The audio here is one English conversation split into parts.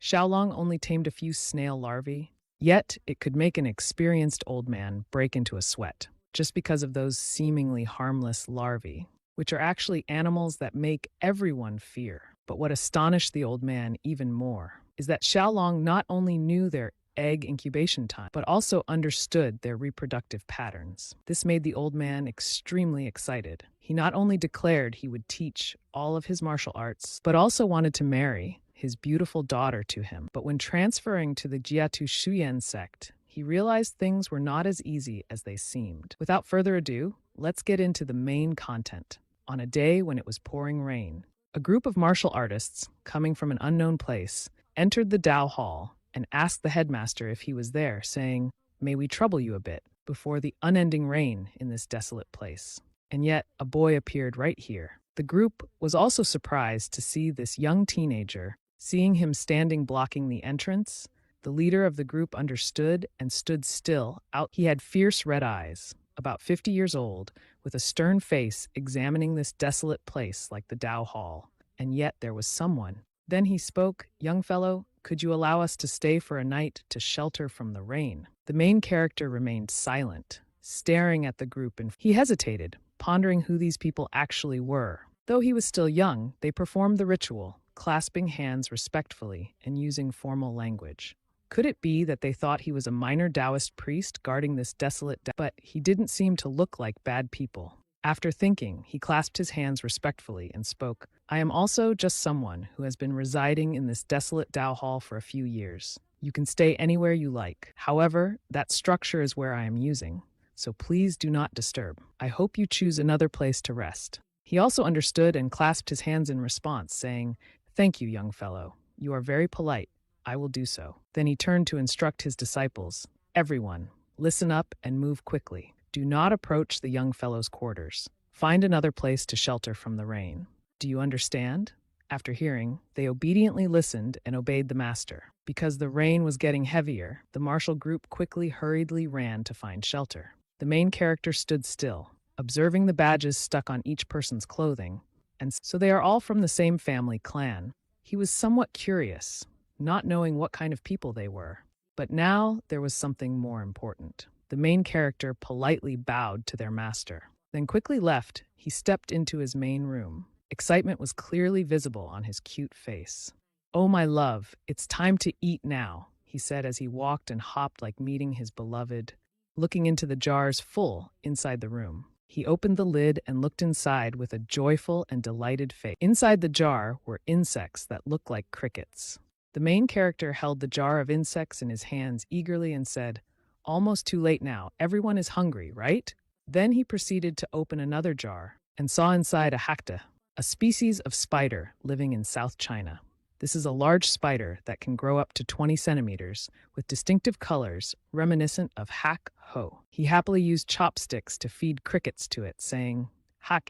Xiaolong only tamed a few snail larvae, yet it could make an experienced old man break into a sweat just because of those seemingly harmless larvae, which are actually animals that make everyone fear. But what astonished the old man even more is that Xiaolong not only knew their egg incubation time, but also understood their reproductive patterns. This made the old man extremely excited. He not only declared he would teach all of his martial arts, but also wanted to marry his beautiful daughter to him. But when transferring to the Jiatu Shuyan sect, he realized things were not as easy as they seemed. Without further ado, let's get into the main content. On a day when it was pouring rain, a group of martial artists, coming from an unknown place, entered the Dao Hall and asked the headmaster if he was there, saying, "May we trouble you a bit before the unending rain in this desolate place?" And yet, a boy appeared right here. The group was also surprised to see this young teenager. Seeing him standing blocking the entrance, the leader of the group understood and stood still. He had fierce red eyes, about 50 years old, with a stern face examining this desolate place like the Dao Hall. And yet there was someone. Then he spoke, "Young fellow, could you allow us to stay for a night to shelter from the rain?" The main character remained silent, staring at the group, and he hesitated, pondering who these people actually were. Though he was still young, they performed the ritual, clasping hands respectfully and using formal language. Could it be that they thought he was a minor Taoist priest guarding this desolate but he didn't seem to look like bad people. After thinking, he clasped his hands respectfully and spoke, "I am also just someone who has been residing in this desolate Dao Hall for a few years. You can stay anywhere you like. However, that structure is where I am using, so please do not disturb. I hope you choose another place to rest." He also understood and clasped his hands in response, saying, "Thank you, young fellow. You are very polite. I will do so." Then he turned to instruct his disciples, "Everyone, listen up and move quickly. Do not approach the young fellow's quarters. Find another place to shelter from the rain. Do you understand?" After hearing, they obediently listened and obeyed the master. Because the rain was getting heavier, the martial group hurriedly ran to find shelter. The main character stood still, observing the badges stuck on each person's clothing, and so they are all from the same family clan. He was somewhat curious, not knowing what kind of people they were. But now there was something more important. The main character politely bowed to their master, then quickly left. He stepped into his main room. Excitement was clearly visible on his cute face. "Oh, my love, it's time to eat now," he said as he walked and hopped like meeting his beloved, looking into the jars full inside the room. He opened the lid and looked inside with a joyful and delighted face. Inside the jar were insects that looked like crickets. The main character held the jar of insects in his hands eagerly and said, "Almost too late now. Everyone is hungry, right?" Then he proceeded to open another jar and saw inside a hakta, a species of spider living in South China. This is a large spider that can grow up to 20 centimeters with distinctive colors reminiscent of hak ho. He happily used chopsticks to feed crickets to it, saying, "Hak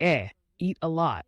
eat a lot,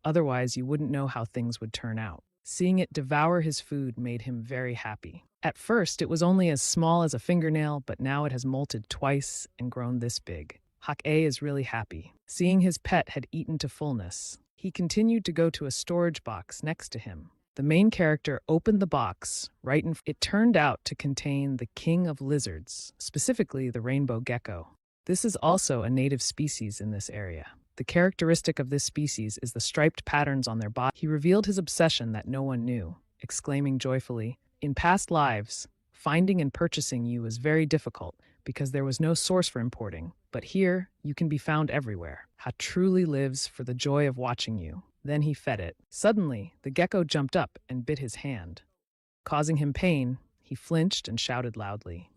otherwise you wouldn't know how things would turn out." Seeing it devour his food made him very happy. At first, it was only as small as a fingernail, but now it has molted twice and grown this big. Hak is really happy. Seeing his pet had eaten to fullness, he continued to go to a storage box next to him. The main character opened the box it turned out to contain the king of lizards, specifically the rainbow gecko. This is also a native species in this area. The characteristic of this species is the striped patterns on their body. He revealed his obsession that no one knew, exclaiming joyfully, "In past lives, finding and purchasing you was very difficult because there was no source for importing, but here you can be found everywhere. Ha truly lives for the joy of watching you." Then he fed it. Suddenly, the gecko jumped up and bit his hand. Causing him pain, he flinched and shouted loudly.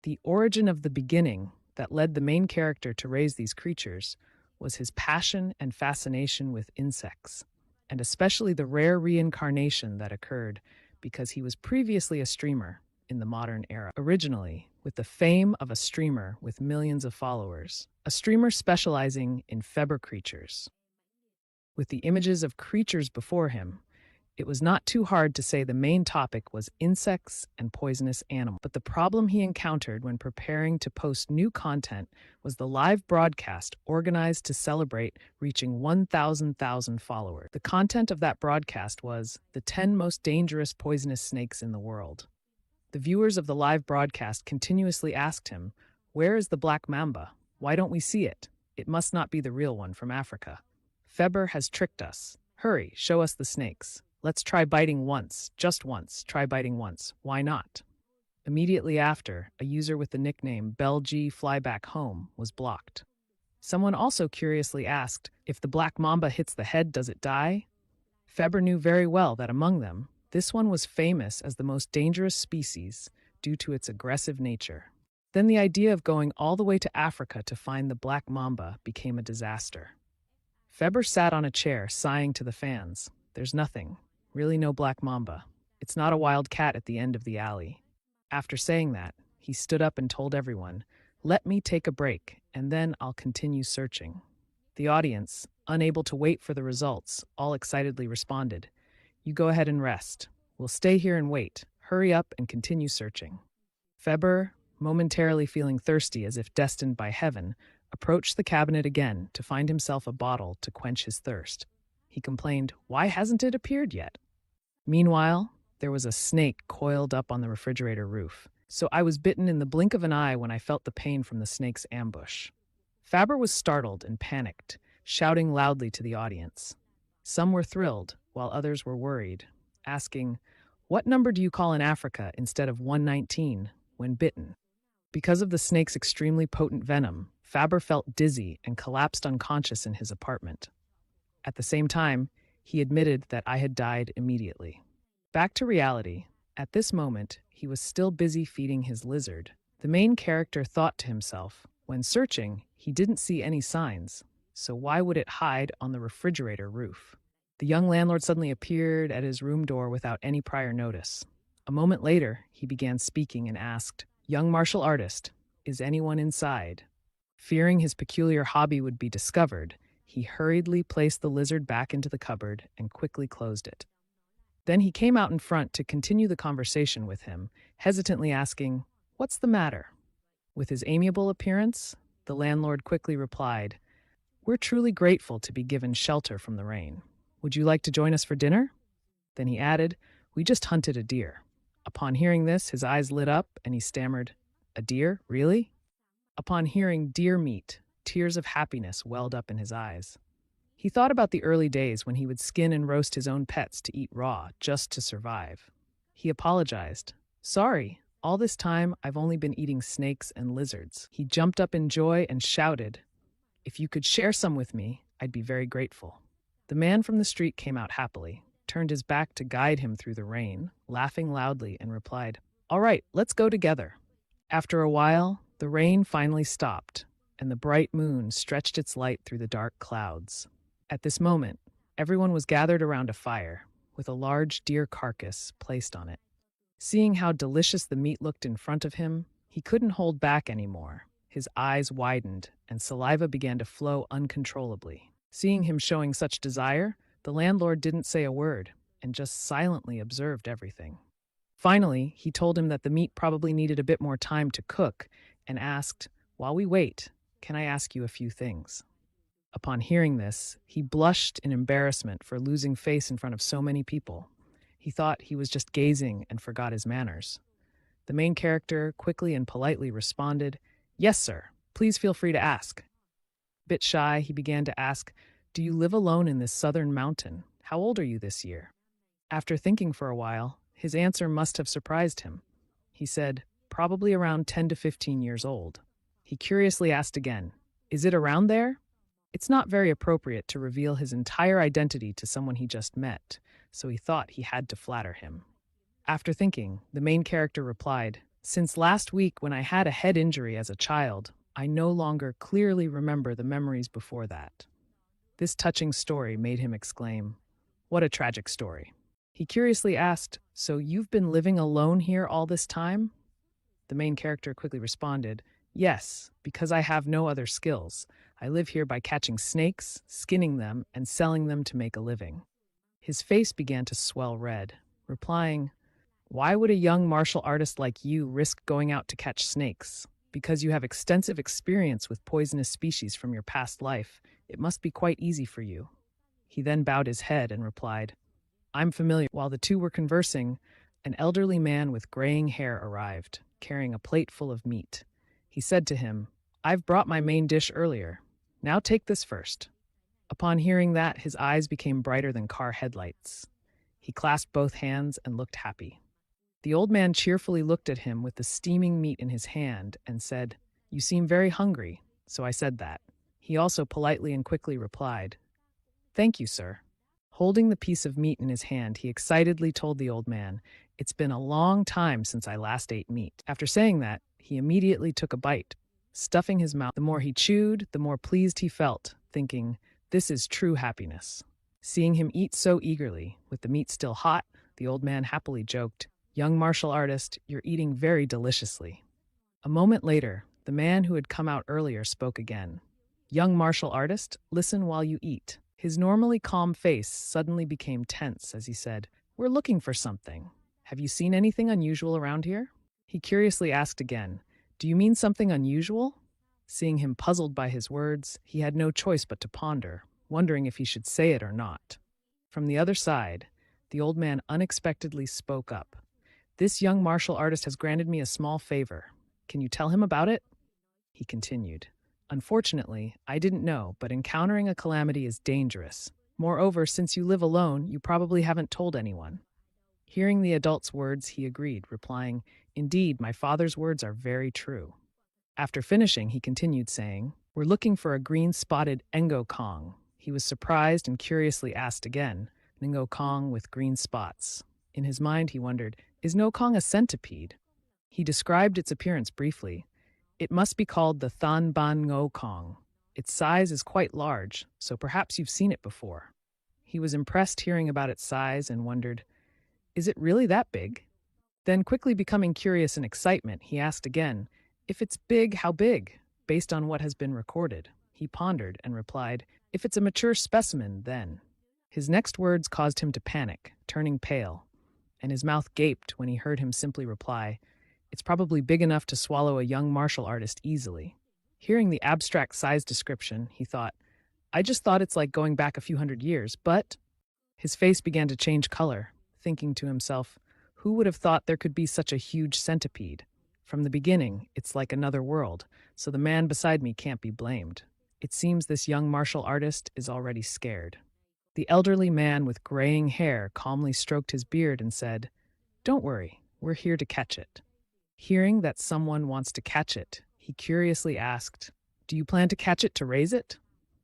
The origin of the beginning that led the main character to raise these creatures was his passion and fascination with insects, and especially the rare reincarnation that occurred because he was previously a streamer in the modern era. Originally, with the fame of a streamer with millions of followers, a streamer specializing in feber creatures. With the images of creatures before him, It was not too hard to say the main topic was insects and poisonous animals, but the problem he encountered when preparing to post new content was the live broadcast organized to celebrate reaching 1,000,000 followers. The content of that broadcast was the 10 most dangerous poisonous snakes in the world. The viewers of the live broadcast continuously asked him, "Where is the black mamba? Why don't we see it? It must not be the real one from Africa. Feber has tricked us. Hurry, show us the snakes. Let's try biting once, just once, try biting once. Why not?" Immediately after, a user with the nickname BellG Flyback Home was blocked. Someone also curiously asked, if the black mamba hits the head, does it die? Feber knew very well that among them, this one was famous as the most dangerous species due to its aggressive nature. Then the idea of going all the way to Africa to find the black mamba became a disaster. Feber sat on a chair, sighing to the fans. There's nothing. Really no black mamba. It's not a wild cat at the end of the alley. After saying that, he stood up and told everyone, "Let me take a break, and then I'll continue searching." The audience, unable to wait for the results, all excitedly responded, "You go ahead and rest. We'll stay here and wait. Hurry up and continue searching." Feber, momentarily feeling thirsty as if destined by heaven, approached the cabinet again to find himself a bottle to quench his thirst. He complained, "Why hasn't it appeared yet?" Meanwhile, there was a snake coiled up on the refrigerator roof, so I was bitten in the blink of an eye when I felt the pain from the snake's ambush. Faber was startled and panicked, shouting loudly to the audience. Some were thrilled, while others were worried, asking, "What number do you call in Africa instead of 119 when bitten?" Because of the snake's extremely potent venom, Faber felt dizzy and collapsed unconscious in his apartment. At the same time, he admitted that I had died immediately. Back to reality, at this moment, he was still busy feeding his lizard. The main character thought to himself, when searching, he didn't see any signs, so why would it hide on the refrigerator roof? The young landlord suddenly appeared at his room door without any prior notice. A moment later, he began speaking and asked, "Young martial artist, is anyone inside?" Fearing his peculiar hobby would be discovered, he hurriedly placed the lizard back into the cupboard and quickly closed it. Then he came out in front to continue the conversation with him, hesitantly asking, "What's the matter?" With his amiable appearance, the landlord quickly replied, "We're truly grateful to be given shelter from the rain. Would you like to join us for dinner?" Then he added, "We just hunted a deer." Upon hearing this, his eyes lit up and he stammered, "A deer? Really?" Upon hearing deer meat, tears of happiness welled up in his eyes. He thought about the early days when he would skin and roast his own pets to eat raw just to survive. He apologized. "Sorry, all this time I've only been eating snakes and lizards." He jumped up in joy and shouted, "If you could share some with me, I'd be very grateful." The man from the street came out happily, turned his back to guide him through the rain, laughing loudly, and replied, "All right, let's go together." After a while, the rain finally stopped, and the bright moon stretched its light through the dark clouds. At this moment, everyone was gathered around a fire, with a large deer carcass placed on it. Seeing how delicious the meat looked in front of him, he couldn't hold back anymore. His eyes widened, and saliva began to flow uncontrollably. Seeing him showing such desire, the landlord didn't say a word, and just silently observed everything. Finally, he told him that the meat probably needed a bit more time to cook, and asked, "While we wait, can I ask you a few things?" Upon hearing this, he blushed in embarrassment for losing face in front of so many people. He thought he was just gazing and forgot his manners. The main character quickly and politely responded, "Yes, sir. Please feel free to ask." A bit shy, he began to ask, "Do you live alone in this southern mountain? How old are you this year?" After thinking for a while, his answer must have surprised him. He said, "Probably around 10 to 15 years old." He curiously asked again, "Is it around there?" It's not very appropriate to reveal his entire identity to someone he just met, so he thought he had to flatter him. After thinking, the main character replied, "Since last week when I had a head injury as a child, I no longer clearly remember the memories before that." This touching story made him exclaim, "What a tragic story." He curiously asked, "So you've been living alone here all this time?" The main character quickly responded, "Yes, because I have no other skills. I live here by catching snakes, skinning them, and selling them to make a living." His face began to swell red, replying, "Why would a young martial artist like you risk going out to catch snakes? Because you have extensive experience with poisonous species from your past life, it must be quite easy for you." He then bowed his head and replied, "I'm familiar." While the two were conversing, an elderly man with graying hair arrived, carrying a plate full of meat. He said to him, "I've brought my main dish earlier. Now take this first." Upon hearing that, his eyes became brighter than car headlights. He clasped both hands and looked happy. The old man cheerfully looked at him with the steaming meat in his hand and said, "You seem very hungry, so I said that." He also politely and quickly replied, "Thank you, sir." Holding the piece of meat in his hand, he excitedly told the old man, "It's been a long time since I last ate meat." After saying that, he immediately took a bite, stuffing his mouth. The more he chewed, the more pleased he felt, thinking, "This is true happiness." Seeing him eat so eagerly, with the meat still hot, the old man happily joked, "Young martial artist, you're eating very deliciously." A moment later, the man who had come out earlier spoke again. "Young martial artist, listen while you eat." His normally calm face suddenly became tense as he said, "We're looking for something. Have you seen anything unusual around here?" He curiously asked again, "Do you mean something unusual?" Seeing him puzzled by his words, he had no choice but to ponder, wondering if he should say it or not. From the other side, the old man unexpectedly spoke up. "This young martial artist has granted me a small favor. Can you tell him about it?" He continued, "Unfortunately, I didn't know, but encountering a calamity is dangerous. Moreover, since you live alone, you probably haven't told anyone." Hearing the adult's words, he agreed, replying, "Indeed, my father's words are very true." After finishing, he continued saying, "We're looking for a green-spotted Ngo Kong." He was surprised and curiously asked again, "Ngo Kong with green spots." In his mind, he wondered, "Is Ngo Kong a centipede?" He described its appearance briefly. "It must be called the Than Ban Ngo Kong. Its size is quite large, so perhaps you've seen it before." He was impressed hearing about its size and wondered, "Is it really that big?" Then, quickly becoming curious in excitement, he asked again, "If it's big, how big, based on what has been recorded?" He pondered and replied, "If it's a mature specimen, then." His next words caused him to panic, turning pale, and his mouth gaped when he heard him simply reply, "It's probably big enough to swallow a young martial artist easily." Hearing the abstract size description, he thought, "I just thought it's like going back a few hundred years, but—" His face began to change color, thinking to himself, "Who would have thought there could be such a huge centipede? From the beginning, it's like another world, so the man beside me can't be blamed. It seems this young martial artist is already scared." The elderly man with graying hair calmly stroked his beard and said, "Don't worry, we're here to catch it." Hearing that someone wants to catch it, he curiously asked, "Do you plan to catch it to raise it?"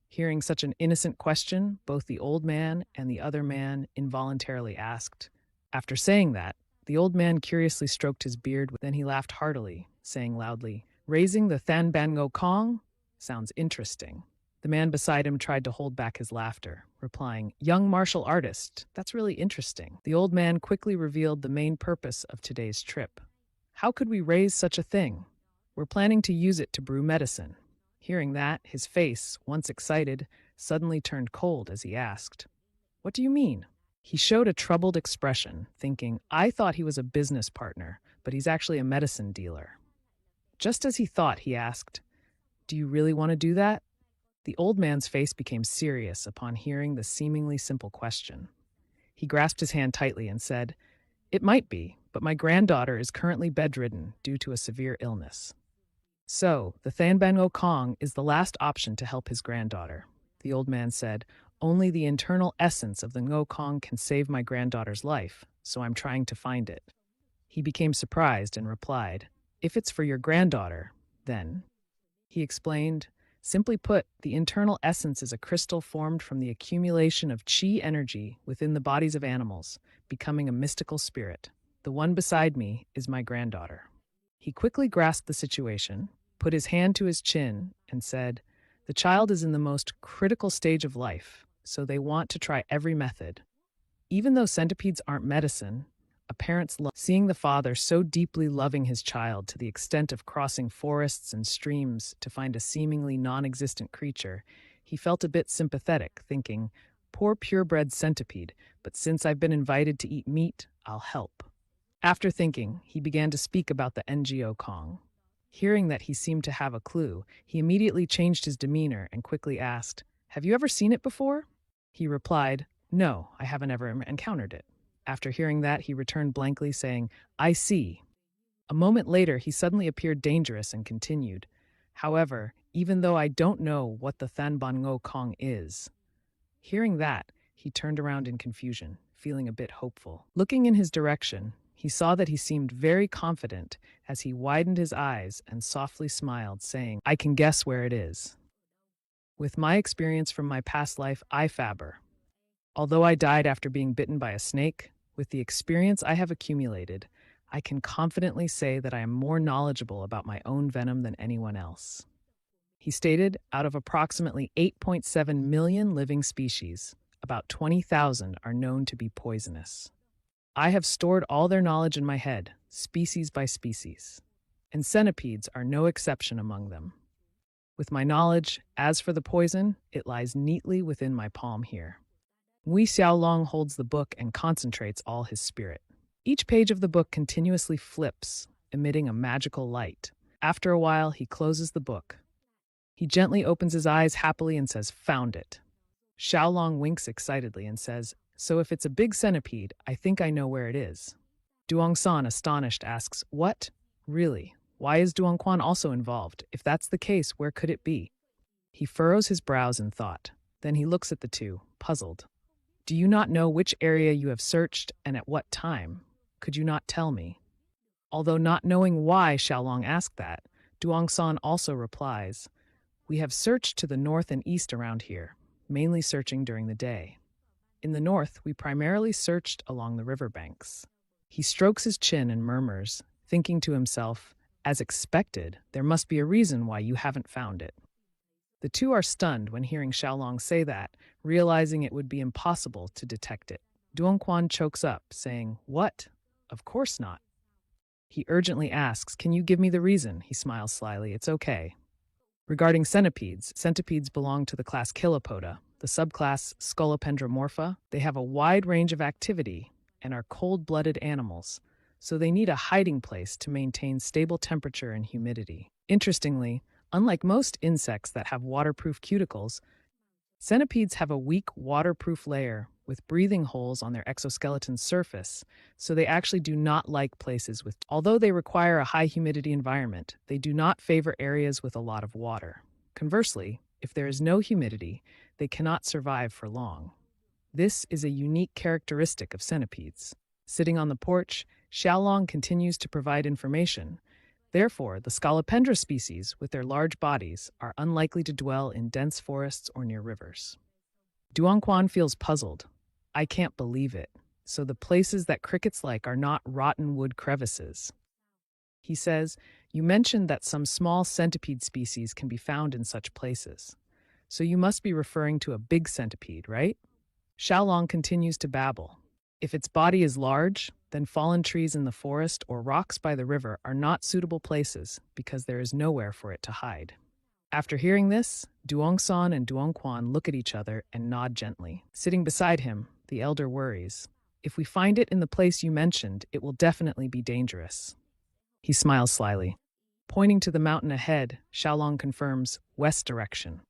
Hearing such an innocent question, both the old man and the other man involuntarily asked. After saying that, the old man curiously stroked his beard, then he laughed heartily, saying loudly, "Raising the Than Ban Ngo Kong? Sounds interesting." The man beside him tried to hold back his laughter, replying, "Young martial artist, that's really interesting." The old man quickly revealed the main purpose of today's trip. "How could we raise such a thing? We're planning to use it to brew medicine." Hearing that, his face, once excited, suddenly turned cold as he asked, "What do you mean?" He showed a troubled expression, thinking, "I thought he was a business partner, but he's actually a medicine dealer." Just as he thought, he asked, "Do you really want to do that?" The old man's face became serious upon hearing the seemingly simple question. He grasped his hand tightly and said, "It might be, but my granddaughter is currently bedridden due to a severe illness. So, the Than Ban Ngo Kong is the last option to help his granddaughter." The old man said, "Only the internal essence of the Ngo Kong can save my granddaughter's life, so I'm trying to find it." He became surprised and replied, "If it's for your granddaughter, then—" He explained, "Simply put, the internal essence is a crystal formed from the accumulation of chi energy within the bodies of animals, becoming a mystical spirit. The one beside me is my granddaughter." He quickly grasped the situation, put his hand to his chin, and said, "The child is in the most critical stage of life, so they want to try every method. Even though centipedes aren't medicine, a parent's love, seeing the father so deeply loving his child to the extent of crossing forests and streams to find a seemingly non-existent creature, he felt a bit sympathetic, thinking, Poor purebred centipede, but since I've been invited to eat meat, I'll help. After thinking, he began to speak about the NGO Kong. Hearing that he seemed to have a clue, he immediately changed his demeanor and quickly asked, "Have you ever seen it before?" He replied, "No, I haven't ever encountered it." After hearing that, he returned blankly, saying, "I see." A moment later, he suddenly appeared dangerous and continued, "However, even though I don't know what the Thanban Kong is." Hearing that, he turned around in confusion, feeling a bit hopeful. Looking in his direction, he saw that he seemed very confident as he widened his eyes and softly smiled, saying, "I can guess where it is. With my experience from my past life, I fabber. Although I died after being bitten by a snake, with the experience I have accumulated, I can confidently say that I am more knowledgeable about my own venom than anyone else." He stated, out of approximately 8.7 million living species, about 20,000 are known to be poisonous. I have stored all their knowledge in my head, species by species, and centipedes are no exception among them. With my knowledge, as for the poison, it lies neatly within my palm here. Wei Xiaolong holds the book and concentrates all his spirit. Each page of the book continuously flips, emitting a magical light. After a while, he closes the book. He gently opens his eyes happily and says, "Found it." Xiaolong winks excitedly and says, "So if it's a big centipede, I think I know where it is." Duongsan, astonished, asks, "What? Really? Why is Duongquan also involved? If that's the case, where could it be?" He furrows his brows in thought. Then he looks at the two, puzzled. "Do you not know which area you have searched and at what time? Could you not tell me?" Although not knowing why Xiaolong asked that, Duongsan also replies, "We have searched to the north and east around here, mainly searching during the day. In the north, we primarily searched along the riverbanks." He strokes his chin and murmurs, thinking to himself, "As expected, there must be a reason why you haven't found it." The two are stunned when hearing Xiaolong say that, realizing it would be impossible to detect it. Duongquan chokes up, saying, "What? Of course not." He urgently asks, "Can you give me the reason?" He smiles slyly, "It's okay." Regarding centipedes belong to the class Chilopoda, the subclass Scolopendromorpha. They have a wide range of activity and are cold-blooded animals, so they need a hiding place to maintain stable temperature and humidity. Interestingly, unlike most insects that have waterproof cuticles, centipedes have a weak waterproof layer with breathing holes on their exoskeleton surface, so they actually do not like places with. Although they require a high humidity environment, they do not favor areas with a lot of water. Conversely, if there is no humidity, they cannot survive for long. This is a unique characteristic of centipedes. Sitting on the porch, Xiaolong continues to provide information. Therefore, the Scolopendra species, with their large bodies, are unlikely to dwell in dense forests or near rivers. Duongquan feels puzzled. "I can't believe it. So the places that crickets like are not rotten wood crevices." He says, "You mentioned that some small centipede species can be found in such places. So you must be referring to a big centipede, right?" Xiaolong continues to babble. "If its body is large, then fallen trees in the forest or rocks by the river are not suitable places because there is nowhere for it to hide." After hearing this, Duongsan and Duongquan look at each other and nod gently. Sitting beside him, the elder worries. "If we find it in the place you mentioned, it will definitely be dangerous." He smiles slyly. Pointing to the mountain ahead, Xiaolong confirms west direction,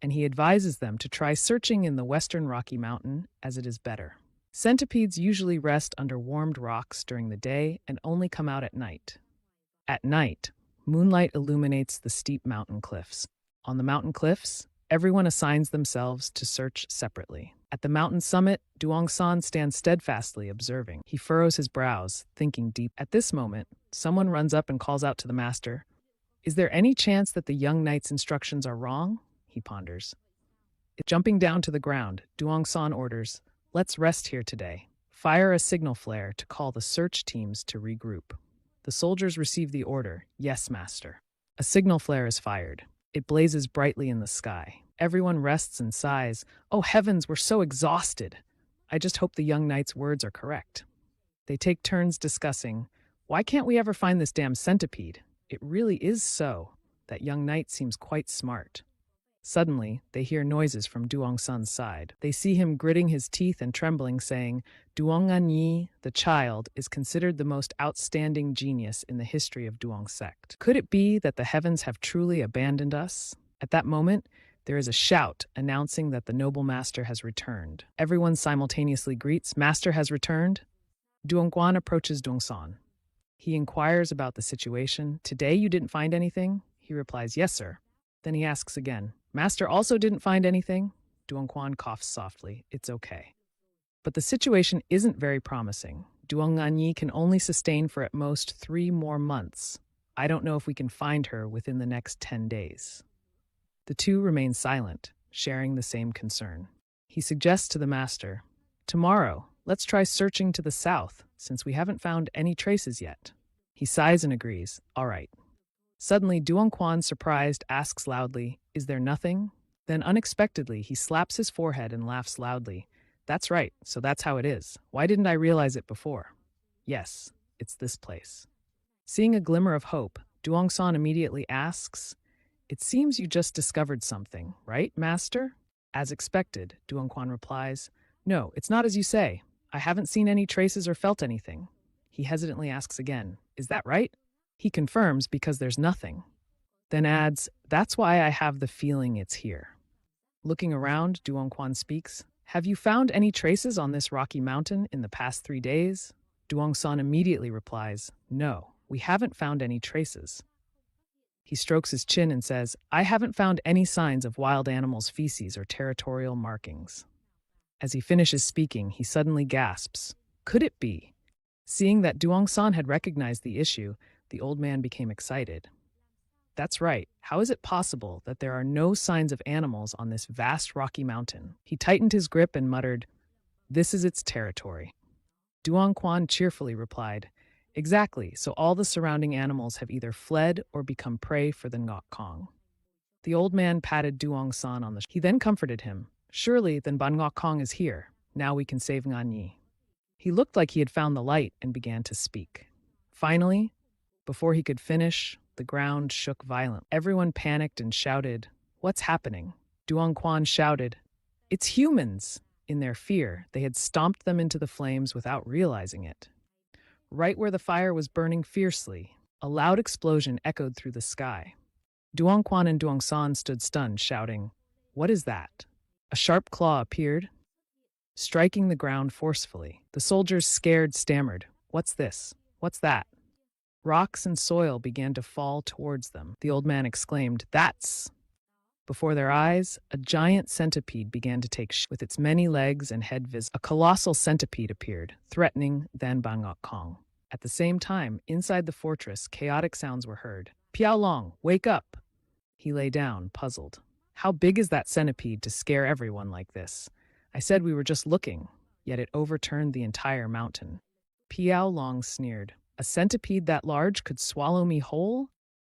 and he advises them to try searching in the western Rocky Mountain as it is better. Centipedes usually rest under warmed rocks during the day and only come out at night. At night, moonlight illuminates the steep mountain cliffs. On the mountain cliffs, everyone assigns themselves to search separately. At the mountain summit, Duongsan stands steadfastly observing. He furrows his brows, thinking deep. At this moment, someone runs up and calls out to the master. "Is there any chance that the young knight's instructions are wrong?" He ponders. Jumping down to the ground, Duongsan orders, "Let's rest here today. Fire a signal flare to call the search teams to regroup." The soldiers receive the order, "Yes, master." A signal flare is fired. It blazes brightly in the sky. Everyone rests and sighs, "Oh heavens, we're so exhausted. I just hope the young knight's words are correct." They take turns discussing, "Why can't we ever find this damn centipede? It really is so. That young knight seems quite smart." Suddenly, they hear noises from Duongsun's side. They see him gritting his teeth and trembling, saying, Duonganyi, the child, is considered the most outstanding genius in the history of Duong sect. Could it be that the heavens have truly abandoned us? At that moment, there is a shout announcing that the noble master has returned. Everyone simultaneously greets, Master has returned. Duongguan approaches Duongsun. He inquires about the situation. Today you didn't find anything? He replies, Yes, sir. Then he asks again, Master also didn't find anything? Duongguan coughs softly. It's okay. But the situation isn't very promising. Duongganyi can only sustain for at most 3 more months. I don't know if we can find her within the next 10 days. The two remain silent, sharing the same concern. He suggests to the master, Tomorrow, let's try searching to the south, since we haven't found any traces yet. He sighs and agrees, All right. Suddenly, Duongguan, surprised, asks loudly, Is there nothing? Then unexpectedly, he slaps his forehead and laughs loudly. That's right, so that's how it is. Why didn't I realize it before? Yes, it's this place. Seeing a glimmer of hope, Duongsun immediately asks, It seems you just discovered something, right, master? As expected, Duongguan replies, No, it's not as you say. I haven't seen any traces or felt anything. He hesitantly asks again, Is that right? He confirms because there's nothing. Then adds, That's why I have the feeling it's here. Looking around, Duongguan speaks, Have you found any traces on this rocky mountain in the past 3 days? Duongsun immediately replies, No, we haven't found any traces. He strokes his chin and says, I haven't found any signs of wild animals' feces or territorial markings. As he finishes speaking, he suddenly gasps, Could it be? Seeing that Duongsun had recognized the issue, the old man became excited. That's right. How is it possible that there are no signs of animals on this vast rocky mountain? He tightened his grip and muttered, This is its territory. Duongguan cheerfully replied, Exactly, so all the surrounding animals have either fled or become prey for the Ngok Kong. The old man patted Duongsun on the shoulder. He then comforted him, Surely, then Ban Ngok Kong is here. Now we can save Nganyi. He looked like he had found the light and began to speak. Finally, before he could finish, the ground shook violently. Everyone panicked and shouted, What's happening? Duongguan shouted, It's humans! In their fear, they had stomped them into the flames without realizing it. Right where the fire was burning fiercely, a loud explosion echoed through the sky. Duongguan and Duongsun stood stunned, shouting, What is that? A sharp claw appeared, striking the ground forcefully. The soldiers, scared, stammered, What's this? What's that? Rocks and soil began to fall towards them. The old man exclaimed, That's! Before their eyes, a giant centipede began to take shape. With its many legs and head visible, a colossal centipede appeared, threatening Ban Ngok Kong. At the same time, inside the fortress, chaotic sounds were heard. Piao Long, wake up! He lay down, puzzled. How big is that centipede to scare everyone like this? I said we were just looking, yet it overturned the entire mountain. Piao Long sneered. A centipede that large could swallow me whole?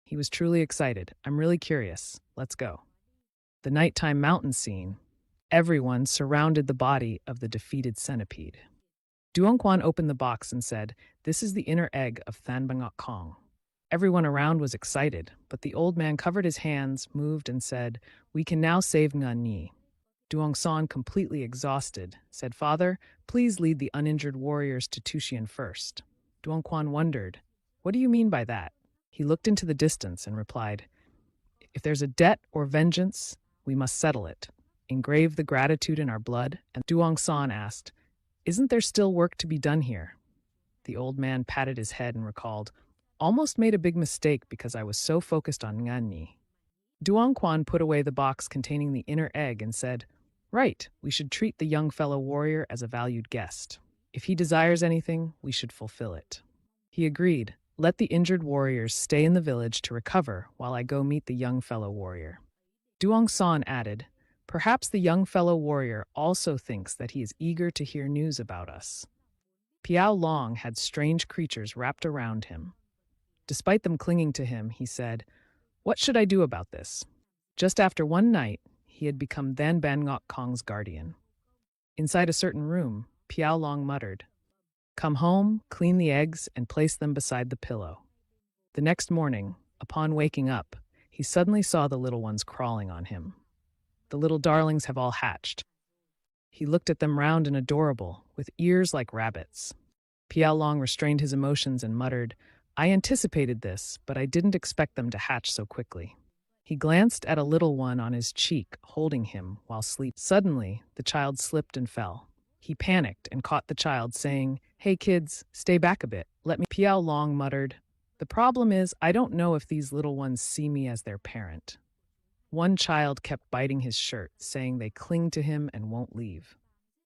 He was truly excited. I'm really curious. Let's go. The nighttime mountain scene. Everyone surrounded the body of the defeated centipede. Duongguan opened the box and said, This is the inner egg of Ban Ngok Kong. Everyone around was excited, but the old man covered his hands, moved, and said, We can now save Nganyi. Duongsun, completely exhausted, said, Father, please lead the uninjured warriors to Tushian first. Duongguan wondered, What do you mean by that? He looked into the distance and replied, If there's a debt or vengeance, we must settle it. Engrave the gratitude in our blood. And Duongsun asked, Isn't there still work to be done here? The old man patted his head and recalled, Almost made a big mistake because I was so focused on Nganyi. Duongguan put away the box containing the inner egg and said, Right, we should treat the young fellow warrior as a valued guest. If he desires anything, we should fulfill it. He agreed, Let the injured warriors stay in the village to recover while I go meet the young fellow warrior. Duongsun added, Perhaps the young fellow warrior also thinks that he is eager to hear news about us. Piao Long had strange creatures wrapped around him. Despite them clinging to him, he said, What should I do about this? Just after one night, he had become Ban Ngok Kong's guardian. Inside a certain room, Piao Long muttered, Come home, clean the eggs, and place them beside the pillow. The next morning, upon waking up, he suddenly saw the little ones crawling on him. The little darlings have all hatched." He looked at them round and adorable, with ears like rabbits. Piao Long restrained his emotions and muttered, "I anticipated this, but I didn't expect them to hatch so quickly." He glanced at a little one on his cheek, holding him while sleeping. Suddenly, the child slipped and fell. He panicked and caught the child, saying, "Hey kids, stay back a bit, let me." Piao Long muttered, "The problem is, I don't know if these little ones see me as their parent." One child kept biting his shirt, saying they cling to him and won't leave.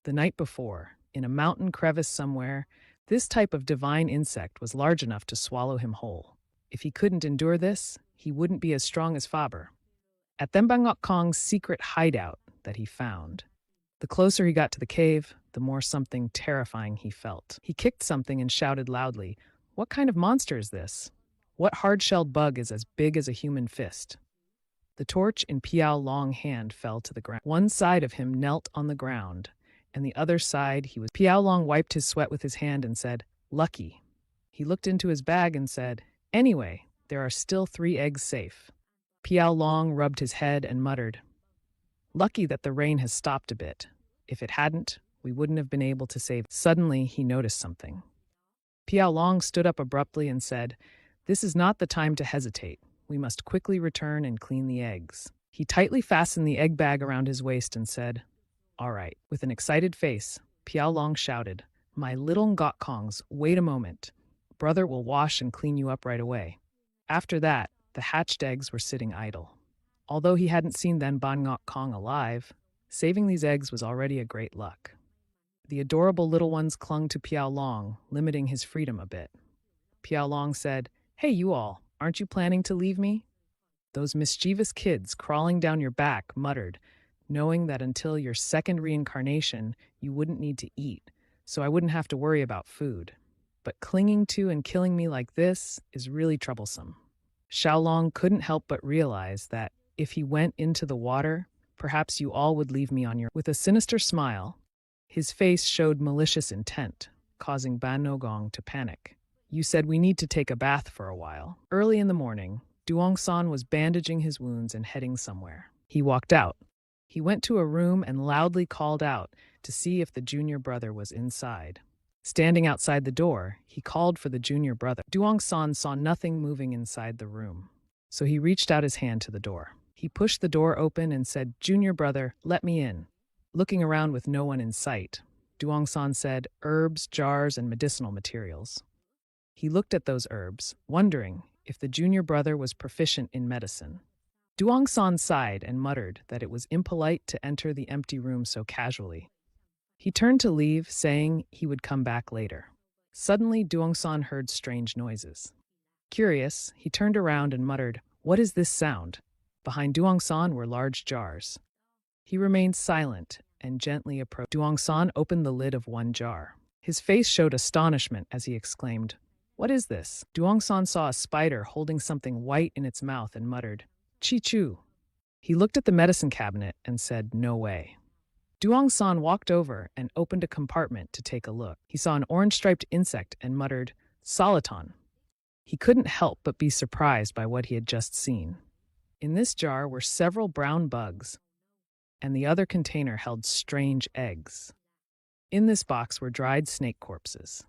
The night before, in a mountain crevice somewhere, this type of divine insect was large enough to swallow him whole. If he couldn't endure this, he wouldn't be as strong as Faber. At Thembangok Kong's secret hideout that he found, the closer he got to the cave, the more something terrifying he felt. He kicked something and shouted loudly, "What kind of monster is this? What hard-shelled bug is as big as a human fist?" The torch in Piao Long's hand fell to the ground. One side of him knelt on the ground, and the other side he was. Piao Long wiped his sweat with his hand and said, "Lucky." He looked into his bag and said, "Anyway, there are still 3 eggs safe." Piao Long rubbed his head and muttered, "Lucky that the rain has stopped a bit. If it hadn't, we wouldn't have been able to save." Suddenly, he noticed something. Piao Long stood up abruptly and said, "This is not the time to hesitate. We must quickly return and clean the eggs." He tightly fastened the egg bag around his waist and said, "All right." With an excited face, Piao Long shouted, "My little Ngok wait a moment. Brother will wash and clean you up right away." After that, the hatched eggs were sitting idle. Although he hadn't seen Then Ban Ngok Kong alive, saving these eggs was already a great luck. The adorable little ones clung to Piao Long, limiting his freedom a bit. Piao Long said, "Hey, you all, aren't you planning to leave me?" Those mischievous kids crawling down your back muttered, knowing that until your second reincarnation, you wouldn't need to eat, so I wouldn't have to worry about food. But clinging to and killing me like this is really troublesome. Xiaolong couldn't help but realize that if he went into the water, perhaps you all would leave me on your. With a sinister smile, his face showed malicious intent, causing Ban Nogong to panic. "You said we need to take a bath for a while." Early in the morning, Duong-san was bandaging his wounds and heading somewhere. He walked out. He went to a room and loudly called out to see if the junior brother was inside. Standing outside the door, he called for the junior brother. Duong-san saw nothing moving inside the room, so he reached out his hand to the door. He pushed the door open and said, "Junior brother, let me in." Looking around with no one in sight, Duong-san said, "Herbs, jars, and medicinal materials." He looked at those herbs, wondering if the junior brother was proficient in medicine. Duong-san sighed and muttered that it was impolite to enter the empty room so casually. He turned to leave, saying he would come back later. Suddenly, Duong-san heard strange noises. Curious, he turned around and muttered, "What is this sound?" Behind Duong-san were large jars. He remained silent and gently approached. Duong-san opened the lid of one jar. His face showed astonishment as he exclaimed, "What is this?" Duong-san saw a spider holding something white in its mouth and muttered, "Chi-chu." He looked at the medicine cabinet and said, "No way." Duong-san walked over and opened a compartment to take a look. He saw an orange-striped insect and muttered, "Soliton." He couldn't help but be surprised by what he had just seen. In this jar were several brown bugs, and the other container held strange eggs. In this box were dried snake corpses.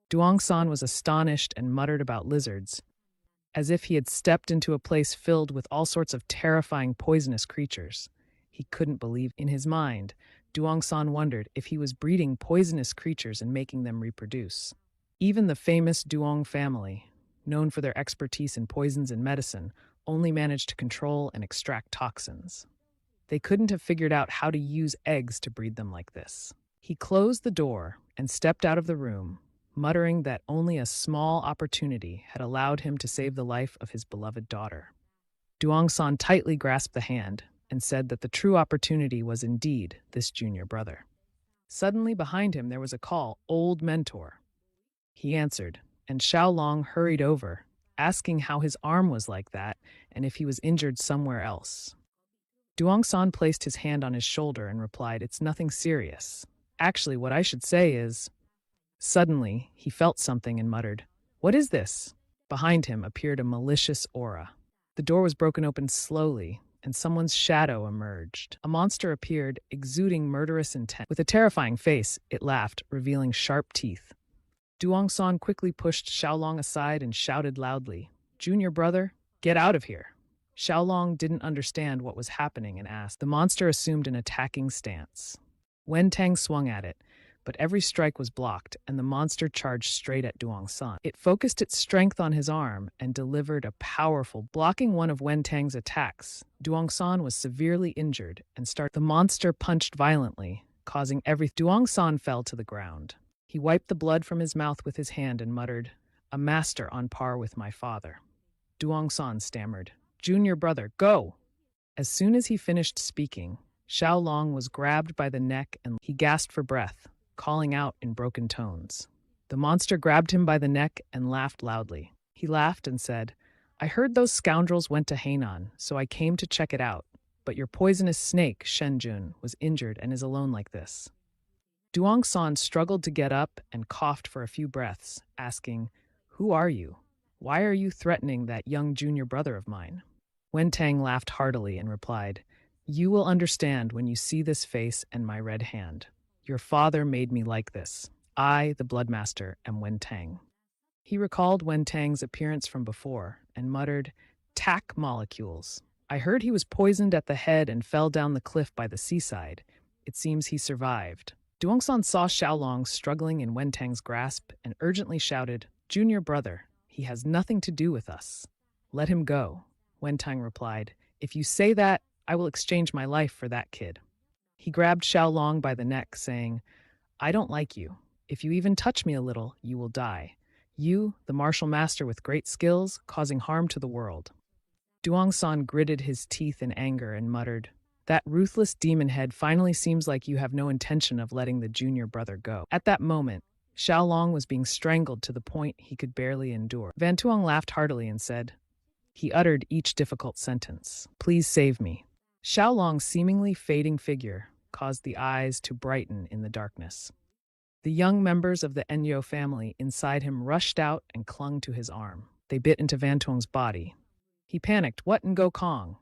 Duong-san was astonished and muttered about lizards, as if he had stepped into a place filled with all sorts of terrifying poisonous creatures. He couldn't believe. In his mind, Duong-san wondered if he was breeding poisonous creatures and making them reproduce. Even the famous Duong family, known for their expertise in poisons and medicine, only managed to control and extract toxins. They couldn't have figured out how to use eggs to breed them like this. He closed the door and stepped out of the room, muttering that only a small opportunity had allowed him to save the life of his beloved daughter. Duong-san tightly grasped the hand and said that the true opportunity was indeed this junior brother. Suddenly behind him there was a call, "Old mentor." He answered, and Xiaolong hurried over, asking how his arm was like that and if he was injured somewhere else. Duong-san placed his hand on his shoulder and replied, "It's nothing serious. Actually, what I should say is..." Suddenly, he felt something and muttered, "What is this?" Behind him appeared a malicious aura. The door was broken open slowly, and someone's shadow emerged. A monster appeared, exuding murderous intent. With a terrifying face, it laughed, revealing sharp teeth. Duongsan quickly pushed Xiaolong aside and shouted loudly, "Junior brother, get out of here." Xiaolong didn't understand what was happening and asked. The monster assumed an attacking stance. Wen Tang swung at it, but every strike was blocked, and the monster charged straight at Duongsan. It focused its strength on his arm and delivered a powerful, blocking one of Wen Tang's attacks. Duongsan was severely injured and The monster punched violently, causing Duongsan fell to the ground. He wiped the blood from his mouth with his hand and muttered, "A master on par with my father." Duongsan stammered, "Junior brother, go!" As soon as he finished speaking, Xiaolong was grabbed by the neck and he gasped for breath, calling out in broken tones. The monster grabbed him by the neck and laughed loudly. He laughed and said, "I heard those scoundrels went to Hainan, so I came to check it out. But your poisonous snake, Shenjun, was injured and is alone like this." Duongsan struggled to get up and coughed for a few breaths, asking, "Who are you? Why are you threatening that young junior brother of mine?" Wen Tang laughed heartily and replied, "You will understand when you see this face and my red hand. Your father made me like this. I, the Bloodmaster, am Wen Tang." He recalled Wen Tang's appearance from before and muttered, "Tack molecules. I heard he was poisoned at the head and fell down the cliff by the seaside. It seems he survived." Duongsan saw Xiaolong struggling in Wen Tang's grasp and urgently shouted, "Junior brother, he has nothing to do with us. Let him go." Wen Tang replied, "If you say that, I will exchange my life for that kid." He grabbed Xiaolong by the neck, saying, "I don't like you. If you even touch me a little, you will die. You, the martial master with great skills, causing harm to the world." Duongsan gritted his teeth in anger and muttered, "That ruthless demon head finally seems like you have no intention of letting the junior brother go." At that moment, Xiaolong was being strangled to the point he could barely endure. Van Tuong laughed heartily and said, he uttered each difficult sentence, "Please save me." Xiaolong's seemingly fading figure caused the eyes to brighten in the darkness. The young members of the Enro family inside him rushed out and clung to his arm. They bit into Van Tuong's body. He panicked, "What in Go Kong?"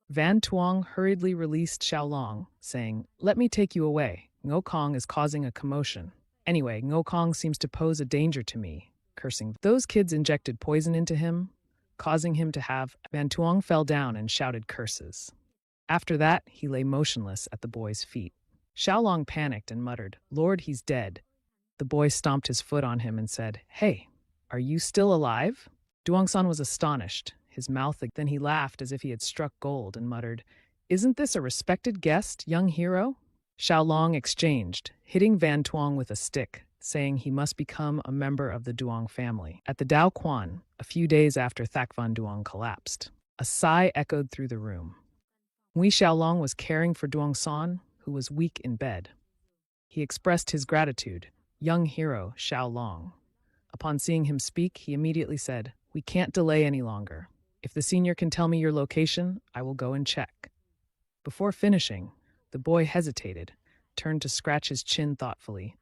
Van Tuong hurriedly released Xiaolong, saying, "Let me take you away. Ngo Kong is causing a commotion. Anyway, Ngo Kong seems to pose a danger to me," cursing. Those kids injected poison into him, causing him to have. Van Tuong fell down and shouted curses. After that, he lay motionless at the boy's feet. Xiaolong panicked and muttered, "Lord, he's dead." The boy stomped his foot on him and said, "Hey, are you still alive?" Duongsan was astonished, his mouth. Then he laughed as if he had struck gold and muttered, "Isn't this a respected guest, young hero?" Xiaolong exchanged, hitting Van Tuong with a stick, saying he must become a member of the Duong family. At the Dao Quan, a few days after Thakvan Duong collapsed, a sigh echoed through the room. Hui Xiaolong was caring for Duongsan, who was weak in bed. He expressed his gratitude, "Young hero, Xiaolong." Upon seeing him speak, he immediately said, "We can't delay any longer. If the senior can tell me your location, I will go and check." Before finishing, the boy hesitated, turned to scratch his chin thoughtfully.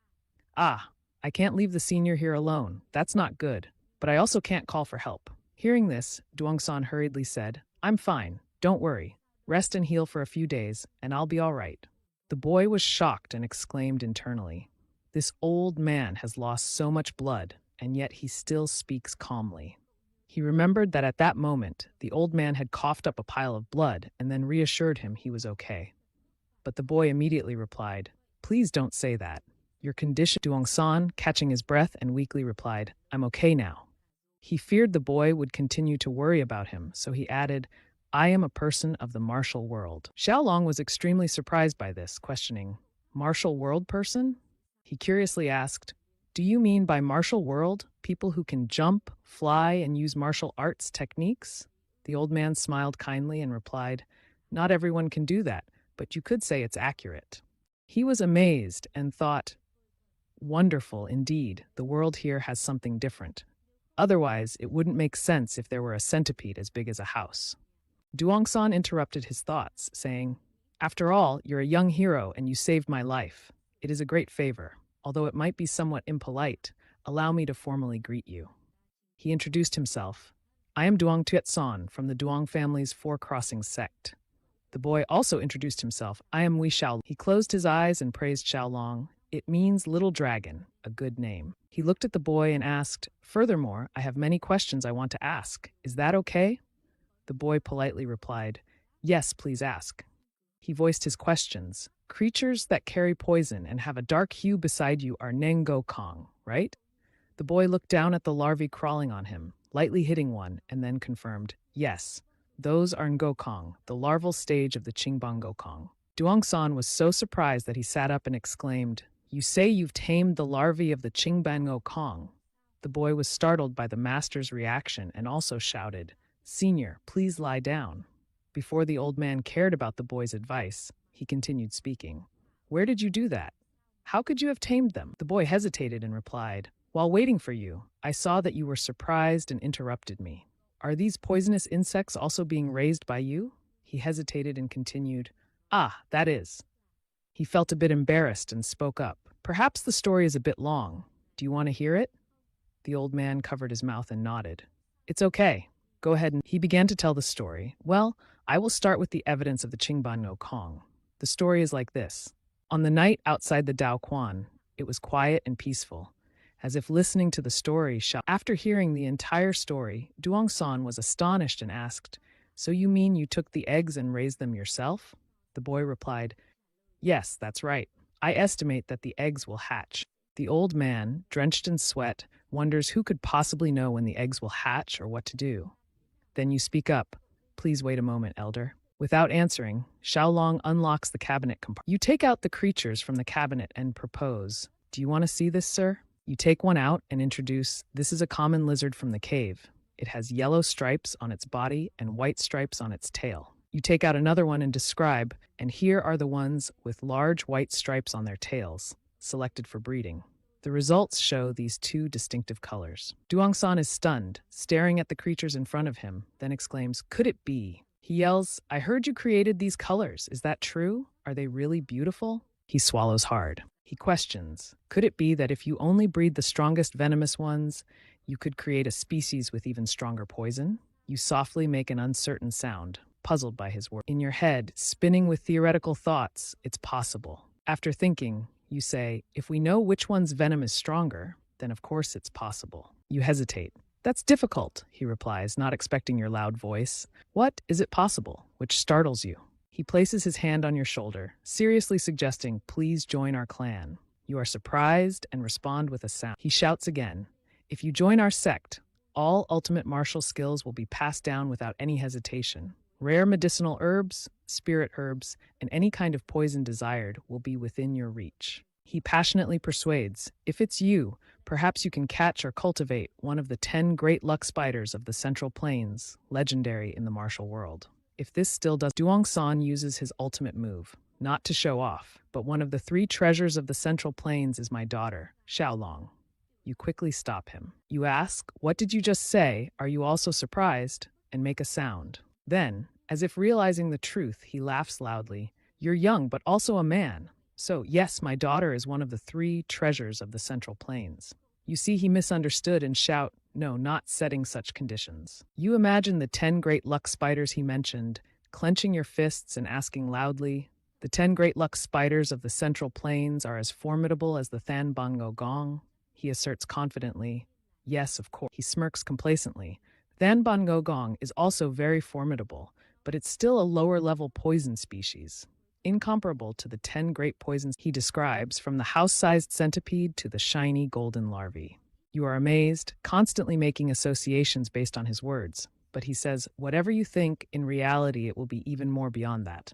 "Ah, I can't leave the senior here alone. That's not good. But I also can't call for help." Hearing this, Duongsan hurriedly said, "I'm fine. Don't worry. Rest and heal for a few days, and I'll be all right." The boy was shocked and exclaimed internally, "This old man has lost so much blood, and yet he still speaks calmly." He remembered that at that moment, the old man had coughed up a pile of blood and then reassured him he was okay. But the boy immediately replied, "Please don't say that. Your condition." Duongsan, catching his breath and weakly replied, "I'm okay now." He feared the boy would continue to worry about him, so he added, "I am a person of the martial world." Xiaolong was extremely surprised by this, questioning, "Martial world person?" He curiously asked, "Do you mean by martial world people who can jump, fly, and use martial arts techniques?" The old man smiled kindly and replied, "Not everyone can do that, but you could say it's accurate." He was amazed and thought, "Wonderful indeed, the world here has something different. Otherwise, it wouldn't make sense if there were a centipede as big as a house." Duongsan interrupted his thoughts, saying, "After all, you're a young hero and you saved my life. It is a great favor. Although it might be somewhat impolite, allow me to formally greet you." He introduced himself. "I am Duong Tuetson from the Duong family's Four Crossings sect. The boy also introduced himself. I am Wei Xiao. He closed his eyes and praised Xiaolong. It means little dragon, a good name. He looked at the boy and asked, furthermore, I have many questions I want to ask. Is that okay? The boy politely replied, yes, please ask. He voiced his questions. Creatures that carry poison and have a dark hue beside you are Nengo Kong, right? The boy looked down at the larvae crawling on him, lightly hitting one, and then confirmed, yes, those are Ngokong, the larval stage of the Qingbang Gokong. Duongsan was so surprised that he sat up and exclaimed, you say you've tamed the larvae of the Qingbang Gokong? The boy was startled by the master's reaction and also shouted, Senior, please lie down. Before the old man cared about the boy's advice, he continued speaking. Where did you do that? How could you have tamed them? The boy hesitated and replied, while waiting for you, I saw that you were surprised and interrupted me. Are these poisonous insects also being raised by you? He hesitated and continued, ah, that is. He felt a bit embarrassed and spoke up. Perhaps the story is a bit long. Do you want to hear it? The old man covered his mouth and nodded. It's okay. Go ahead. And he began to tell the story. Well, I will start with the evidence of the Qingbang no Kong. The story is like this. On the night outside the Dao Quan, it was quiet and peaceful. As if listening to the story, after hearing the entire story, Duongsan was astonished and asked, so you mean you took the eggs and raised them yourself? The boy replied, yes, that's right. I estimate that the eggs will hatch. The old man, drenched in sweat, wonders who could possibly know when the eggs will hatch or what to do. Then you speak up. Please wait a moment, elder. Without answering, Xiaolong unlocks the cabinet compartment. You take out the creatures from the cabinet and propose. Do you want to see this, sir? You take one out and introduce, this is a common lizard from the cave. It has yellow stripes on its body and white stripes on its tail. You take out another one and describe, and here are the ones with large white stripes on their tails, selected for breeding. The results show these two distinctive colors. Duongsan is stunned, staring at the creatures in front of him, then exclaims, could it be? He yells, I heard you created these colors. Is that true? Are they really beautiful? He swallows hard. He questions, could it be that if you only breed the strongest venomous ones, you could create a species with even stronger poison? You softly make an uncertain sound, puzzled by his words. In your head, spinning with theoretical thoughts, it's possible. After thinking, you say, if we know which one's venom is stronger, then of course it's possible. You hesitate. That's difficult, he replies, not expecting your loud voice. What is it possible? Which startles you. He places his hand on your shoulder, seriously suggesting, please join our clan. You are surprised and respond with a sound. He shouts again, if you join our sect, all ultimate martial skills will be passed down without any hesitation. Rare medicinal herbs, spirit herbs, and any kind of poison desired will be within your reach. He passionately persuades, if it's you, perhaps you can catch or cultivate one of the 10 great luck spiders of the Central Plains, legendary in the martial world. If this still does, Duongsan uses his ultimate move, not to show off, but one of the 3 treasures of the Central Plains is my daughter, Xiaolong. You quickly stop him. You ask, what did you just say? Are you also surprised? And make a sound. Then, as if realizing the truth, he laughs loudly. You're young, but also a man. So, yes, my daughter is one of the 3 treasures of the Central Plains. You see, he misunderstood and shout, no, not setting such conditions. You imagine the 10 great luck spiders he mentioned, clenching your fists and asking loudly, the 10 great luck spiders of the Central Plains are as formidable as the Thanbango Gong? He asserts confidently, yes, of course. He smirks complacently. Thanbango Gong is also very formidable, but it's still a lower-level poison species, incomparable to the 10 great poisons he describes, from the house-sized centipede to the shiny golden larvae. You are amazed, constantly making associations based on his words, but he says, whatever you think, in reality it will be even more beyond that.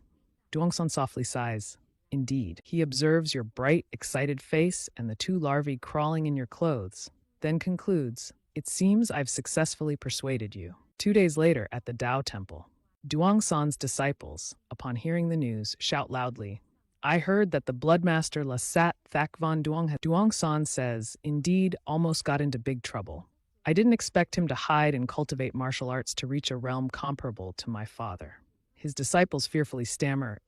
Duongsan softly sighs. Indeed. He observes your bright, excited face and the 2 larvae crawling in your clothes, then concludes, it seems I've successfully persuaded you. 2 days later at the Dao Temple, Duongsan's disciples, upon hearing the news, shout loudly, I heard that the Bloodmaster Lasat Thakvan Duongsan says, indeed, almost got into big trouble. I didn't expect him to hide and cultivate martial arts to reach a realm comparable to my father. His disciples fearfully stammer,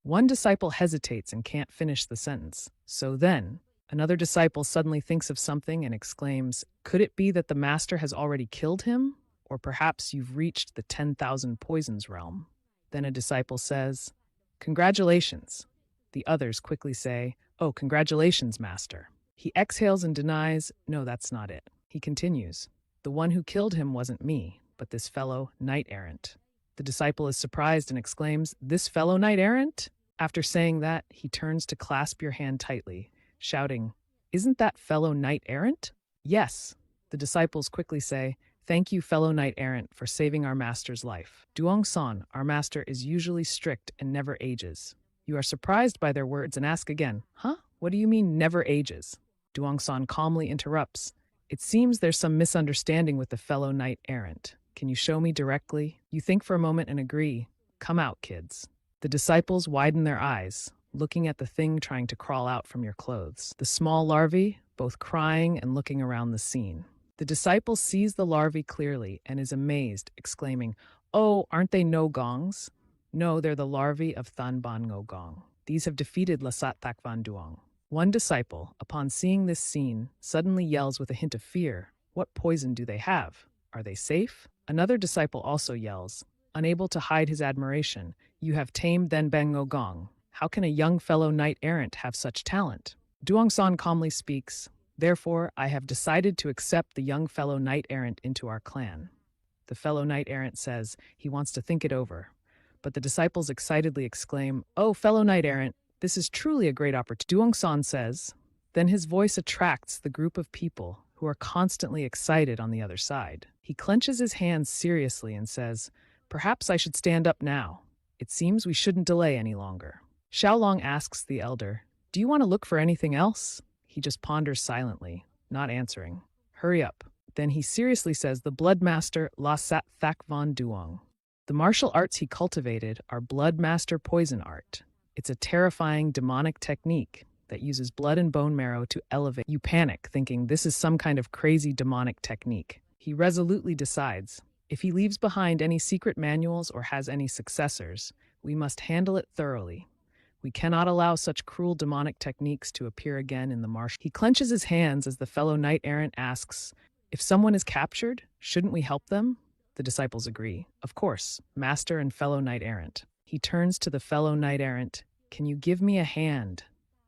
One disciple hesitates and can't finish the sentence. So then, another disciple suddenly thinks of something and exclaims, could it be that the master has already killed him? Or perhaps you've reached the 10,000 poisons realm? Then a disciple says, "Congratulations." The others quickly say, "Oh, congratulations, master." He exhales and denies, "No, that's not it." He continues, "The one who killed him wasn't me, but this fellow knight-errant." The disciple is surprised and exclaims, "This fellow knight-errant?" After saying that, he turns to clasp your hand tightly, shouting, "Isn't that fellow knight-errant?" "Yes." The disciples quickly say, "Thank you, fellow knight-errant, for saving our master's life." Duong-san, our master, is usually strict and never ages. You are surprised by their words and ask again, "Huh? What do you mean never ages?" Duong-san calmly interrupts, "It seems there's some misunderstanding with the fellow knight-errant. Can you show me directly?" You think for a moment and agree, "Come out, kids." The disciples widen their eyes, looking at the thing trying to crawl out from your clothes. The small larvae, both crying and looking around the scene. The disciple sees the larvae clearly and is amazed, exclaiming, "Oh, aren't they no gongs?" "No, they're the larvae of Than Ban Ngo Gong. These have defeated Lasat Thak Van Duong." One disciple, upon seeing this scene, suddenly yells with a hint of fear, "What poison do they have? Are they safe?" Another disciple also yells, unable to hide his admiration, "You have tamed Than Ban Ngo Gong. How can a young fellow knight-errant have such talent?" Duong-san calmly speaks, "Therefore, I have decided to accept the young fellow knight-errant into our clan." The fellow knight-errant says he wants to think it over, but the disciples excitedly exclaim, "Oh, fellow knight-errant, this is truly a great opportunity." Duong-san says, then his voice attracts the group of people who are constantly excited on the other side. He clenches his hands seriously and says, "Perhaps I should stand up now. It seems we shouldn't delay any longer." Xiaolong asks the elder, "Do you want to look for anything else?" He just ponders silently, not answering. "Hurry up." Then he seriously says, "The blood master La Sat Thak Von Duong." The martial arts he cultivated are blood master poison art. It's a terrifying demonic technique that uses blood and bone marrow to elevate. You panic, thinking this is some kind of crazy demonic technique. He resolutely decides, if he leaves behind any secret manuals or has any successors, we must handle it thoroughly. We cannot allow such cruel demonic techniques to appear again in the martial. He clenches his hands as the fellow knight-errant asks, "If someone is captured, shouldn't we help them?" The disciples agree. "Of course, master and fellow knight-errant." He turns to the fellow knight-errant, "Can you give me a hand?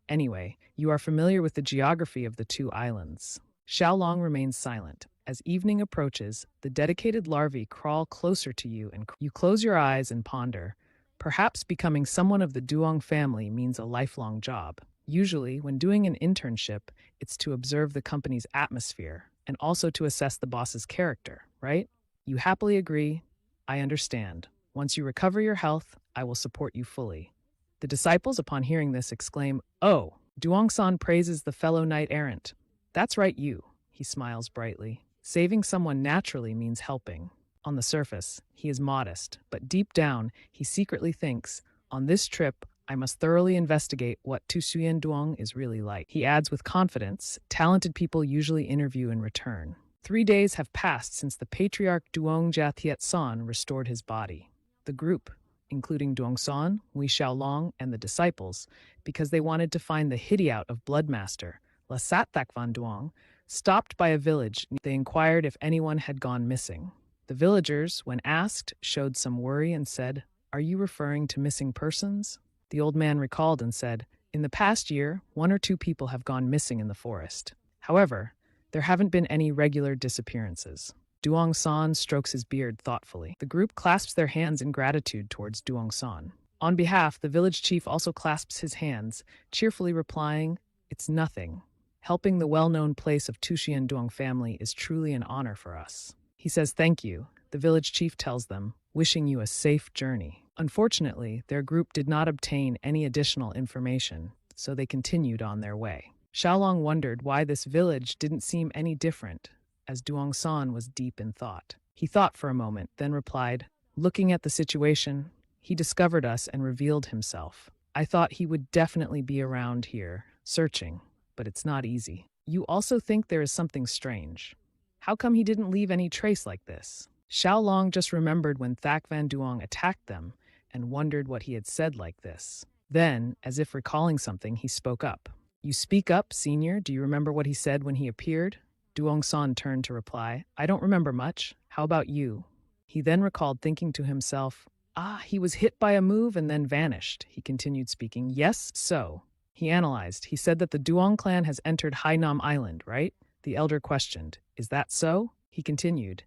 Anyway, you are familiar with the geography of the two islands." Xiaolong remains silent. As evening approaches, the dedicated larvae crawl closer to you and you close your eyes and ponder. Perhaps becoming someone of the Duong family means a lifelong job. Usually, when doing an internship, it's to observe the company's atmosphere and also to assess the boss's character, right? You happily agree, "I understand. Once you recover your health, I will support you fully." The disciples, upon hearing this, exclaim, "Oh!" Duong-san praises the fellow knight-errant. "That's right, you." He smiles brightly. Saving someone naturally means helping. On the surface, he is modest, but deep down, he secretly thinks, "On this trip, I must thoroughly investigate what Tusuyen Duong is really like." He adds with confidence, "Talented people usually interview in return." 3 days have passed since the patriarch Duong Jathiet-san restored his body. The group, including Duong-san, Wei Xiaolong, and the disciples, because they wanted to find the hideout of Bloodmaster, La Sat Thak Van Duong, stopped by a village. They inquired if anyone had gone missing. The villagers, when asked, showed some worry and said, "Are you referring to missing persons?" The old man recalled and said, "In the past year, 1 or 2 people have gone missing in the forest. However, there haven't been any regular disappearances." Duong-san strokes his beard thoughtfully. The group clasps their hands in gratitude towards Duong-san. On behalf, the village chief also clasps his hands, cheerfully replying, "It's nothing. Helping the well-known place of Tusuyen Duong family is truly an honor for us." He says thank you. The village chief tells them, "Wishing you a safe journey." Unfortunately, their group did not obtain any additional information, so they continued on their way. Xiaolong wondered why this village didn't seem any different, as Duong-san was deep in thought. He thought for a moment, then replied, "Looking at the situation, he discovered us and revealed himself. I thought he would definitely be around here, searching, but it's not easy." "You also think there is something strange. How come he didn't leave any trace like this?" Xiaolong just remembered when Thak Van Duong attacked them and wondered what he had said like this. Then, as if recalling something, he spoke up. "You speak up, senior. Do you remember what he said when he appeared?" Duong-san turned to reply, "I don't remember much. How about you?" He then recalled thinking to himself, Ah, he was hit by a move and then vanished. He continued speaking. Yes, so. He analyzed. He said that the Duong clan has entered Hainam Island, right? The elder questioned. Is that so? He continued.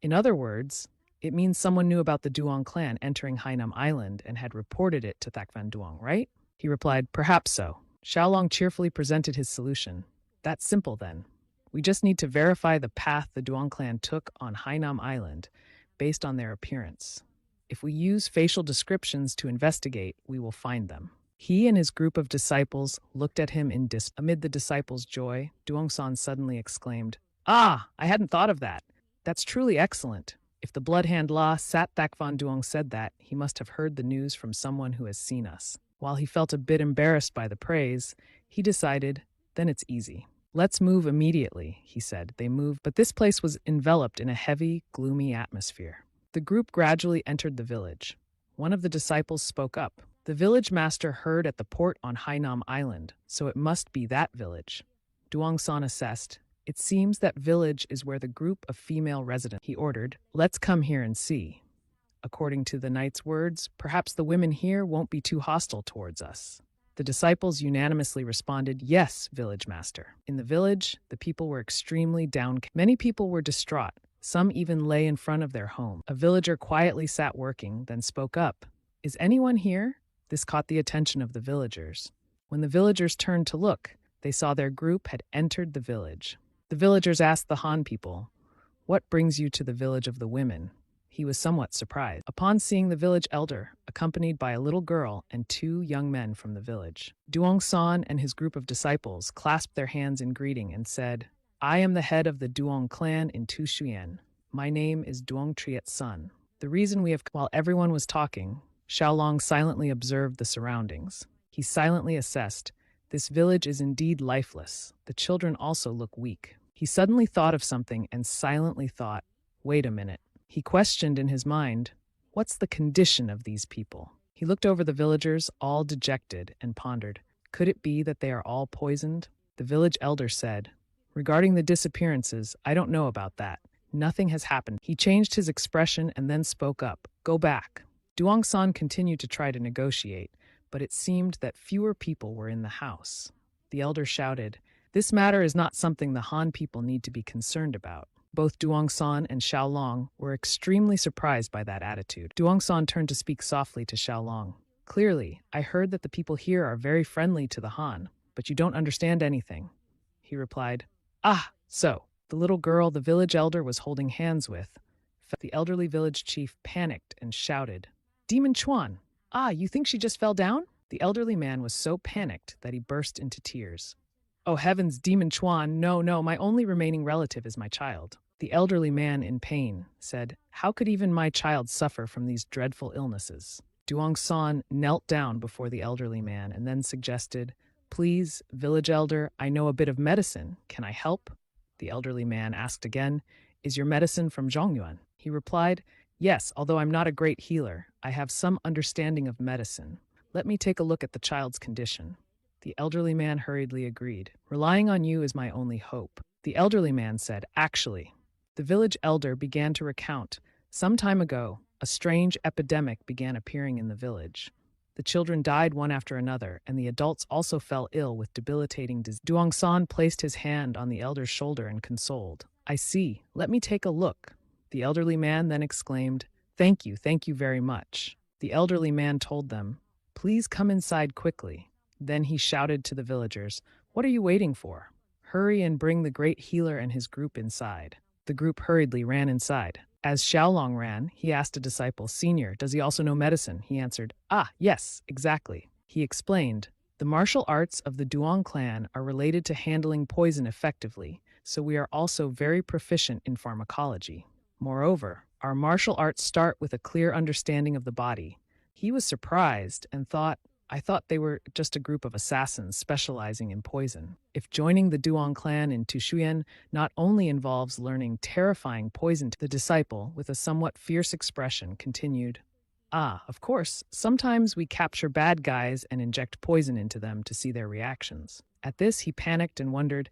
In other words, it means someone knew about the Duong clan entering Hainam Island and had reported it to Thakvan Duong, right? He replied, perhaps so. Xiaolong cheerfully presented his solution. That's simple then. We just need to verify the path the Duong clan took on Hainam Island based on their appearance. If we use facial descriptions to investigate, we will find them. He and his group of disciples looked at him in Amid the disciples' joy, Duongsan suddenly exclaimed, Ah, I hadn't thought of that. That's truly excellent. If the Bloodhand La Sat Thakvan Duong said that, he must have heard the news from someone who has seen us. While he felt a bit embarrassed by the praise, he decided, then it's easy. Let's move immediately, he said. They moved, but this place was enveloped in a heavy, gloomy atmosphere. The group gradually entered the village. One of the disciples spoke up. The village master heard at the port on Hainam Island, so it must be that village. Duongsan assessed. It seems that village is where the group of female residents, he ordered. Let's come here and see. According to the knight's words, perhaps the women here won't be too hostile towards us. The disciples unanimously responded, yes, village master. In the village, the people were extremely downcast. Many people were distraught. Some even lay in front of their home. A villager quietly sat working, then spoke up. Is anyone here? This caught the attention of the villagers. When the villagers turned to look, they saw their group had entered the village. The villagers asked the Han people, what brings you to the village of the women? He was somewhat surprised. Upon seeing the village elder, accompanied by a little girl and 2 young men from the village, Duongsan and his group of disciples clasped their hands in greeting and said, I am the head of the Duong clan in Tushuyan. My name is Duong Triet's son. The reason we have... While everyone was talking, Xiaolong silently observed the surroundings. He silently assessed, this village is indeed lifeless. The children also look weak. He suddenly thought of something and silently thought, wait a minute. He questioned in his mind, what's the condition of these people? He looked over the villagers, all dejected, and pondered, could it be that they are all poisoned? The village elder said, regarding the disappearances, I don't know about that. Nothing has happened. He changed his expression and then spoke up, go back. Duongsan continued to try to negotiate, but it seemed that fewer people were in the house. The elder shouted, this matter is not something the Han people need to be concerned about. Both Duongsan and Xiaolong were extremely surprised by that attitude. Duongsan turned to speak softly to Xiaolong. Clearly, I heard that the people here are very friendly to the Han, but you don't understand anything. He replied, ah, so. The little girl the village elder was holding hands with. The elderly village chief panicked and shouted, Demon Chuan! Ah, you think she just fell down? The elderly man was so panicked that he burst into tears. Oh heavens, Demon Chuan, no, my only remaining relative is my child. The elderly man in pain said, how could even my child suffer from these dreadful illnesses? Duongsan knelt down before the elderly man and then suggested, please, village elder, I know a bit of medicine. Can I help? The elderly man asked again, is your medicine from Zhongyuan? He replied, yes, although I'm not a great healer, I have some understanding of medicine. Let me take a look at the child's condition. The elderly man hurriedly agreed. Relying on you is my only hope. The elderly man said, actually. The village elder began to recount. Some time ago, a strange epidemic began appearing in the village. The children died one after another, and the adults also fell ill with debilitating disease. Duongsan placed his hand on the elder's shoulder and consoled. I see. Let me take a look. The elderly man then exclaimed, thank you very much. The elderly man told them, please come inside quickly. Then he shouted to the villagers, what are you waiting for? Hurry and bring the great healer and his group inside. The group hurriedly ran inside. As Xiaolong ran, he asked a disciple, Senior, does he also know medicine? He answered, ah, yes, exactly. He explained, the martial arts of the Duong clan are related to handling poison effectively, so we are also very proficient in pharmacology. Moreover, our martial arts start with a clear understanding of the body. He was surprised and thought, I thought they were just a group of assassins specializing in poison. If joining the Duong clan in Tushuyan not only involves learning terrifying poison, the disciple, with a somewhat fierce expression, continued, ah, of course, sometimes we capture bad guys and inject poison into them to see their reactions. At this, he panicked and wondered.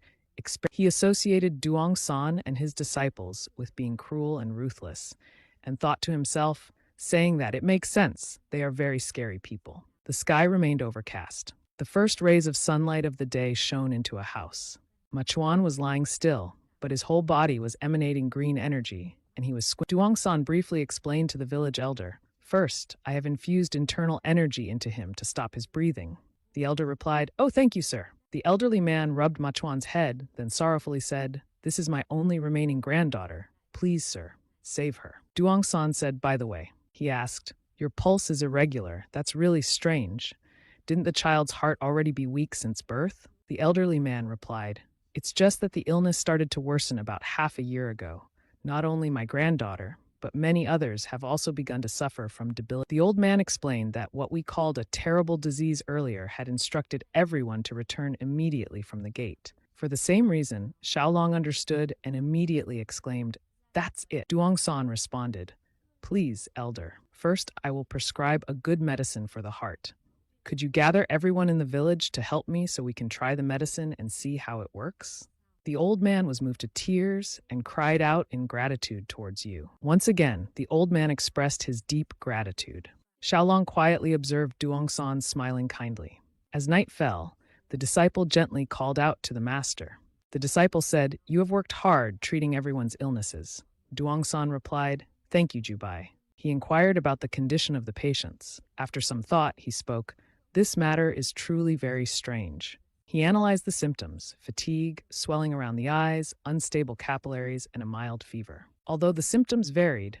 He associated Duong San and his disciples with being cruel and ruthless, and thought to himself, saying that it makes sense. They are very scary people. The sky remained overcast. The first rays of sunlight of the day shone into a house. Machuan was lying still, but his whole body was emanating green energy, and he was Duongsan briefly explained to the village elder, "First, I have infused internal energy into him to stop his breathing." The elder replied, "Oh, thank you, sir." The elderly man rubbed Machuan's head, then sorrowfully said, "This is my only remaining granddaughter. Please, sir, save her." Duongsan said, "By the way," he asked, "your pulse is irregular. That's really strange. Didn't the child's heart already be weak since birth?" The elderly man replied, "It's just that the illness started to worsen about half a year ago. Not only my granddaughter, but many others have also begun to suffer from debility." The old man explained that what we called a terrible disease earlier had instructed everyone to return immediately from the gate. For the same reason, Xiaolong understood and immediately exclaimed, "That's it." Duongsan responded, "Please, elder, first I will prescribe a good medicine for the heart. Could you gather everyone in the village to help me so we can try the medicine and see how it works?" The old man was moved to tears and cried out in gratitude towards you. Once again, the old man expressed his deep gratitude. Xiaolong quietly observed Duongsan smiling kindly. As night fell, the disciple gently called out to the master. The disciple said, "You have worked hard treating everyone's illnesses." Duongsan replied, "Thank you, Jubai." He inquired about the condition of the patients. After some thought, he spoke, "This matter is truly very strange." He analyzed the symptoms: fatigue, swelling around the eyes, unstable capillaries, and a mild fever. Although the symptoms varied,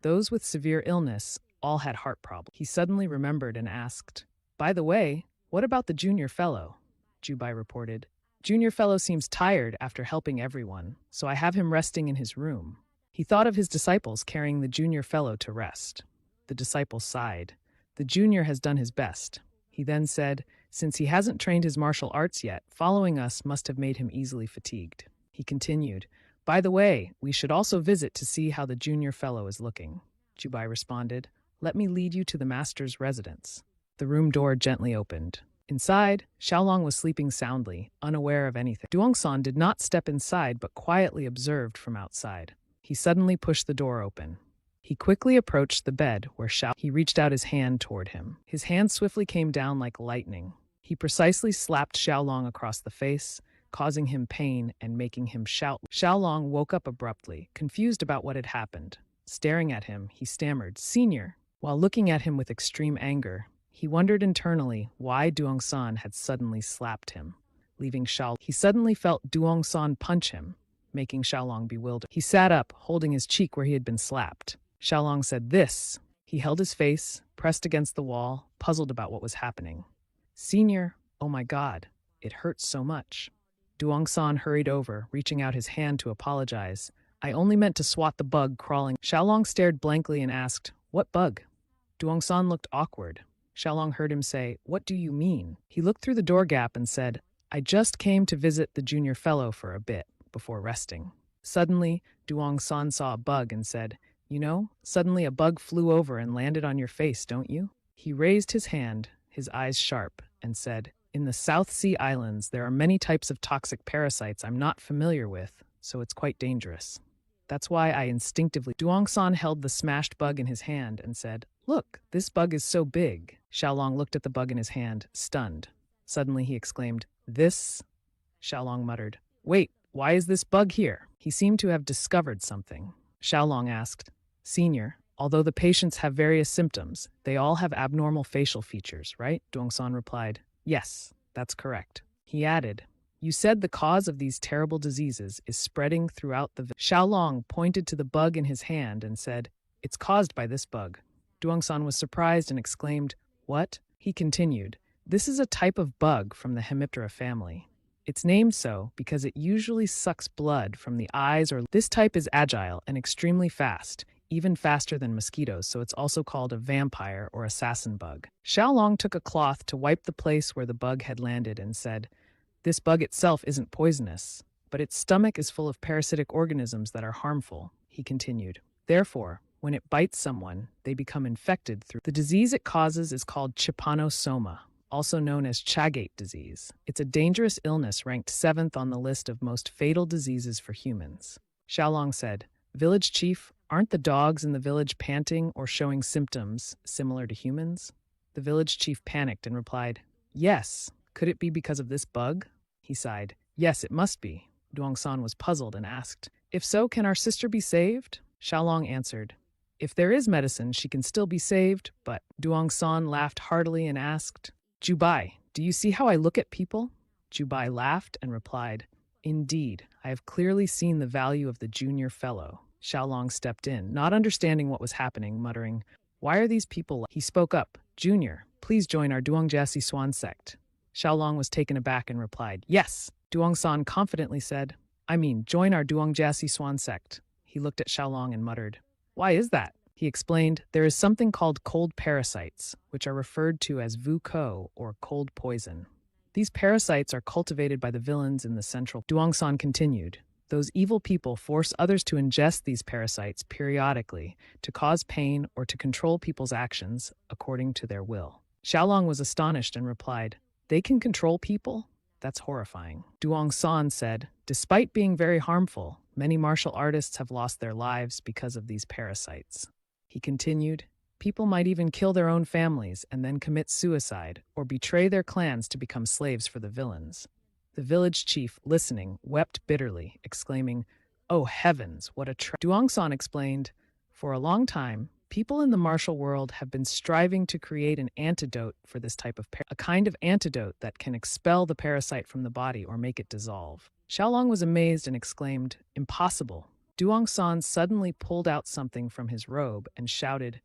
those with severe illness all had heart problems. He suddenly remembered and asked, "By the way, what about the junior fellow?" Jubai reported, "Junior fellow seems tired after helping everyone, so I have him resting in his room." He thought of his disciples carrying the junior fellow to rest. The disciple sighed. "The junior has done his best." He then said, "Since he hasn't trained his martial arts yet, following us must have made him easily fatigued." He continued, "By the way, we should also visit to see how the junior fellow is looking." Jubai responded, "Let me lead you to the master's residence." The room door gently opened. Inside, Xiaolong was sleeping soundly, unaware of anything. Duongsan did not step inside but quietly observed from outside. He suddenly pushed the door open. He quickly approached the bed where He reached out his hand toward him. His hand swiftly came down like lightning. He precisely slapped Xiaolong across the face, causing him pain and making him shout. Xiaolong woke up abruptly, confused about what had happened. Staring at him, he stammered, "Senior." While looking at him with extreme anger, he wondered internally why Duongsan had suddenly slapped him. Leaving Xiaolong, he suddenly felt Duongsan punch him, making Xiaolong bewildered. He sat up, holding his cheek where he had been slapped. Xiaolong said, "This." He held his face, pressed against the wall, puzzled about what was happening. "Senior, oh my God, it hurts so much." Duongsan hurried over, reaching out his hand to apologize. "I only meant to swat the bug crawling." Xiaolong stared blankly and asked, "What bug?" Duongsan looked awkward. Xiaolong heard him say, "What do you mean?" He looked through the door gap and said, "I just came to visit the junior fellow for a bit, before resting." Suddenly, Duongsan saw a bug and said, "You know, suddenly a bug flew over and landed on your face, don't you?" He raised his hand, his eyes sharp, and said, "In the South Sea Islands, there are many types of toxic parasites I'm not familiar with, so it's quite dangerous. That's why I instinctively..." Duongsan held the smashed bug in his hand and said, "Look, this bug is so big." Xiaolong looked at the bug in his hand, stunned. Suddenly he exclaimed, "This?" Xiaolong muttered, "Wait, why is this bug here?" He seemed to have discovered something. Xiaolong asked, "Senior, although the patients have various symptoms, they all have abnormal facial features, right?" Duongsan replied, "Yes, that's correct." He added, "You said the cause of these terrible diseases is spreading throughout the..." Xiaolong pointed to the bug in his hand and said, "It's caused by this bug." Duongsan was surprised and exclaimed, "What?" He continued, "This is a type of bug from the Hemiptera family. It's named so because it usually sucks blood from the eyes or... This type is agile and extremely fast, even faster than mosquitoes, so it's also called a vampire or assassin bug." Xiaolong took a cloth to wipe the place where the bug had landed and said, "This bug itself isn't poisonous, but its stomach is full of parasitic organisms that are harmful." He continued, "Therefore, when it bites someone, they become infected through... The disease it causes is called trypanosoma, also known as Chagas disease. It's a dangerous illness ranked 7th on the list of most fatal diseases for humans." Xiaolong said, "Village chief, Aren't the dogs in the village panting or showing symptoms similar to humans? The village chief panicked and replied, Yes. Could it be because of this bug? He sighed. Yes, it must be. Duongsan was puzzled and asked, If so, can our sister be saved? Xiaolong answered, If there is medicine, she can still be saved, but Duongsan laughed heartily and asked, Jubai, do you see how I look at people? Jubai laughed and replied, Indeed, I have clearly seen the value of the junior fellow. Xiaolong stepped in, not understanding what was happening, muttering, Why are these people? He spoke up, Junior, please join our Duongjia Swan sect. Xiaolong was taken aback and replied, Yes. Duongsan confidently said, join our Duongjia Swan sect. He looked at Xiaolong and muttered, Why is that? He explained, There is something called cold parasites, which are referred to as vu-ko, or cold poison. These parasites are cultivated by the villains in the central. Duongsan continued, Those evil people force others to ingest these parasites periodically to cause pain or to control people's actions according to their will. Xiaolong was astonished and replied, They can control people? That's horrifying. Duongsan said, Despite being very harmful, many martial artists have lost their lives because of these parasites. He continued, People might even kill their own families and then commit suicide or betray their clans to become slaves for the villains. The village chief, listening, wept bitterly, exclaiming, Oh heavens, what a Duongsan explained, For a long time, people in the martial world have been striving to create an antidote for this type of a kind of antidote that can expel the parasite from the body or make it dissolve. Xiaolong was amazed and exclaimed, Impossible. Duongsan suddenly pulled out something from his robe and shouted,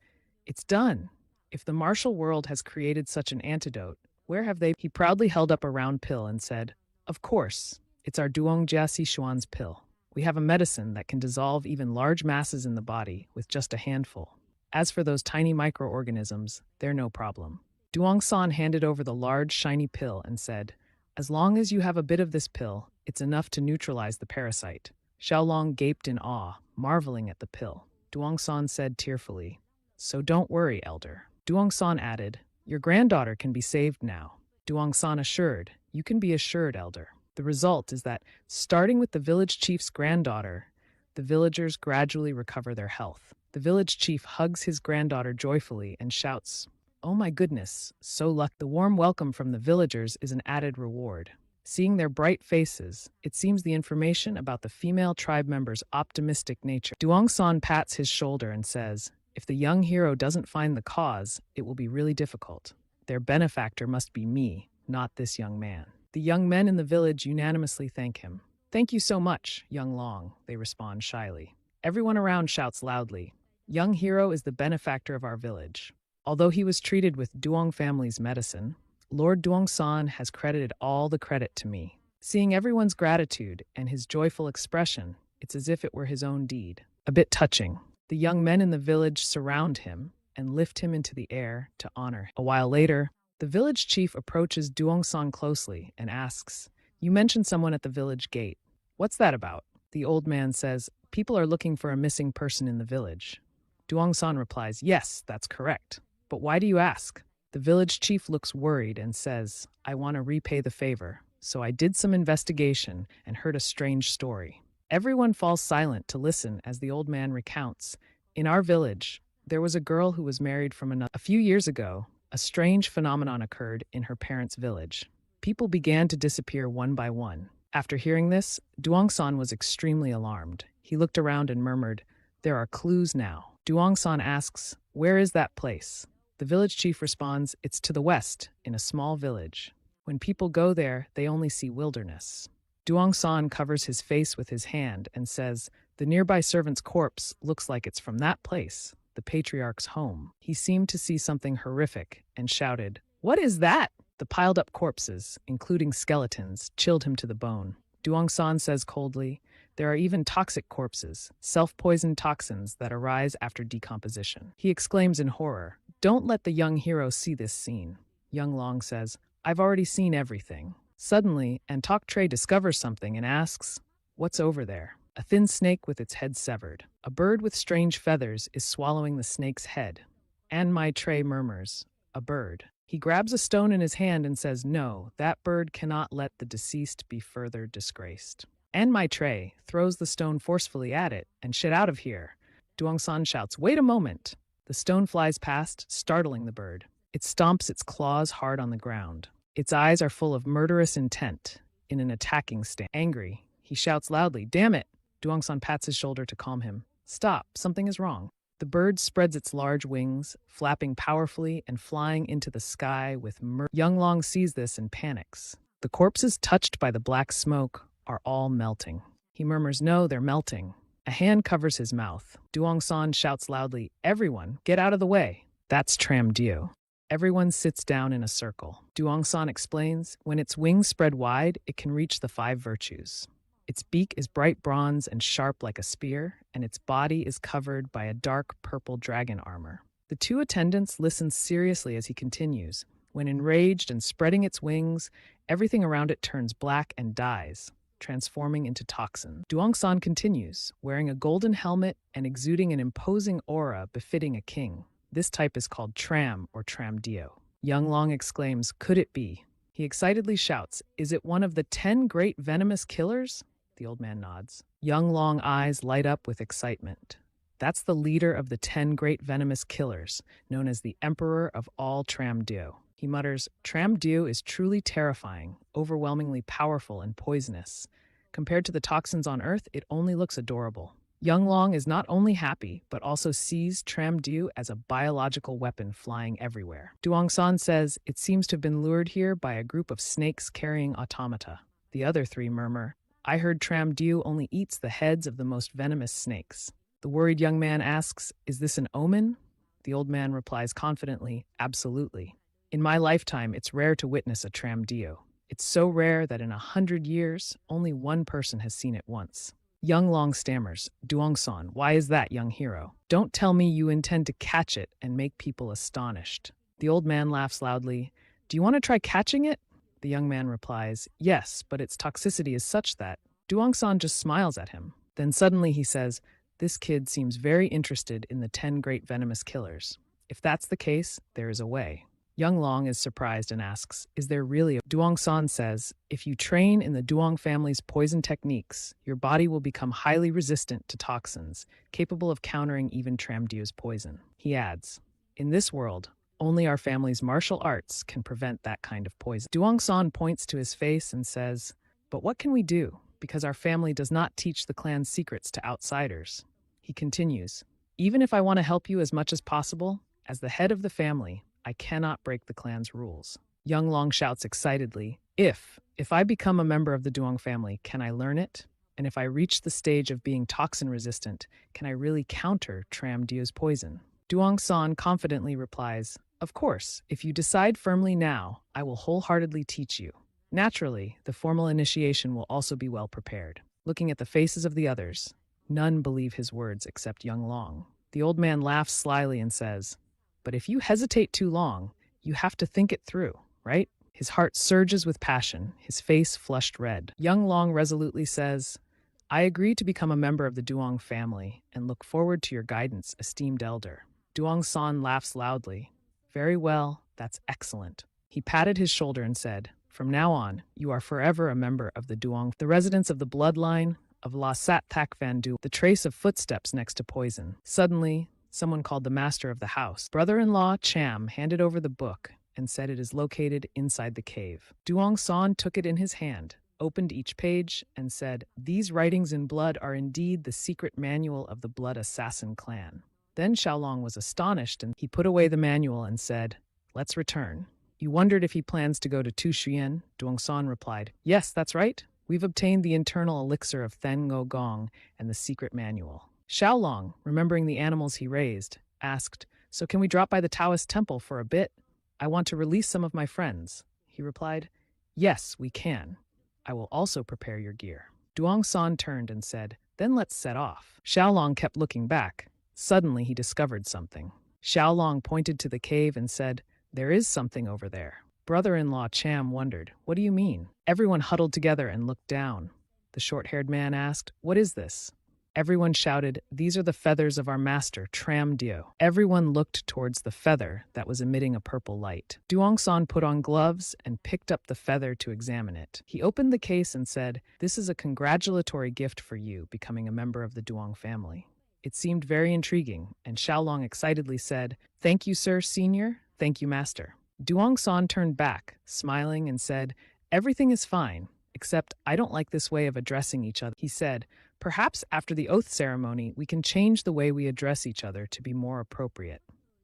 It's done. If the martial world has created such an antidote, where have they? He proudly held up a round pill and said, Of course, it's our Duongjia Sichuan's pill. We have a medicine that can dissolve even large masses in the body with just a handful. As for those tiny microorganisms, they're no problem. Duongsan handed over the large, shiny pill and said, As long as you have a bit of this pill, it's enough to neutralize the parasite. Xiaolong gaped in awe, marveling at the pill. Duongsan said tearfully, So don't worry, elder. Duongsan added, Your granddaughter can be saved now. Duongsan assured, You can be assured, elder. The result is that, starting with the village chief's granddaughter, the villagers gradually recover their health. The village chief hugs his granddaughter joyfully and shouts, Oh my goodness, so lucky. The warm welcome from the villagers is an added reward. Seeing their bright faces, it seems the information about the female tribe member's optimistic nature. Duongsan pats his shoulder and says, If the young hero doesn't find the cause, it will be really difficult. Their benefactor must be me, not this young man. The young men in the village unanimously thank him. Thank you so much, young Long, they respond shyly. Everyone around shouts loudly, Young hero is the benefactor of our village. Although he was treated with Duong family's medicine, Lord Duongsan has credited all the credit to me. Seeing everyone's gratitude and his joyful expression, it's as if it were his own deed. A bit touching. The young men in the village surround him and lift him into the air to honor him. A while later, the village chief approaches Duongsan closely and asks, You mentioned someone at the village gate. What's that about? The old man says, People are looking for a missing person in the village. Duongsan replies, Yes, that's correct. But why do you ask? The village chief looks worried and says, I want to repay the favor, so I did some investigation and heard a strange story. Everyone falls silent to listen as the old man recounts. In our village, there was a girl who was married from another. A few years ago, a strange phenomenon occurred in her parents' village. People began to disappear one by one. After hearing this, Duongsan was extremely alarmed. He looked around and murmured, There are clues now. Duongsan asks, Where is that place? The village chief responds, It's to the west, in a small village. When people go there, they only see wilderness. Duongsan covers his face with his hand and says, The nearby servant's corpse looks like it's from that place, the patriarch's home. He seemed to see something horrific and shouted, What is that? The piled-up corpses, including skeletons, chilled him to the bone. Duongsan says coldly, There are even toxic corpses, self-poisoned toxins that arise after decomposition. He exclaims in horror, Don't let the young hero see this scene. Young Long says, I've already seen everything. Suddenly, Antok Tray discovers something and asks, What's over there? A thin snake with its head severed. A bird with strange feathers is swallowing the snake's head. And my Tray murmurs, A bird. He grabs a stone in his hand and says, No, that bird cannot let the deceased be further disgraced. And my Tray throws the stone forcefully at it and shit out of here. Duongsan shouts, "Wait a moment!" The stone flies past, startling the bird. It stomps its claws hard on the ground. Its eyes are full of murderous intent, in an attacking stance. Angry, he shouts loudly, "Damn it!" Duongsan pats his shoulder to calm him. "Stop, something is wrong." The bird spreads its large wings, flapping powerfully and flying into the sky with Young Long sees this and panics. The corpses touched by the black smoke are all melting. He murmurs, "No, they're melting." A hand covers his mouth. Duongsan shouts loudly, "Everyone, get out of the way." That's Tram Dio. Everyone sits down in a circle. Duongsan explains, when its wings spread wide, it can reach the 5 virtues. Its beak is bright bronze and sharp like a spear, and its body is covered by a dark purple dragon armor. The 2 attendants listen seriously as he continues. When enraged and spreading its wings, everything around it turns black and dies, transforming into toxin. Duongsan continues, wearing a golden helmet and exuding an imposing aura befitting a king. This type is called Tram or Tram Dio. Young Long exclaims, "Could it be?" He excitedly shouts, "Is it one of the 10 great venomous killers?" The old man nods. Young Long eyes light up with excitement. That's the leader of the 10 great venomous killers, known as the Emperor of all Tram Dio. He mutters, "Tram Dio is truly terrifying, overwhelmingly powerful and poisonous. Compared to the toxins on Earth, it only looks adorable." Young Long is not only happy, but also sees Tram Dio as a biological weapon flying everywhere. Duongsan says it seems to have been lured here by a group of snakes carrying automata. The other 3 murmur, "I heard Tram Dio only eats the heads of the most venomous snakes." The worried young man asks, "Is this an omen?" The old man replies confidently, "Absolutely. In my lifetime, it's rare to witness a Tram Dio. It's so rare that in 100 years, only one person has seen it once." Young Long stammers, "Duongsan, why is that, young hero? Don't tell me you intend to catch it and make people astonished." The old man laughs loudly. "Do you want to try catching it?" The young man replies, "Yes, but its toxicity is such that..." Duongsan just smiles at him. Then suddenly he says, "This kid seems very interested in the 10 great venomous killers. If that's the case, there is a way." Young Long is surprised and asks, "Is there really a..." Duongsan says, "If you train in the Duong family's poison techniques, your body will become highly resistant to toxins, capable of countering even Tram Dio's poison." He adds, "In this world, only our family's martial arts can prevent that kind of poison." Duongsan points to his face and says, "But what can we do? Because our family does not teach the clan's secrets to outsiders." He continues, "Even if I want to help you as much as possible, as the head of the family, I cannot break the clan's rules." Young Long shouts excitedly, If I become a member of the Duong family, can I learn it? And if I reach the stage of being toxin resistant, can I really counter Tram Dio's poison?" Duongsan confidently replies, "Of course, if you decide firmly now, I will wholeheartedly teach you. Naturally, the formal initiation will also be well prepared." Looking at the faces of the others, none believe his words except Young Long. The old man laughs slyly and says, "But if you hesitate too long, you have to think it through, right?" His heart surges with passion, his face flushed red. Young Long resolutely says, "I agree to become a member of the Duong family and look forward to your guidance, esteemed elder." Duongsan laughs loudly. "Very well, that's excellent." He patted his shoulder and said, "From now on, you are forever a member of the Duong, the residents of the bloodline of La Sat Thak Van Du, the trace of footsteps next to poison." Suddenly, someone called the master of the house. Brother-in-law Cham handed over the book and said it is located inside the cave. Duongsan took it in his hand, opened each page, and said, "These writings in blood are indeed the secret manual of the Blood Assassin clan." Then Xiaolong was astonished and he put away the manual and said, "Let's return." You wondered if he plans to go to Tushuyan? Duongsan replied, "Yes, that's right. We've obtained the internal elixir of Then Ngo Gong and the secret manual." Xiaolong, remembering the animals he raised, asked, "So can we drop by the Taoist temple for a bit? I want to release some of my friends." He replied, "Yes, we can. I will also prepare your gear." Duongsan turned and said, "Then let's set off." Xiaolong kept looking back. Suddenly he discovered something. Xiaolong pointed to the cave and said, "There is something over there." Brother-in-law Cham wondered, "What do you mean?" Everyone huddled together and looked down. The short-haired man asked, "What is this?" Everyone shouted, "These are the feathers of our master, Tram Dio." Everyone looked towards the feather that was emitting a purple light. Duongsan put on gloves and picked up the feather to examine it. He opened the case and said, "This is a congratulatory gift for you becoming a member of the Duong family. It seemed very intriguing, and Xiaolong excitedly said, "Thank you, sir, senior. Thank you, master." Duong-san turned back, smiling, and said, "Everything is fine, except I don't like this way of addressing each other." He said, "Perhaps after the oath ceremony, we can change the way we address each other to be more appropriate."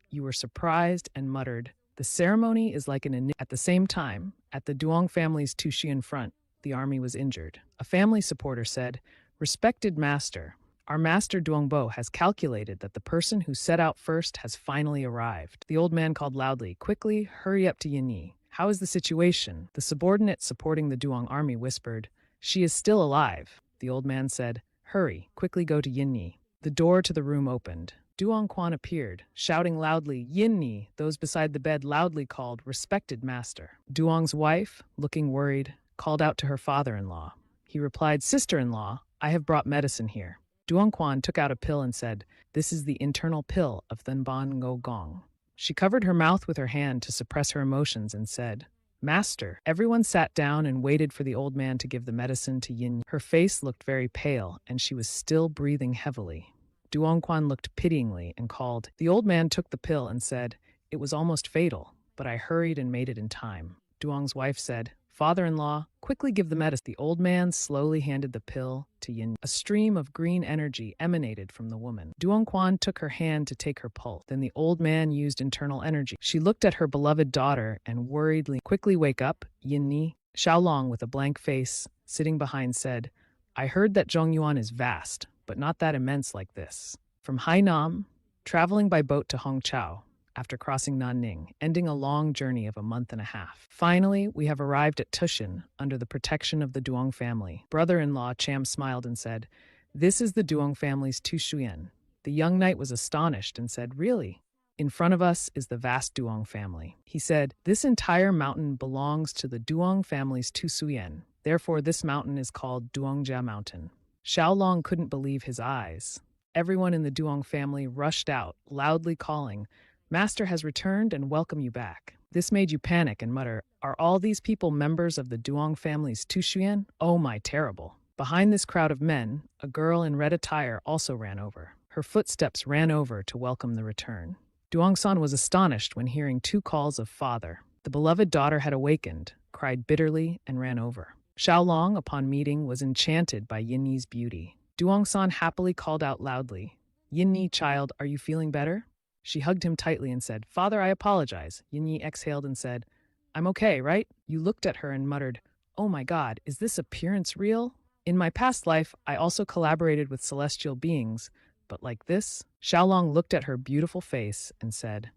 You were surprised and muttered, "The ceremony is like an." At the same time, at the Duong family's Tushian front, the army was injured. A family supporter said, "Respected master, our master Duongbo has calculated that the person who set out first has finally arrived." The old man called loudly, "Quickly, hurry up to Yinyi. How is the situation?" The subordinate supporting the Duong army whispered, "She is still alive." The old man said, "Hurry, quickly go to Yinyi." The door to the room opened. Duong Quan appeared, shouting loudly, "Yinyi!" Those beside the bed loudly called, "Respected master." Duong's wife, looking worried, called out to her father-in-law. He replied, "Sister-in-law, I have brought medicine here." Duong Quan took out a pill and said, "This is the internal pill of Thenban Ngo Gong." She covered her mouth with her hand to suppress her emotions and said, "Master." Everyone sat down and waited for the old man to give the medicine to Yin. Her face looked very pale, and she was still breathing heavily. Duong Quan looked pityingly and called. The old man took the pill and said, "It was almost fatal, but I hurried and made it in time." Duong's wife said, "Father-in-law, quickly give the medicine." The old man slowly handed the pill to Yin. A stream of green energy emanated from the woman. Duong Quan took her hand to take her pulse. Then the old man used internal energy. She looked at her beloved daughter and worriedly, "Quickly wake up, Yin Ni." Xiaolong, with a blank face, sitting behind, said, "I heard that Zhongyuan is vast, but not that immense like this." From Hainan, traveling by boat to Hongqiao, after crossing Nanning, ending a long journey of a month and a half. Finally, we have arrived at Tushin, under the protection of the Duong family. Brother-in-law Cham smiled and said, "This is the Duong family's Tushuyan." The young knight was astonished and said, "Really? In front of us is the vast Duong family." He said, "This entire mountain belongs to the Duong family's Tusuyen. Therefore, this mountain is called Duongjia Mountain." Xiaolong couldn't believe his eyes. Everyone in the Duong family rushed out, loudly calling, "Master has returned and welcome you back." This made you panic and mutter, "Are all these people members of the Duong family's Tushuyan? Oh my, terrible." Behind this crowd of men, a girl in red attire also ran over. Her footsteps ran over to welcome the return. Duong-san was astonished when hearing two calls of father. The beloved daughter had awakened, cried bitterly, and ran over. Xiaolong, upon meeting, was enchanted by Yinyi's beauty. Duong-san happily called out loudly, "Yinyi, child, are you feeling better?" She hugged him tightly and said, "Father, I apologize." Yinyi exhaled and said, "I'm okay, right?" You looked at her and muttered, "Oh my God, is this appearance real? In my past life, I also collaborated with celestial beings, but like this?" Xiaolong looked at her beautiful face and said,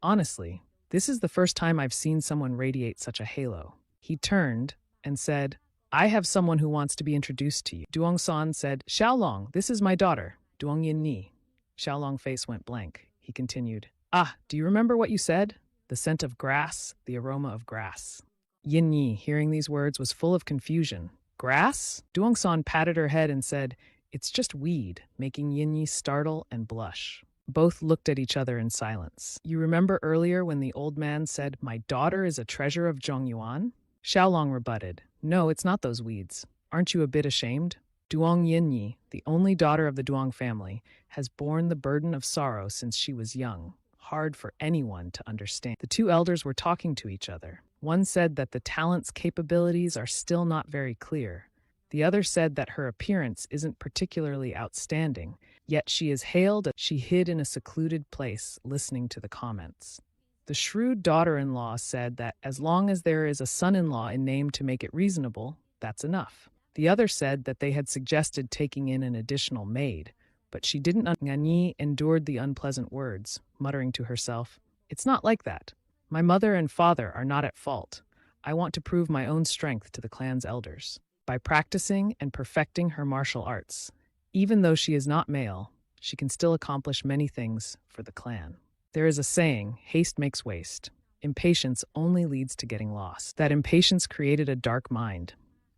"Honestly, this is the first time I've seen someone radiate such a halo." He turned and said, "I have someone who wants to be introduced to you." Duong-san said, "Xiaolong, this is my daughter, Duong Yin-ni." Xiaolong's face went blank. He continued, "Ah, do you remember what you said? The scent of grass, the aroma of grass." Yin-ni, hearing these words, was full of confusion. "Grass?" Duong-san patted her head and said, "It's just weed," making Yin-ni startle and blush. Both looked at each other in silence. "You remember earlier when the old man said, 'My daughter is a treasure of Zhongyuan'?" Xiaolong rebutted, "No, it's not those weeds. Aren't you a bit ashamed? Duong Yinyi, the only daughter of the Duong family, has borne the burden of sorrow since she was young, hard for anyone to understand." The two elders were talking to each other. One said that the talent's capabilities are still not very clear. The other said that her appearance isn't particularly outstanding, yet she is hailed. She hid in a secluded place, listening to the comments. The shrewd daughter-in-law said that as long as there is a son-in-law in name to make it reasonable, that's enough. The other said that they had suggested taking in an additional maid, but she didn't. Ngani endured the unpleasant words, muttering to herself, "It's not like that. My mother and father are not at fault. I want to prove my own strength to the clan's elders." By practicing and perfecting her martial arts, even though she is not male, she can still accomplish many things for the clan. There is a saying, haste makes waste. Impatience only leads to getting lost. That impatience created a dark mind.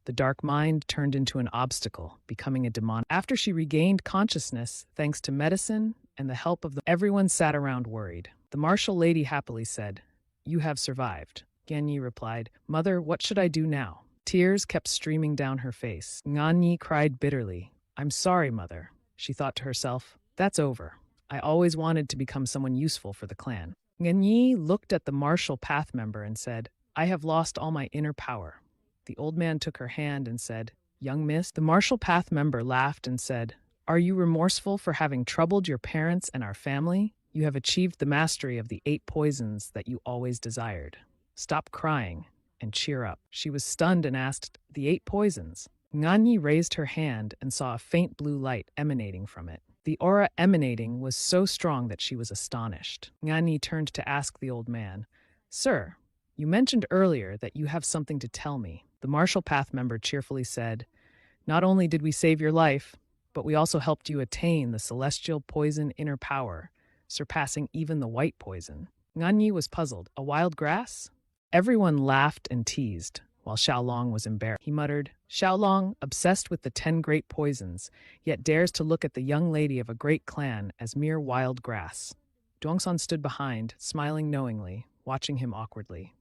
The dark mind turned into an obstacle, becoming a demon. After she regained consciousness, thanks to medicine and the help of everyone sat around worried. The martial lady happily said, "You have survived." Genyi replied, "Mother, what should I do now?" Tears kept streaming down her face. Nganyi cried bitterly. "I'm sorry, mother." She thought to herself, That's over. I always wanted to become someone useful for the clan. Nganyi looked at the martial path member and said, I have lost all my inner power. The old man took her hand and said, Young miss. The martial path member laughed and said, Are you remorseful for having troubled your parents and our family? You have achieved the mastery of the 8 poisons that you always desired. Stop crying and cheer up. She was stunned and asked, The 8 poisons? Nganyi raised her hand and saw a faint blue light emanating from it. The aura emanating was so strong that she was astonished. Nganyi turned to ask the old man, Sir, you mentioned earlier that you have something to tell me. The martial path member cheerfully said, Not only did we save your life, but we also helped you attain the celestial poison inner power, surpassing even the white poison. Nganyi was puzzled. A wild grass? Everyone laughed and teased, while Xiaolong was embarrassed. He muttered, Xiaolong, obsessed with the 10 great poisons, yet dares to look at the young lady of a great clan as mere wild grass. Duongsan stood behind, smiling knowingly, watching him awkwardly.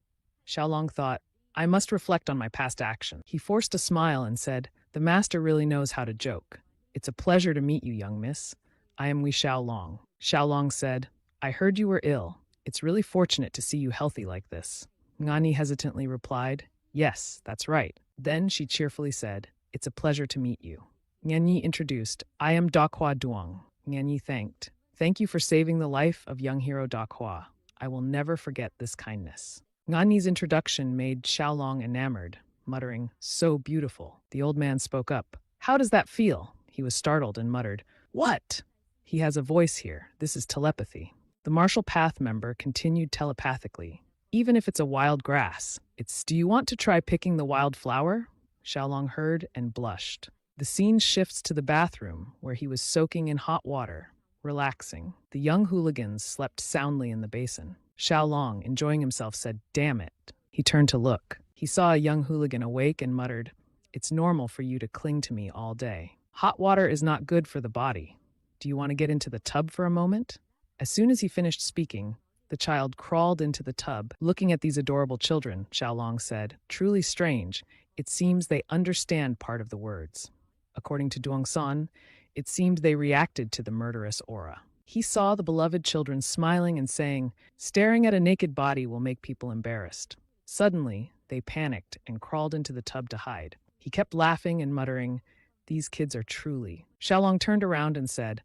Xiaolong thought, I must reflect on my past action. He forced a smile and said, The master really knows how to joke. It's a pleasure to meet you, young miss. I am Wei Xiaolong. Xiaolong said, I heard you were ill. It's really fortunate to see you healthy like this. Ngani hesitantly replied, Yes, that's right. Then she cheerfully said, It's a pleasure to meet you. Nganyi introduced, I am Dakhua Duong. Nganyi thanked, Thank you for saving the life of young hero Dakhua. I will never forget this kindness. Nganyi's introduction made Xiaolong enamored, muttering, So beautiful. The old man spoke up. How does that feel? He was startled and muttered, What? He has a voice here. This is telepathy. The martial path member continued telepathically. Even if it's a wild grass, do you want to try picking the wild flower? Xiaolong heard and blushed. The scene shifts to the bathroom, where he was soaking in hot water, relaxing. The young hooligans slept soundly in the basin. Xiaolong, enjoying himself, said, Damn it. He turned to look. He saw a young hooligan awake and muttered, It's normal for you to cling to me all day. Hot water is not good for the body. Do you want to get into the tub for a moment? As soon as he finished speaking, the child crawled into the tub. Looking at these adorable children, Xiaolong said, Truly strange. It seems they understand part of the words. According to Duongsan, it seemed they reacted to the murderous aura. He saw the beloved children smiling and saying, Staring at a naked body will make people embarrassed. Suddenly, they panicked and crawled into the tub to hide. He kept laughing and muttering, These kids are truly. Xiaolong turned around and said,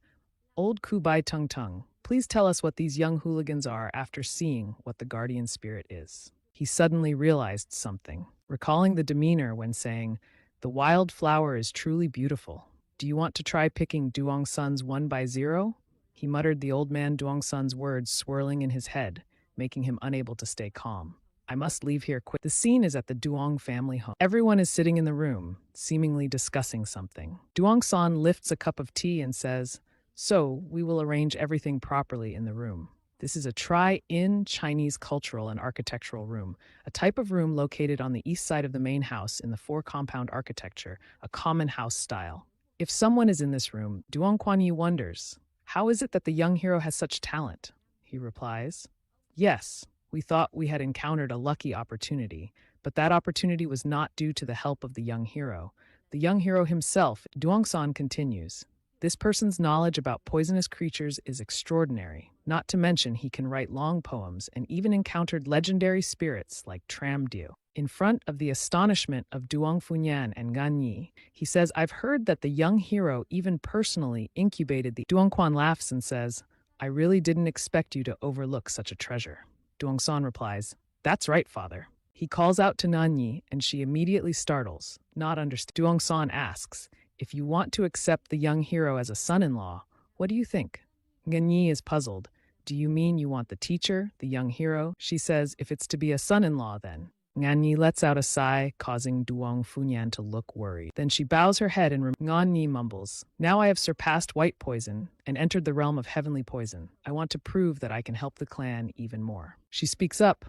Old Kubai Tung Tung, please tell us what these young hooligans are after seeing what the guardian spirit is. He suddenly realized something, recalling the demeanor when saying, The wild flower is truly beautiful. Do you want to try picking Duongsan's 1 by 0? He muttered the old man Duongsan's words swirling in his head, making him unable to stay calm. I must leave here quick. The scene is at the Duong family home. Everyone is sitting in the room, seemingly discussing something. Duongsan lifts a cup of tea and says, So, we will arrange everything properly in the room. This is a Tri-In Chinese cultural and architectural room, a type of room located on the east side of the main house in the 4-compound architecture, a common house style. If someone is in this room, Duong Kuan-Yi wonders, How is it that the young hero has such talent? He replies, Yes, we thought we had encountered a lucky opportunity, but that opportunity was not due to the help of the young hero. The young hero himself, Duongsan continues, This person's knowledge about poisonous creatures is extraordinary. Not to mention he can write long poems and even encountered legendary spirits like Tram Diu. In front of the astonishment of Duong Funyan and Ganyi, he says, I've heard that the young hero even personally incubated the... Duong Quan laughs and says, I really didn't expect you to overlook such a treasure. Duongsan replies, That's right, father. He calls out to Nanyi and she immediately startles, not understanding. Duongsan asks, If you want to accept the young hero as a son-in-law, what do you think? Ganyi is puzzled. Do you mean you want the teacher, the young hero? She says, If it's to be a son-in-law then. Nganyi lets out a sigh, causing Duong Funyan to look worried. Then she bows her head and Nganyi mumbles, Now I have surpassed white poison and entered the realm of heavenly poison. I want to prove that I can help the clan even more. She speaks up,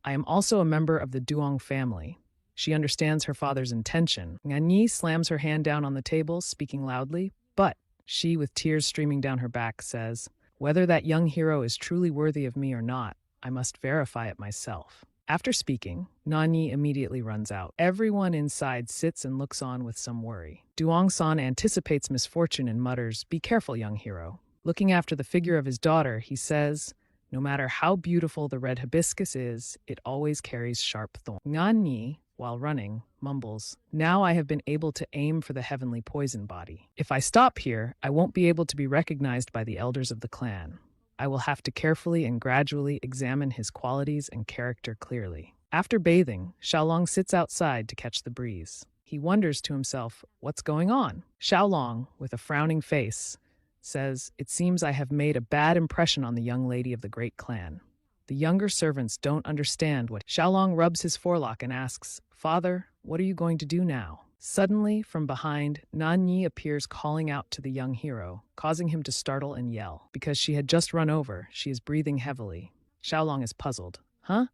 I am also a member of the Duong family. She understands her father's intention. Nganyi slams her hand down on the table, speaking loudly, but she, with tears streaming down her back, says, Whether that young hero is truly worthy of me or not, I must verify it myself. After speaking, Nanyi immediately runs out. Everyone inside sits and looks on with some worry. Duongsan anticipates misfortune and mutters, Be careful, young hero. Looking after the figure of his daughter, he says, no matter how beautiful the red hibiscus is, it always carries sharp thorns. Ngan, while running, mumbles, now I have been able to aim for the heavenly poison body. If I stop here, I won't be able to be recognized by the elders of the clan. I will have to carefully and gradually examine his qualities and character clearly. After bathing, Xiaolong sits outside to catch the breeze. He wonders to himself, what's going on? Xiaolong, with a frowning face, says, it seems I have made a bad impression on the young lady of the great clan. The younger servants don't understand what. Xiaolong rubs his forelock and asks, Father, what are you going to do now? Suddenly, from behind, Nanyi appears calling out to the young hero, causing him to startle and yell. Because she had just run over, she is breathing heavily. Xiaolong is puzzled. Huh?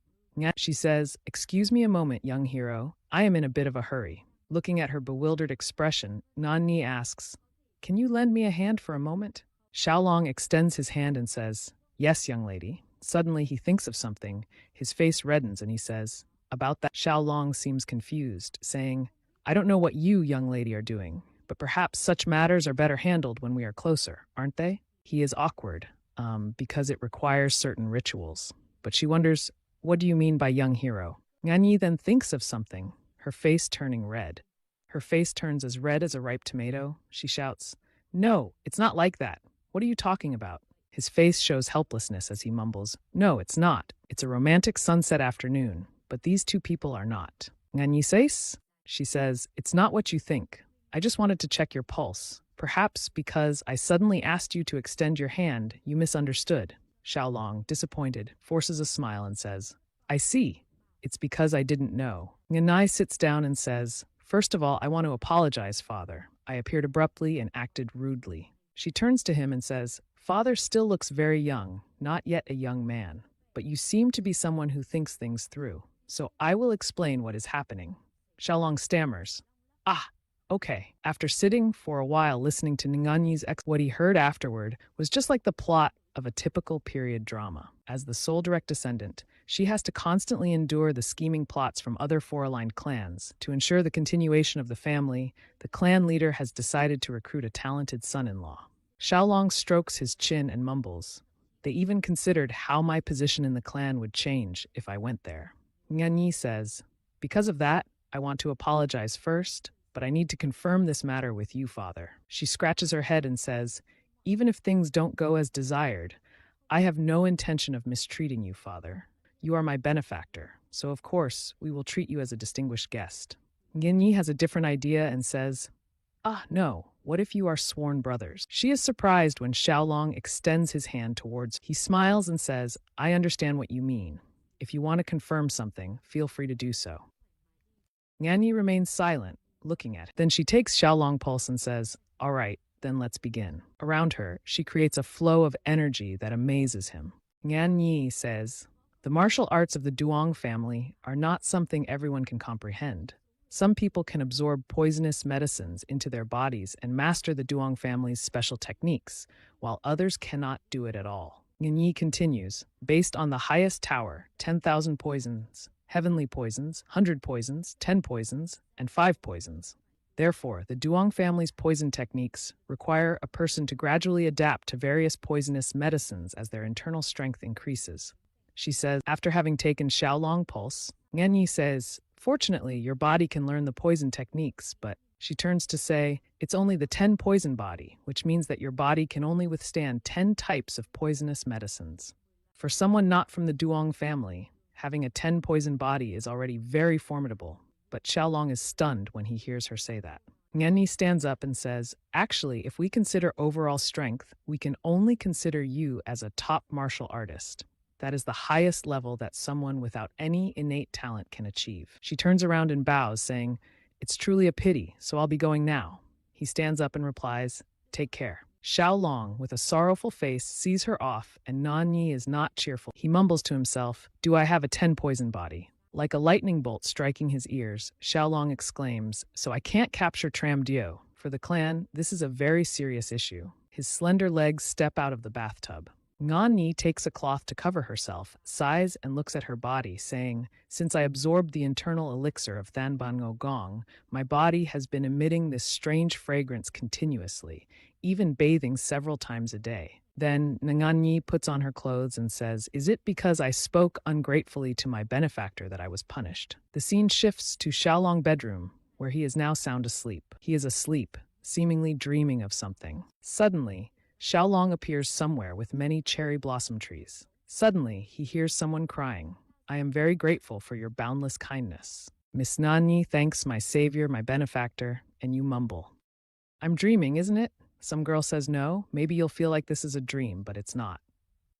She says, excuse me a moment, young hero. I am in a bit of a hurry. Looking at her bewildered expression, Nanyi asks, can you lend me a hand for a moment? Xiaolong extends his hand and says, yes, young lady. Suddenly he thinks of something. His face reddens and he says, about that. Xiaolong seems confused, saying, I don't know what you, young lady, are doing, but perhaps such matters are better handled when we are closer, aren't they? He is awkward, because it requires certain rituals. But she wonders, what do you mean by young hero? Nganyi then thinks of something, her face turning red. Her face turns as red as a ripe tomato. She shouts, no, it's not like that. What are you talking about? His face shows helplessness as he mumbles, no, it's not. It's a romantic sunset afternoon, but these two people are not. Nganyi says? She says, it's not what you think. I just wanted to check your pulse. Perhaps because I suddenly asked you to extend your hand, you misunderstood. Xiaolong, disappointed, forces a smile and says, I see. It's because I didn't know. Nganyi sits down and says, first of all, I want to apologize, Father. I appeared abruptly and acted rudely. She turns to him and says, Father still looks very young, not yet a young man, but you seem to be someone who thinks things through. So I will explain what is happening. Xiaolong stammers, okay. After sitting for a while listening to Nganyi's what he heard afterward was just like the plot of a typical period drama. As the sole direct descendant, she has to constantly endure the scheming plots from other four-aligned clans. To ensure the continuation of the family, the clan leader has decided to recruit a talented son-in-law. Xiaolong strokes his chin and mumbles, they even considered how my position in the clan would change if I went there. Nganyi says, because of that, I want to apologize first, but I need to confirm this matter with you, Father. She scratches her head and says, even if things don't go as desired, I have no intention of mistreating you, Father. You are my benefactor, so of course we will treat you as a distinguished guest. Nganyi has a different idea and says, no, what if you are sworn brothers? She is surprised when Xiaolong extends his hand towards. He smiles and says, I understand what you mean. If you want to confirm something, feel free to do so. Nganyi remains silent, looking at it. Then she takes Xiaolong's pulse and says, all right, then let's begin. Around her, she creates a flow of energy that amazes him. Nganyi says, the martial arts of the Duong family are not something everyone can comprehend. Some people can absorb poisonous medicines into their bodies and master the Duong family's special techniques, while others cannot do it at all. Nganyi continues, based on the highest tower, 10,000 poisons, heavenly poisons, 100 poisons, 10 poisons, and 5 poisons. Therefore, the Duong family's poison techniques require a person to gradually adapt to various poisonous medicines as their internal strength increases. She says, after having taken Xiaolong pulse, Nganyi says, fortunately, your body can learn the poison techniques, but she turns to say, it's only the 10 poison body, which means that your body can only withstand 10 types of poisonous medicines. For someone not from the Duong family, having a 10 poison body is already very formidable, but Xiaolong is stunned when he hears her say that. Nganyi stands up and says, actually, if we consider overall strength, we can only consider you as a top martial artist. That is the highest level that someone without any innate talent can achieve. She turns around and bows, saying, it's truly a pity, so I'll be going now. He stands up and replies, take care. Xiaolong, with a sorrowful face, sees her off, and Nganyi is not cheerful. He mumbles to himself, do I have a 10 poison body? Like a lightning bolt striking his ears, Xiaolong exclaims, so I can't capture Tram Dio. For the clan, this is a very serious issue. His slender legs step out of the bathtub. Nganyi takes a cloth to cover herself, sighs and looks at her body, saying, since I absorbed the internal elixir of Thanbango Gong, my body has been emitting this strange fragrance continuously, even bathing several times a day. Then Nganyi puts on her clothes and says, "Is it because I spoke ungratefully to my benefactor that I was punished?" The scene shifts to Xiaolong's bedroom, where he is now sound asleep. He is asleep, seemingly dreaming of something. Suddenly, Xiaolong appears somewhere with many cherry blossom trees. Suddenly, he hears someone crying, "I am very grateful for your boundless kindness." Miss Nanyi thanks my savior, my benefactor, and you mumble, "I'm dreaming, isn't it?" Some girl says, "No, maybe you'll feel like this is a dream, but it's not."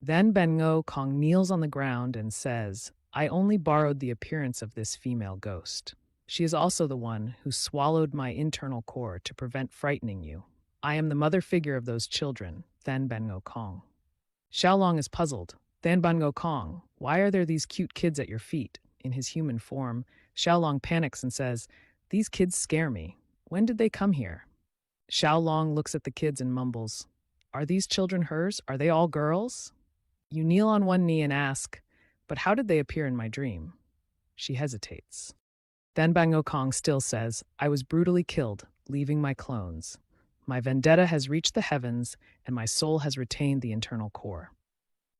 Then Bengo Kong kneels on the ground and says, "I only borrowed the appearance of this female ghost. She is also the one who swallowed my internal core to prevent frightening you. I am the mother figure of those children, Than Bengo Kong." Xiaolong is puzzled. "Than Bengo Kong, why are there these cute kids at your feet?" In his human form, Xiaolong panics and says, "These kids scare me. When did they come here?" Xiaolong looks at the kids and mumbles, "Are these children hers? Are they all girls?" You kneel on one knee and ask, "But how did they appear in my dream?" She hesitates. Then Bango Kong still says, "I was brutally killed, leaving my clones. My vendetta has reached the heavens, and my soul has retained the internal core."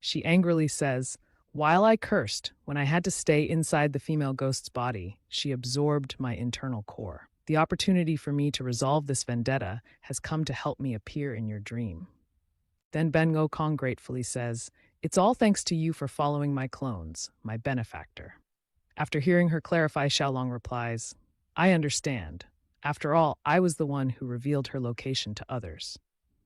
She angrily says, "While I cursed, when I had to stay inside the female ghost's body, she absorbed my internal core. The opportunity for me to resolve this vendetta has come to help me appear in your dream." Then Bengo Kong gratefully says, "It's all thanks to you for following my clones, my benefactor." After hearing her clarify, Xiaolong replies, "I understand. After all, I was the one who revealed her location to others."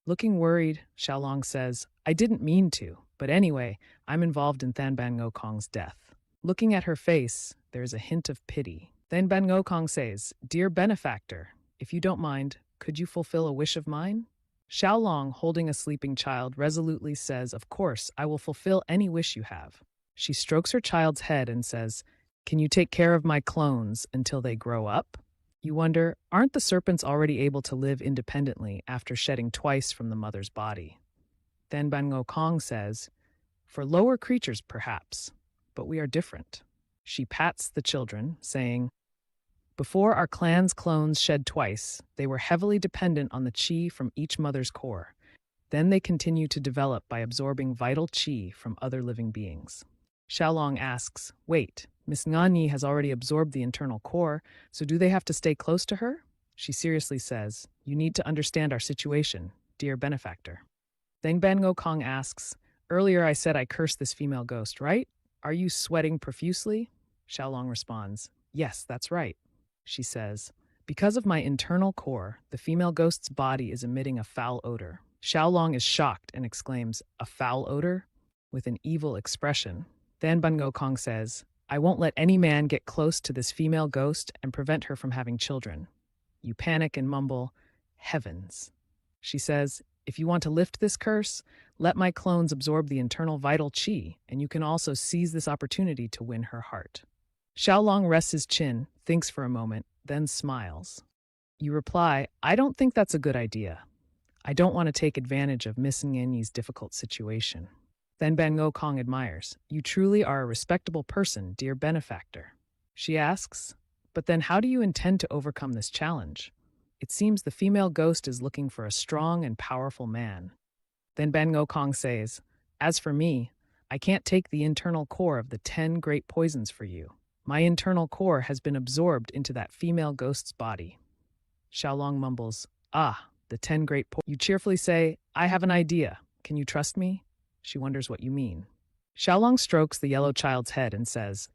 Looking worried, Xiaolong says, "I didn't mean to, but anyway, I'm involved in Than Bango Kong's death." Looking at her face, there is a hint of pity. Then Bango Kong says, "Dear benefactor, if you don't mind, could you fulfill a wish of mine?" Xiaolong, holding a sleeping child, resolutely says, "Of course, I will fulfill any wish you have." She strokes her child's head and says, "Can you take care of my clones until they grow up?" You wonder, aren't the serpents already able to live independently after shedding twice from the mother's body? Then Bango Kong says, "For lower creatures, perhaps, but we are different." She pats the children, saying, "Before our clan's clones shed twice, they were heavily dependent on the qi from each mother's core. Then they continue to develop by absorbing vital qi from other living beings." Xiaolong asks, "Wait, Miss Nganyi has already absorbed the internal core, so do they have to stay close to her?" She seriously says, "You need to understand our situation, dear benefactor." Then Bango Kong asks, "Earlier I said I cursed this female ghost, right? Are you sweating profusely?" Xiaolong responds, "Yes, that's right." She says, "Because of my internal core, the female ghost's body is emitting a foul odor." Xiaolong is shocked and exclaims, "A foul odor?" with an evil expression. Then Bango Kong says, "I won't let any man get close to this female ghost and prevent her from having children." You panic and mumble, "Heavens." She says, "If you want to lift this curse, let my clones absorb the internal vital qi, and you can also seize this opportunity to win her heart." Xiaolong rests his chin, thinks for a moment, then smiles. You reply, "I don't think that's a good idea. I don't want to take advantage of Miss Nganyi's difficult situation." Then Bango Kong admires, "You truly are a respectable person, dear benefactor." She asks, "But then how do you intend to overcome this challenge? It seems the female ghost is looking for a strong and powerful man." Then Bango Kong says, "As for me, I can't take the internal core of the 10 great poisons for you. My internal core has been absorbed into that female ghost's body." Xiaolong mumbles, "Ah, the 10 great poisons." You cheerfully say, "I have an idea. Can you trust me?" She wonders what you mean. Xiaolong strokes the yellow child's head and says,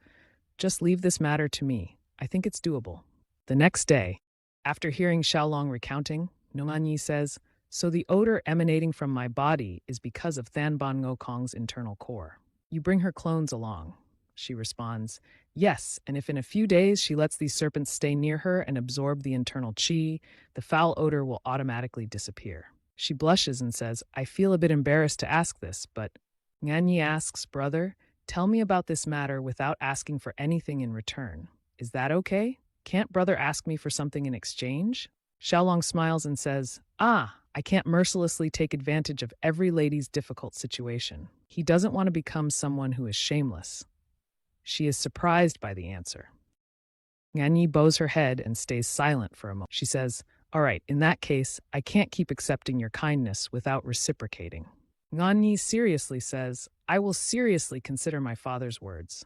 "Just leave this matter to me. I think it's doable." The next day, after hearing Xiaolong recounting, Nong'anyi says, "So the odor emanating from my body is because of Than Bango Kong's internal core. You bring her clones along." She responds, "Yes, and if in a few days she lets these serpents stay near her and absorb the internal qi, the foul odor will automatically disappear." She blushes and says, "I feel a bit embarrassed to ask this, but..." Nganyi asks, "Brother, tell me about this matter without asking for anything in return. Is that okay? Can't brother ask me for something in exchange?" Xiaolong smiles and says, I can't mercilessly take advantage of every lady's difficult situation. He doesn't want to become someone who is shameless." She is surprised by the answer. Nganyi bows her head and stays silent for a moment. She says, All right, in that case, I can't keep accepting your kindness without reciprocating. Ngan seriously says, I will seriously consider my father's words.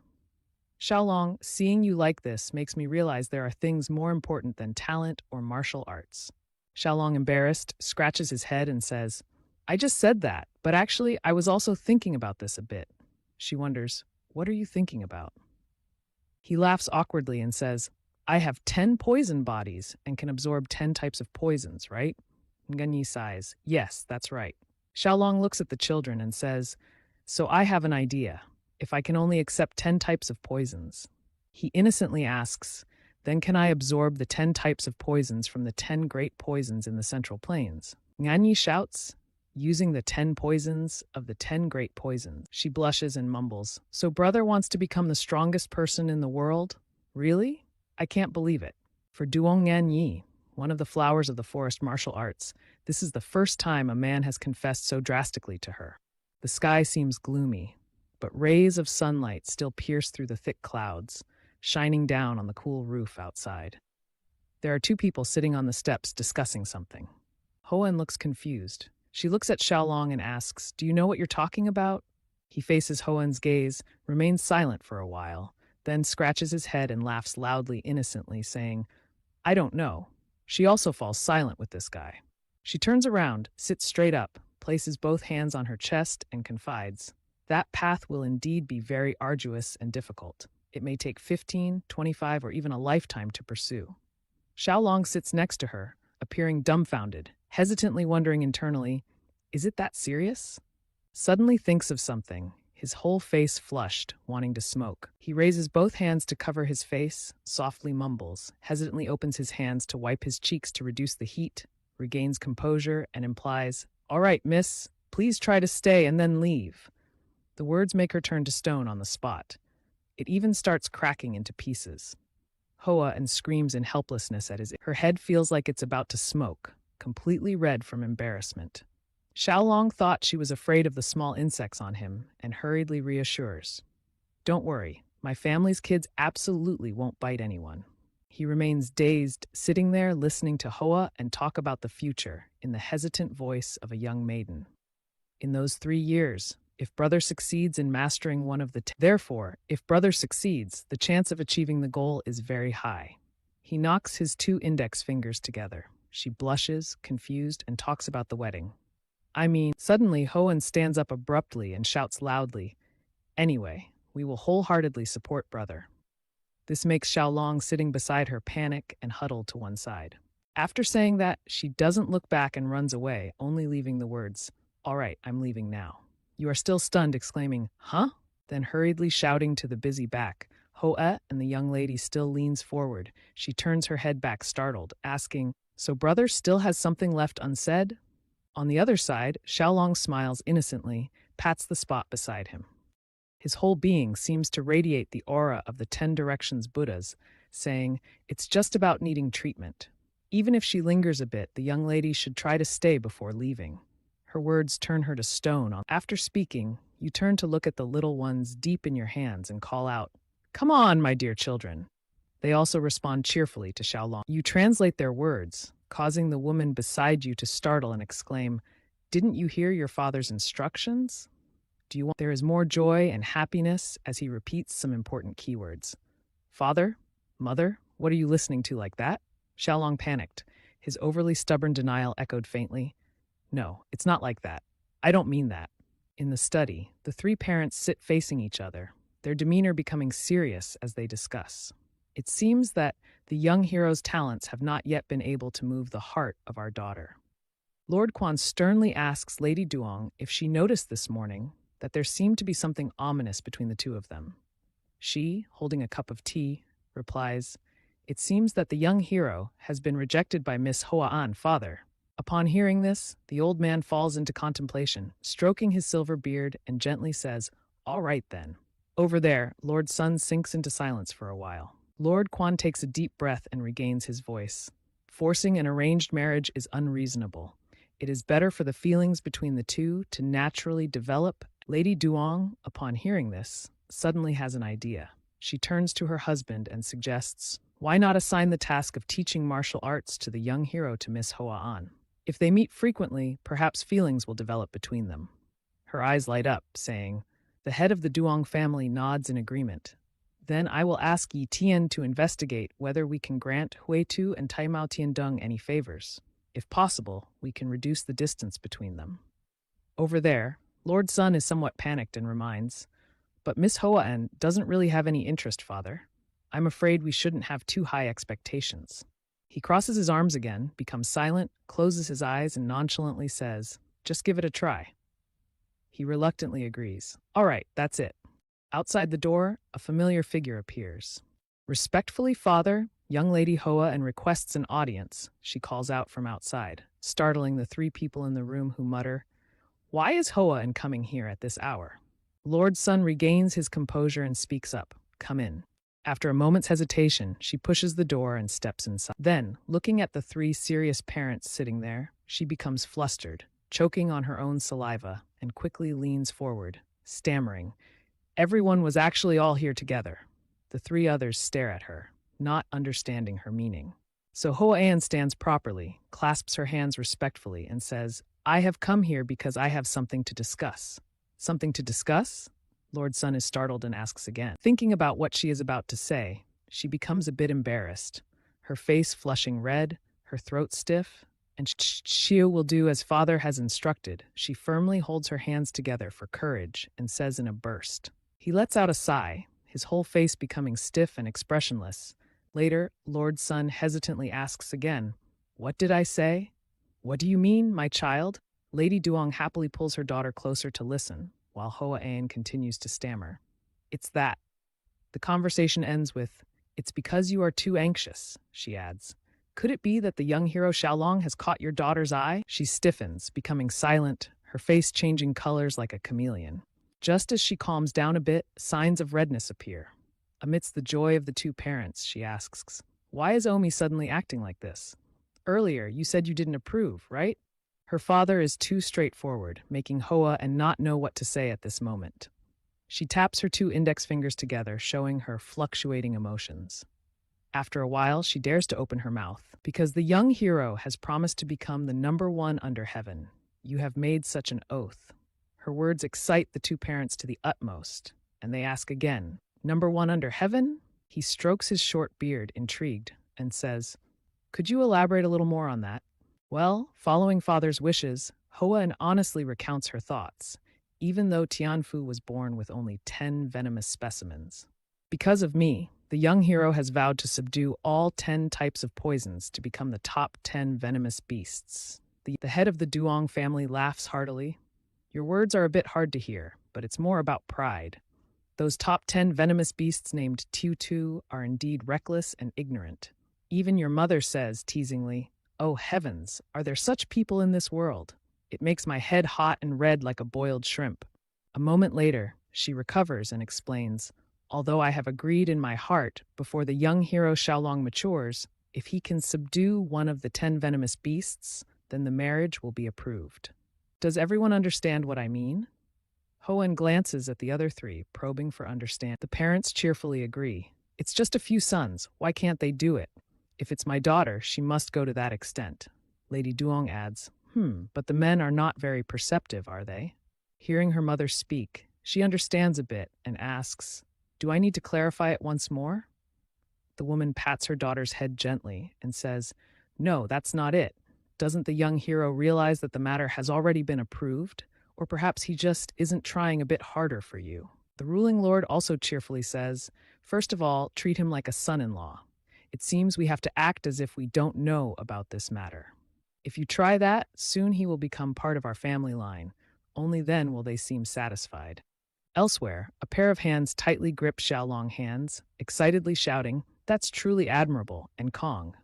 Xiaolong, seeing you like this makes me realize there are things more important than talent or martial arts. Xiaolong, embarrassed, scratches his head and says, I just said that, but actually I was also thinking about this a bit. She wonders, what are you thinking about? He laughs awkwardly and says, I have 10 poison bodies and can absorb 10 types of poisons, right? Nganyi sighs, yes, that's right. Xiaolong looks at the children and says, so I have an idea. If I can only accept 10 types of poisons. He innocently asks, then can I absorb the 10 types of poisons from the 10 great poisons in the Central Plains? Nganyi shouts, using the 10 poisons of the 10 great poisons. She blushes and mumbles, so brother wants to become the strongest person in the world? Really? I can't believe it. For Duong Nganyi, one of the flowers of the forest martial arts, this is the first time a man has confessed so drastically to her. The sky seems gloomy, but rays of sunlight still pierce through the thick clouds, shining down on the cool roof outside. There are two people sitting on the steps discussing something. Hoen looks confused. She looks at Xiaolong and asks, do you know what you're talking about? He faces Hoen's gaze, remains silent for a while, then scratches his head and laughs loudly, innocently, saying, I don't know. She also falls silent with this guy. She turns around, sits straight up, places both hands on her chest, and confides, that path will indeed be very arduous and difficult. It may take 15, 25, or even a lifetime to pursue. Xiaolong sits next to her, appearing dumbfounded, hesitantly wondering internally, is it that serious? Suddenly thinks of something, his whole face flushed, wanting to smoke. He raises both hands to cover his face, softly mumbles, hesitantly opens his hands to wipe his cheeks to reduce the heat, regains composure, and implies, all right, miss, please try to stay and then leave. The words make her turn to stone on the spot. It even starts cracking into pieces. Hoa and screams in helplessness at his. Her head feels like it's about to smoke, completely red from embarrassment. Xiaolong thought she was afraid of the small insects on him and hurriedly reassures. Don't worry, my family's kids absolutely won't bite anyone. He remains dazed, sitting there listening to Hoa and talk about the future in the hesitant voice of a young maiden. In those 3 years, if brother succeeds in mastering one of the Therefore, if brother succeeds, the chance of achieving the goal is very high. He knocks his 2 index fingers together. She blushes, confused, and talks about the wedding. Suddenly Hoen stands up abruptly and shouts loudly, anyway, we will wholeheartedly support brother. This makes Xiaolong sitting beside her panic and huddle to one side. After saying that, she doesn't look back and runs away, only leaving the words, all right, I'm leaving now. You are still stunned, exclaiming, huh? Then hurriedly shouting to the busy back, Hoa, and the young lady still leans forward. She turns her head back startled, asking, so brother still has something left unsaid? On the other side, Xiaolong smiles innocently, pats the spot beside him. His whole being seems to radiate the aura of the 10 Directions Buddhas, saying, it's just about needing treatment. Even if she lingers a bit, the young lady should try to stay before leaving. Her words turn her to stone. After speaking, you turn to look at the little ones deep in your hands and call out, come on, my dear children. They also respond cheerfully to Xiaolong. You translate their words, causing the woman beside you to startle and exclaim, didn't you hear your father's instructions? There is more joy and happiness as he repeats some important keywords. Father? Mother? What are you listening to like that? Xiaolong panicked. His overly stubborn denial echoed faintly. No, it's not like that. I don't mean that. In the study, the 3 parents sit facing each other, their demeanor becoming serious as they discuss. It seems that the young hero's talents have not yet been able to move the heart of our daughter. Lord Quan sternly asks Lady Duong if she noticed this morning that there seemed to be something ominous between the 2 of them. She, holding a cup of tea, replies, it seems that the young hero has been rejected by Miss Hoa-an, father. Upon hearing this, the old man falls into contemplation, stroking his silver beard, and gently says, all right then. Over there, Lord Sun sinks into silence for a while. Lord Quan takes a deep breath and regains his voice. Forcing an arranged marriage is unreasonable. It is better for the feelings between the 2 to naturally develop. Lady Duong, upon hearing this, suddenly has an idea. She turns to her husband and suggests, Why not assign the task of teaching martial arts to the young hero to Miss Hoa An? If they meet frequently, perhaps feelings will develop between them. Her eyes light up, saying, "The head of the Duong family nods in agreement. Then I will ask Yi Tian to investigate whether we can grant Hui Tu and Tai Mao Tiandeng any favors. If possible, we can reduce the distance between them." Over there, Lord Sun is somewhat panicked and reminds, "But Miss Hoa An doesn't really have any interest, father. I'm afraid we shouldn't have too high expectations." He crosses his arms again, becomes silent, closes his eyes, and nonchalantly says, "Just give it a try." He reluctantly agrees. "All right, that's it." Outside the door, a familiar figure appears. "Respectfully, father, young lady Hoa and requests an audience," she calls out from outside, startling the three people in the room who mutter, "Why is Hoa and coming here at this hour?" Lord Sun regains his composure and speaks up, "Come in." After a moment's hesitation, she pushes the door and steps inside. Then, looking at the three serious parents sitting there, she becomes flustered, choking on her own saliva, and quickly leans forward, stammering, "Everyone was actually all here together." The three others stare at her, not understanding her meaning. So Hoa An stands properly, clasps her hands respectfully, and says, "I have come here because I have something to discuss." "Something to discuss?" Lord Sun is startled and asks again. Thinking about what she is about to say, she becomes a bit embarrassed, her face flushing red, her throat stiff, and Shio will do as father has instructed. She firmly holds her hands together for courage and says in a burst. He lets out a sigh, his whole face becoming stiff and expressionless. Later, Lord Sun hesitantly asks again, "What did I say?" "What do you mean, my child?" Lady Duong happily pulls her daughter closer to listen, while Hoa An continues to stammer. "It's that." The conversation ends with, "It's because you are too anxious," she adds. "Could it be that the young hero Xiaolong has caught your daughter's eye?" She stiffens, becoming silent, her face changing colors like a chameleon. Just as she calms down a bit, signs of redness appear. Amidst the joy of the two parents, she asks, "Why is Omi suddenly acting like this? Earlier, you said you didn't approve, right?" Her father is too straightforward, making Hoa and not know what to say at this moment. She taps her two index fingers together, showing her fluctuating emotions. After a while, she dares to open her mouth. "Because the young hero has promised to become the #1 under heaven. You have made such an oath." Her words excite the two parents to the utmost, and they ask again, "#1 under heaven?" He strokes his short beard, intrigued, and says, "Could you elaborate a little more on that?" Well, following father's wishes, Hoa An honestly recounts her thoughts, even though Tianfu was born with only 10 venomous specimens. "Because of me, the young hero has vowed to subdue all 10 types of poisons to become the top 10 venomous beasts." The head of the Duong family laughs heartily. "Your words are a bit hard to hear, but it's more about pride. Those top 10 venomous beasts named Tiu Tu are indeed reckless and ignorant. Even your mother says, teasingly, 'Oh heavens, are there such people in this world?' It makes my head hot and red like a boiled shrimp." A moment later, she recovers and explains, "Although I have agreed in my heart, before the young hero Xiaolong matures, if he can subdue one of the 10 venomous beasts, then the marriage will be approved." Does everyone understand what I mean? Hoa An glances at the other three, probing for understanding. The parents cheerfully agree. "It's just a few sons. Why can't they do it? If it's my daughter, she must go to that extent." Lady Duong adds, "But the men are not very perceptive, are they?" Hearing her mother speak, she understands a bit and asks, "Do I need to clarify it once more?" The woman pats her daughter's head gently and says, "No, that's not it. Doesn't the young hero realize that the matter has already been approved? Or perhaps he just isn't trying a bit harder for you?" The ruling lord also cheerfully says, "First of all, treat him like a son-in-law. It seems we have to act as if we don't know about this matter. If you try that, soon he will become part of our family line. Only then will they seem satisfied." Elsewhere, a pair of hands tightly grip Xiaolong hands, excitedly shouting, "That's truly admirable," and Kong.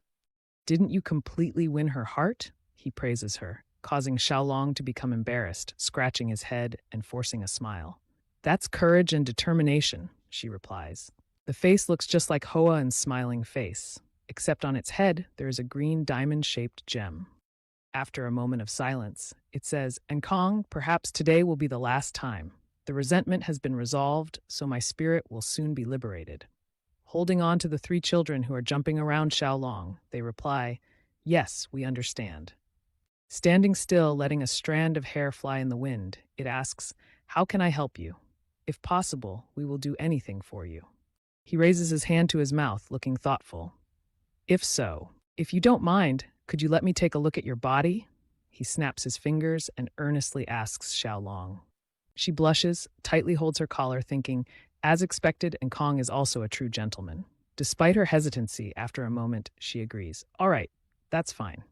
"Didn't you completely win her heart?" He praises her, causing Xiaolong to become embarrassed, scratching his head and forcing a smile. "That's courage and determination," she replies. The face looks just like Hoa An's smiling face, except on its head there is a green diamond-shaped gem. After a moment of silence, it says, "And Kong, perhaps today will be the last time. The resentment has been resolved, so my spirit will soon be liberated." holding on to the three children who are jumping around Xiaolong. They reply, "Yes, we understand." Standing still, letting a strand of hair fly in the wind, it asks, "How can I help you? If possible, we will do anything for you." He raises his hand to his mouth, looking thoughtful. If you don't mind, could you let me take a look at your body?" He snaps his fingers and earnestly asks Xiaolong. She blushes, tightly holds her collar, thinking, as expected, and Kong is also a true gentleman. Despite her hesitancy, after a moment, she agrees. "All right, that's fine."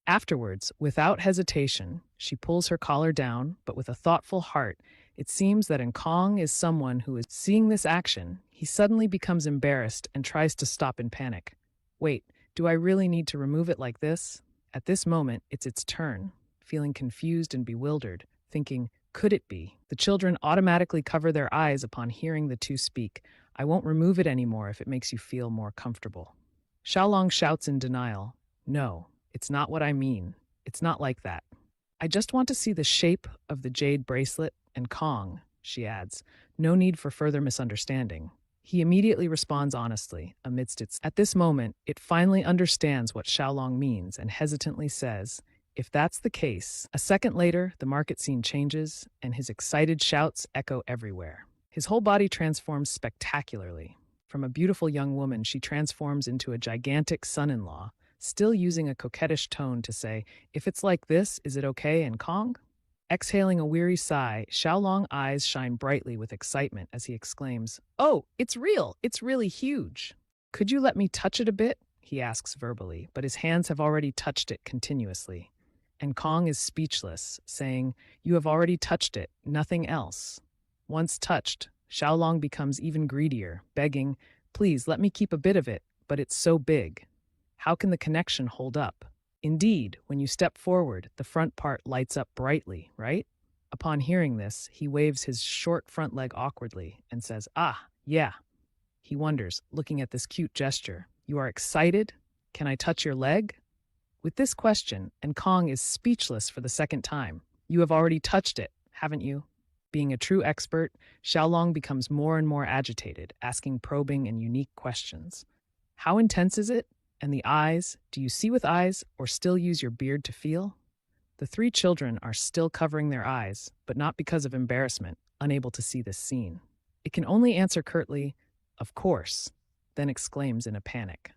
Afterwards, without hesitation, she pulls her collar down, but with a thoughtful heart. It seems that Kong is someone who is seeing this action. He suddenly becomes embarrassed and tries to stop in panic. "Wait, do I really need to remove it like this?" At this moment, it's its turn, feeling confused and bewildered, thinking, could it be? The children automatically cover their eyes upon hearing the two speak. "I won't remove it anymore if it makes you feel more comfortable." Xiaolong shouts in denial, "No, it's not what I mean. It's not like that. I just want to see the shape of the jade bracelet and Kong," she adds. No need for further misunderstanding. He immediately responds honestly, amidst its. At this moment, it finally understands what Xiaolong means and hesitantly says, "If that's the case." A second later, the market scene changes, and his excited shouts echo everywhere. His whole body transforms spectacularly. From a beautiful young woman, she transforms into a gigantic son-in-law, still using a coquettish tone to say, "If it's like this, is it okay, and Kong?" Exhaling a weary sigh, Xiaolong's eyes shine brightly with excitement as he exclaims, "Oh, it's real! It's really huge!" "Could you let me touch it a bit?" he asks verbally, but his hands have already touched it continuously. And Kong is speechless, saying, "You have already touched it, nothing else." Once touched, Xiaolong becomes even greedier, begging, "Please let me keep a bit of it, but it's so big. How can the connection hold up?" Indeed, when you step forward, the front part lights up brightly, right? Upon hearing this, he waves his short front leg awkwardly and says, "Ah, yeah." He wonders, looking at this cute gesture. "You are excited? Can I touch your leg?" With this question, and Kong is speechless for the second time. "You have already touched it, haven't you?" Being a true expert, Xiaolong becomes more and more agitated, asking probing and unique questions. "How intense is it? And the eyes, do you see with eyes or still use your beard to feel?" The three children are still covering their eyes, but not because of embarrassment, unable to see this scene. It can only answer curtly, "Of course," then exclaims in a panic.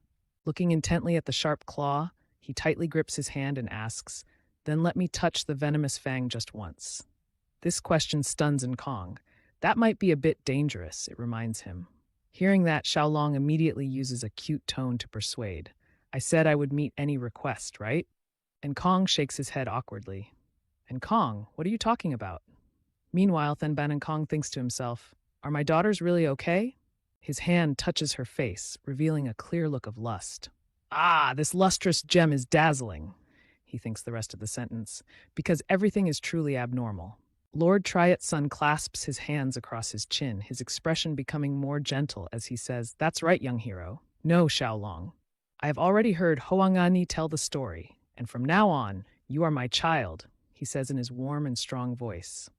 Looking intently at the sharp claw, he tightly grips his hand and asks, "Then let me touch the venomous fang just once." This question stuns Kong. That might be a bit dangerous, it reminds him. Hearing that, Xiaolong immediately uses a cute tone to persuade. "I said I would meet any request, right?" And Kong shakes his head awkwardly. "And Kong, what are you talking about?" Meanwhile, Thenban and Kong thinks to himself, "Are my daughters really okay?" His hand touches her face, revealing a clear look of lust. "Ah, this lustrous gem is dazzling," he thinks the rest of the sentence, "because everything is truly abnormal." Lord Triot's son clasps his hands across his chin, his expression becoming more gentle as he says, "That's right, young hero. No, Xiaolong. I have already heard Hoangani tell the story, and from now on, you are my child," he says in his warm and strong voice.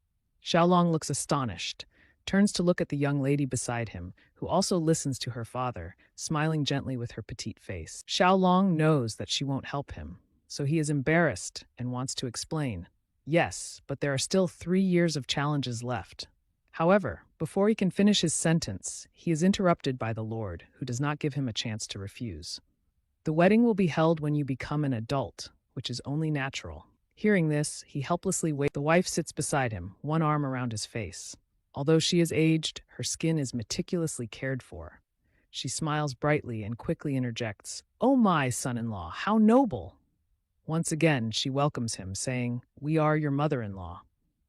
Xiaolong looks astonished, turns to look at the young lady beside him, who also listens to her father, smiling gently with her petite face. Xiaolong knows that she won't help him, so he is embarrassed and wants to explain. Yes, but there are still 3 years of challenges left. However, before he can finish his sentence, he is interrupted by the Lord, who does not give him a chance to refuse. "The wedding will be held when you become an adult, which is only natural." Hearing this, he helplessly waits. The wife sits beside him, one arm around his face. Although she is aged, her skin is meticulously cared for. She smiles brightly and quickly interjects, "Oh my, son-in-law, how noble!" Once again, she welcomes him, saying, "We are your mother-in-law."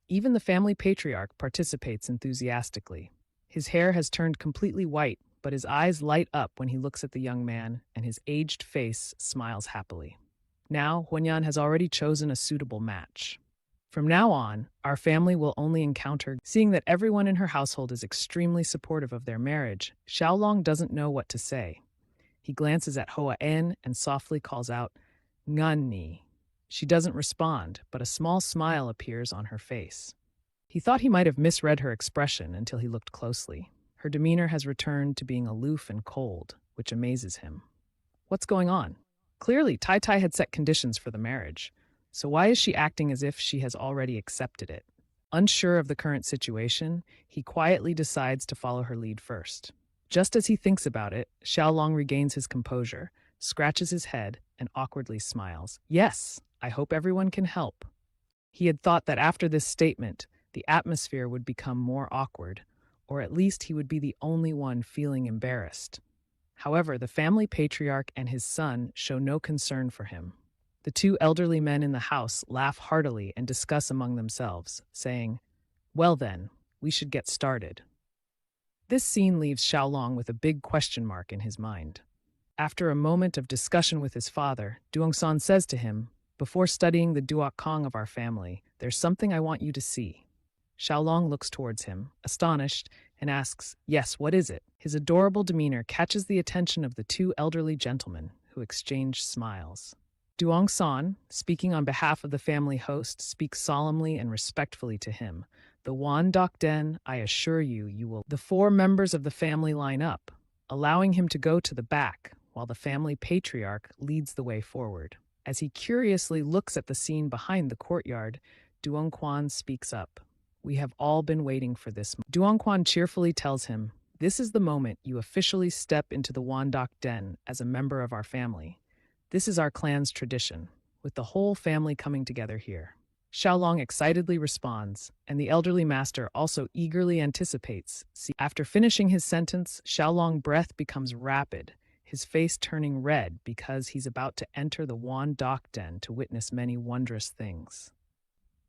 Even the family patriarch participates enthusiastically. His hair has turned completely white, but his eyes light up when he looks at the young man, and his aged face smiles happily. Now, Huanyan has already chosen a suitable match. From now on, our family will only encounter. Seeing that everyone in her household is extremely supportive of their marriage, Xiaolong doesn't know what to say. He glances at Hoa En and softly calls out, "Nganni." She doesn't respond, but a small smile appears on her face. He thought he might have misread her expression until he looked closely. Her demeanor has returned to being aloof and cold, which amazes him. What's going on? Clearly, Tai Tai had set conditions for the marriage, so why is she acting as if she has already accepted it? Unsure of the current situation, he quietly decides to follow her lead first. Just as he thinks about it, Xiaolong regains his composure, scratches his head, and awkwardly smiles. Yes, I hope everyone can help. He had thought that after this statement, the atmosphere would become more awkward, or at least he would be the only one feeling embarrassed. However, the family patriarch and his son show no concern for him. The two elderly men in the house laugh heartily and discuss among themselves, saying, "Well then, we should get started." This scene leaves Xiaolong with a big question mark in his mind. After a moment of discussion with his father, Duongsan says to him, "Before studying the Duok Kong of our family, there's something I want you to see." Xiaolong looks towards him, astonished, and asks, "Yes, what is it?" His adorable demeanor catches the attention of the two elderly gentlemen, who exchange smiles. Duongsan, speaking on behalf of the family host, speaks solemnly and respectfully to him. "The Wan Dok Den, I assure you, you will." The four members of the family line up, allowing him to go to the back, while the family patriarch leads the way forward. As he curiously looks at the scene behind the courtyard, Duongquan speaks up. "We have all been waiting for this." Duongquan cheerfully tells him, "This is the moment you officially step into the Wandok Den as a member of our family. This is our clan's tradition, with the whole family coming together here." Xiaolong excitedly responds, and the elderly master also eagerly anticipates. After finishing his sentence, Xiaolong's breath becomes rapid, his face turning red because he's about to enter the Wandok Den to witness many wondrous things.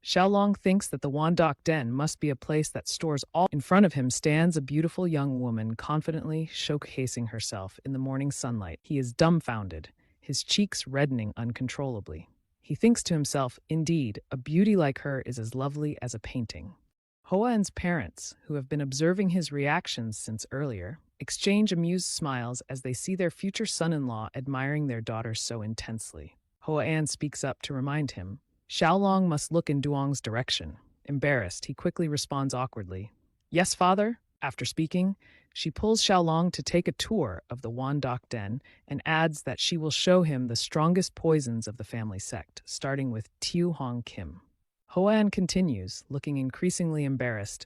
Xiaolong thinks that the Wandok Den must be a place that stores all. In front of him stands a beautiful young woman confidently showcasing herself in the morning sunlight. He is dumbfounded, his cheeks reddening uncontrollably. He thinks to himself, indeed, a beauty like her is as lovely as a painting. Hoan's parents, who have been observing his reactions since earlier, exchange amused smiles as they see their future son-in-law admiring their daughter so intensely. Hoan speaks up to remind him. Xiaolong must look in Duong's direction. Embarrassed, he quickly responds awkwardly, "Yes, father." After speaking, she pulls Xiaolong to take a tour of the Wandok Den and adds that she will show him the strongest poisons of the family sect, starting with Tiu Hong Kim. Hoan continues, looking increasingly embarrassed.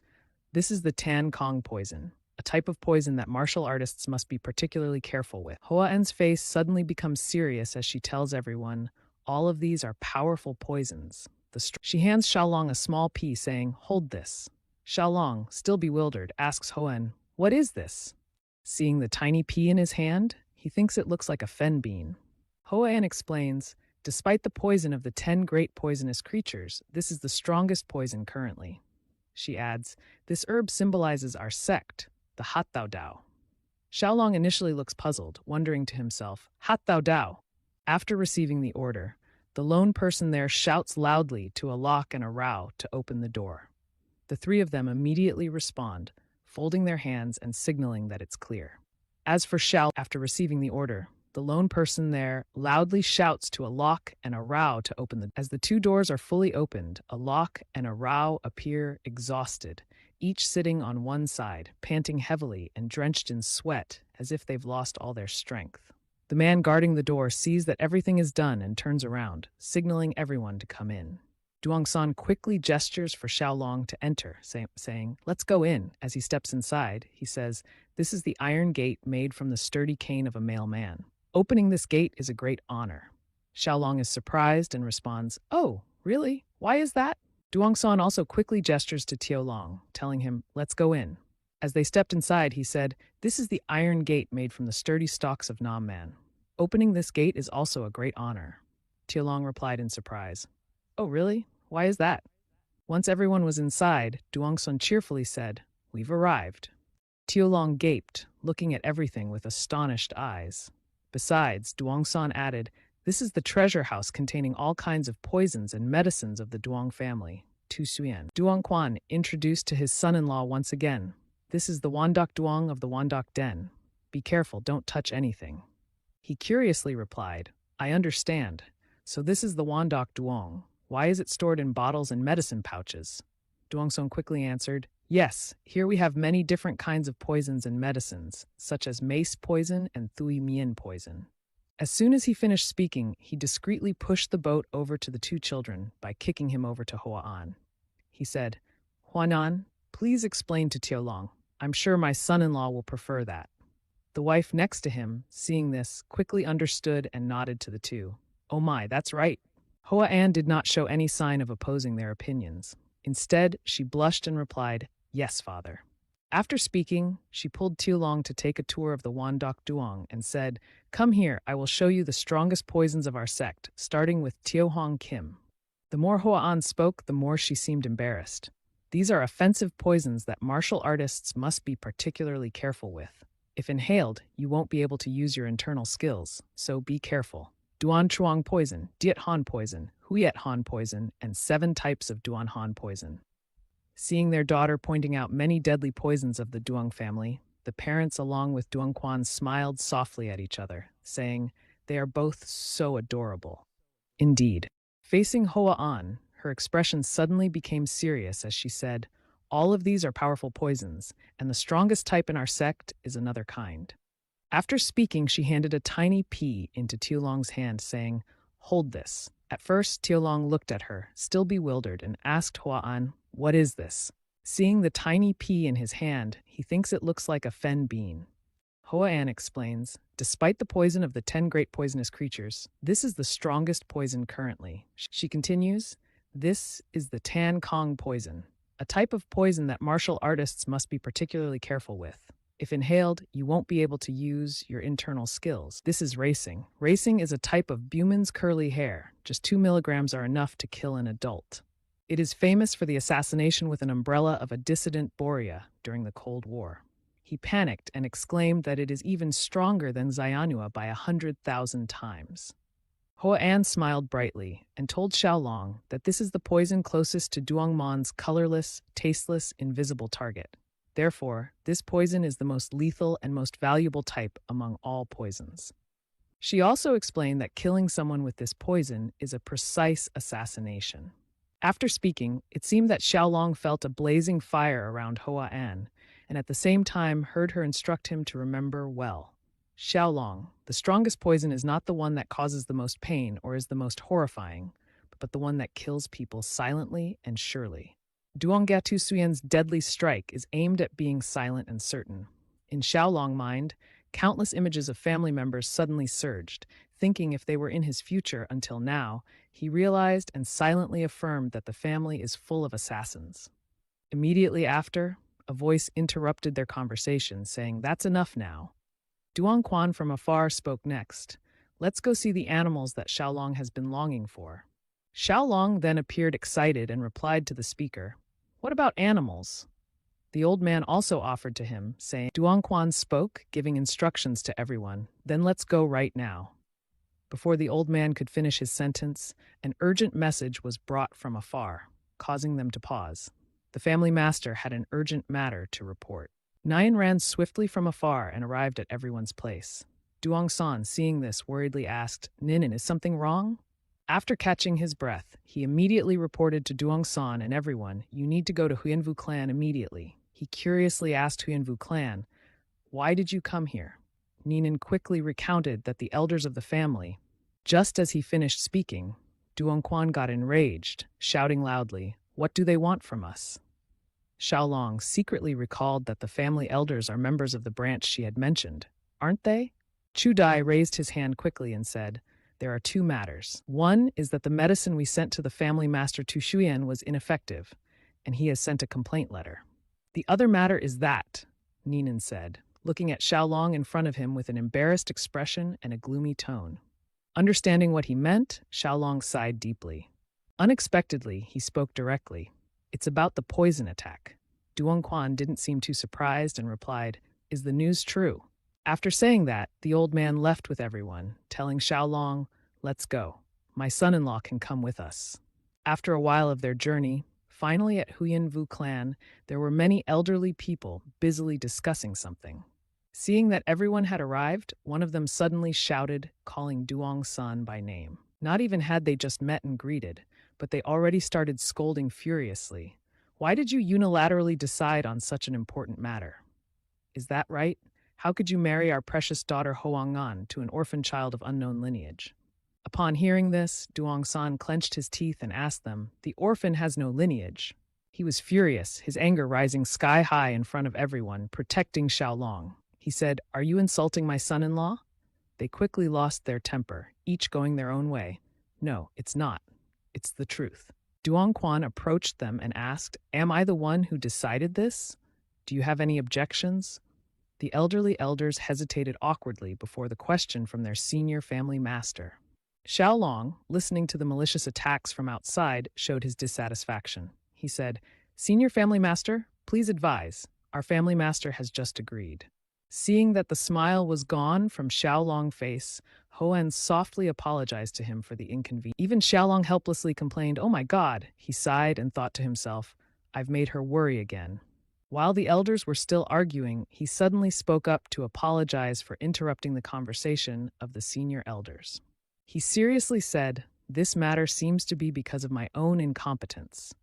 "This is the Tan Kong poison, a type of poison that martial artists must be particularly careful with." Hoan's face suddenly becomes serious as she tells everyone, "All of these are powerful poisons." She hands Xiaolong a small pea, saying, "Hold this." Xiaolong, still bewildered, asks Hoan, "What is this?" Seeing the tiny pea in his hand, he thinks it looks like a fen bean. Hoan explains, "Despite the poison of the 10 great poisonous creatures, this is the strongest poison currently." She adds, "This herb symbolizes our sect, the Hat Thou Dao." Xiaolong initially looks puzzled, wondering to himself, "Hat Thou Dao?" After receiving the order, the lone person there shouts loudly to a lock and a row to open the door. The three of them immediately respond, folding their hands and signaling that it's clear. As for Xiao, after receiving the order, the lone person there loudly shouts to a lock and a row to open the door. As the two doors are fully opened, a lock and a row appear exhausted, each sitting on one side, panting heavily and drenched in sweat as if they've lost all their strength. The man guarding the door sees that everything is done and turns around, signaling everyone to come in. Duongsan quickly gestures for Xiaolong to enter, saying, "Let's go in." As he steps inside, he says, "This is the iron gate made from the sturdy cane of a male man. Opening this gate is a great honor." Xiaolong is surprised and responds, "Oh, really? Why is that?" Duongsan also quickly gestures to Tiolong, telling him, "Let's go in." As they stepped inside, he said, "This is the iron gate made from the sturdy stalks of Nam Man. Opening this gate is also a great honor." Tiolong replied in surprise, "Oh, really? Why is that?" Once everyone was inside, Duongsun cheerfully said, "We've arrived." Tiolong gaped, looking at everything with astonished eyes. Besides, Duongsan added, "This is the treasure house containing all kinds of poisons and medicines of the Duong family, Tu Suyen." Duongquan introduced to his son-in-law once again, "This is the Wandok Duong of the Wandok Den. Be careful, don't touch anything." He curiously replied, "I understand. So this is the Wandok Duong. Why is it stored in bottles and medicine pouches?" Duangsong quickly answered, "Yes, here we have many different kinds of poisons and medicines, such as mace poison and Thui Mien poison." As soon as he finished speaking, he discreetly pushed the boat over to the two children by kicking him over to Hoa An. He said, "Huanan, please explain to Tiolong. I'm sure my son-in-law will prefer that." The wife next to him, seeing this, quickly understood and nodded to the two. "Oh my, that's right." Hoa An did not show any sign of opposing their opinions. Instead, she blushed and replied, "Yes, father." After speaking, she pulled Tiolong to take a tour of the Wandok Duong and said, "Come here, I will show you the strongest poisons of our sect, starting with Tiohong Kim." The more Hoa An spoke, the more she seemed embarrassed. These are offensive poisons that martial artists must be particularly careful with. If inhaled, you won't be able to use your internal skills, so be careful. Duan Chuang poison, Diet Han poison, Huyet Han poison, and 7 types of Duan Han poison. Seeing their daughter pointing out many deadly poisons of the Duong family, the parents along with Duong Quan smiled softly at each other, saying, "They are both so adorable." Indeed. Facing Hoa An, her expression suddenly became serious as she said, "All of these are powerful poisons, and the strongest type in our sect is another kind." After speaking, she handed a tiny pea into Tiolong's hand, saying, "Hold this." At first, Tiolong looked at her, still bewildered, and asked Hoa An, "What is this?" Seeing the tiny pea in his hand, he thinks it looks like a fen bean. Hoa An explains, "Despite the poison of the 10 great poisonous creatures, this is the strongest poison currently." She continues, "This is the Tan Kong poison, a type of poison that martial artists must be particularly careful with. If inhaled, you won't be able to use your internal skills. This is racing. Racing is a type of Buman's curly hair. Just 2 milligrams are enough to kill an adult. It is famous for the assassination with an umbrella of a dissident Boria during the Cold War." He panicked and exclaimed that it is even stronger than Xianhua by 100,000 times. Hoa An smiled brightly and told Xiaolong that this is the poison closest to Duongmon's colorless, tasteless, invisible target. Therefore, this poison is the most lethal and most valuable type among all poisons. She also explained that killing someone with this poison is a precise assassination. After speaking, it seemed that Xiaolong felt a blazing fire around Hoa An, and at the same time heard her instruct him to remember well. "Xiaolong, the strongest poison is not the one that causes the most pain or is the most horrifying, but the one that kills people silently and surely. Duonggatu Suyen's deadly strike is aimed at being silent and certain." In Xiaolong's mind, countless images of family members suddenly surged, thinking if they were in his future until now, he realized and silently affirmed that the family is full of assassins. Immediately after, a voice interrupted their conversation, saying, "That's enough now." Duong Quan from afar spoke next. "Let's go see the animals that Xiaolong has been longing for." Xiaolong then appeared excited and replied to the speaker, "What about animals?" The old man also offered to him, saying, Duong Quan spoke, giving instructions to everyone, "Then let's go right now." Before the old man could finish his sentence, an urgent message was brought from afar, causing them to pause. The family master had an urgent matter to report. Nyan ran swiftly from afar and arrived at everyone's place. Duong San, seeing this, worriedly asked, "Ninin, is something wrong?" After catching his breath, he immediately reported to Duong San and everyone, "You need to go to Huyenvu clan immediately." He curiously asked Huyenvu clan, "Why did you come here?" Ninin quickly recounted that the elders of the family. Just as he finished speaking, Duong Quan got enraged, shouting loudly, "What do they want from us?" Xiaolong secretly recalled that the family elders are members of the branch she had mentioned. "Aren't they?" Chu Dai raised his hand quickly and said, "There are 2 matters. One is that the medicine we sent to the family master Tu Shuyan was ineffective, and he has sent a complaint letter. The other matter is that," Ninin said, looking at Xiaolong in front of him with an embarrassed expression and a gloomy tone. Understanding what he meant, Xiaolong sighed deeply. Unexpectedly, he spoke directly. "It's about the poison attack." Duong Quan didn't seem too surprised and replied, "Is the news true?" After saying that, the old man left with everyone, telling Xiaolong, "Let's go. My son-in-law can come with us." After a while of their journey, finally at Huyenvu clan, there were many elderly people busily discussing something. Seeing that everyone had arrived, one of them suddenly shouted, calling Duong San by name. Not even had they just met and greeted, but they already started scolding furiously. Why did you unilaterally decide on such an important matter? Is that right? How could you marry our precious daughter Hoang-an to an orphan child of unknown lineage? Upon hearing this, Duong-san clenched his teeth and asked them, "The orphan has no lineage." He was furious, his anger rising sky high in front of everyone, protecting Xiaolong. He said, "Are you insulting my son-in-law?" They quickly lost their temper, each going their own way. "No, it's not. It's the truth." Duong Quan approached them and asked, "Am I the one who decided this? Do you have any objections?" The elderly elders hesitated awkwardly before the question from their senior family master. Xiaolong, listening to the malicious attacks from outside, showed his dissatisfaction. He said, "Senior family master, please advise. Our family master has just agreed." Seeing that the smile was gone from Xiaolong's face, Hoan softly apologized to him for the inconvenience. Even Xiaolong helplessly complained, "Oh my God," he sighed and thought to himself, "I've made her worry again." While the elders were still arguing, he suddenly spoke up to apologize for interrupting the conversation of the senior elders. He seriously said, "This matter seems to be because of my own incompetence."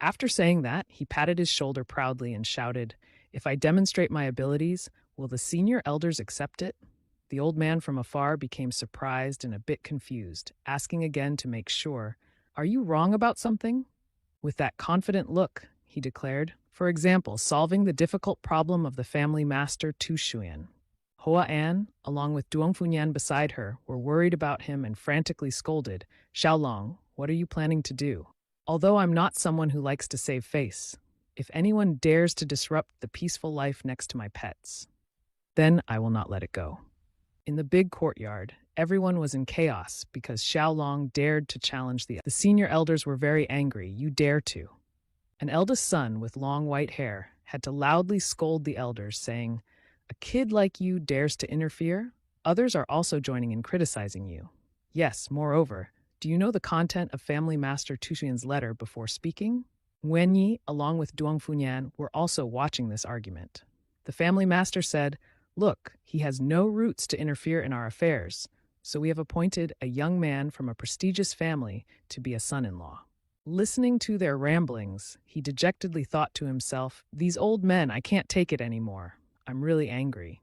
After saying that, he patted his shoulder proudly and shouted, "If I demonstrate my abilities, will the senior elders accept it?" The old man from afar became surprised and a bit confused, asking again to make sure, "Are you wrong about something?" With that confident look, he declared, "For example, solving the difficult problem of the family master Tu Shuyan." Hoa An, along with Duong Funyan beside her, were worried about him and frantically scolded, "Xiaolong, what are you planning to do? Although I'm not someone who likes to save face, if anyone dares to disrupt the peaceful life next to my pets, then I will not let it go." In the big courtyard, everyone was in chaos because Xiaolong dared to challenge the senior elders were very angry. "You dare to." An eldest son with long white hair had to loudly scold the elders, saying, "A kid like you dares to interfere? Others are also joining in criticizing you. Yes, moreover, do you know the content of Family Master Tushian's letter before speaking?" Wen Yi, along with Duong Funyan, were also watching this argument. The family master said, "Look, he has no roots to interfere in our affairs, so we have appointed a young man from a prestigious family to be a son-in-law." Listening to their ramblings, he dejectedly thought to himself, "These old men, I can't take it anymore. I'm really angry."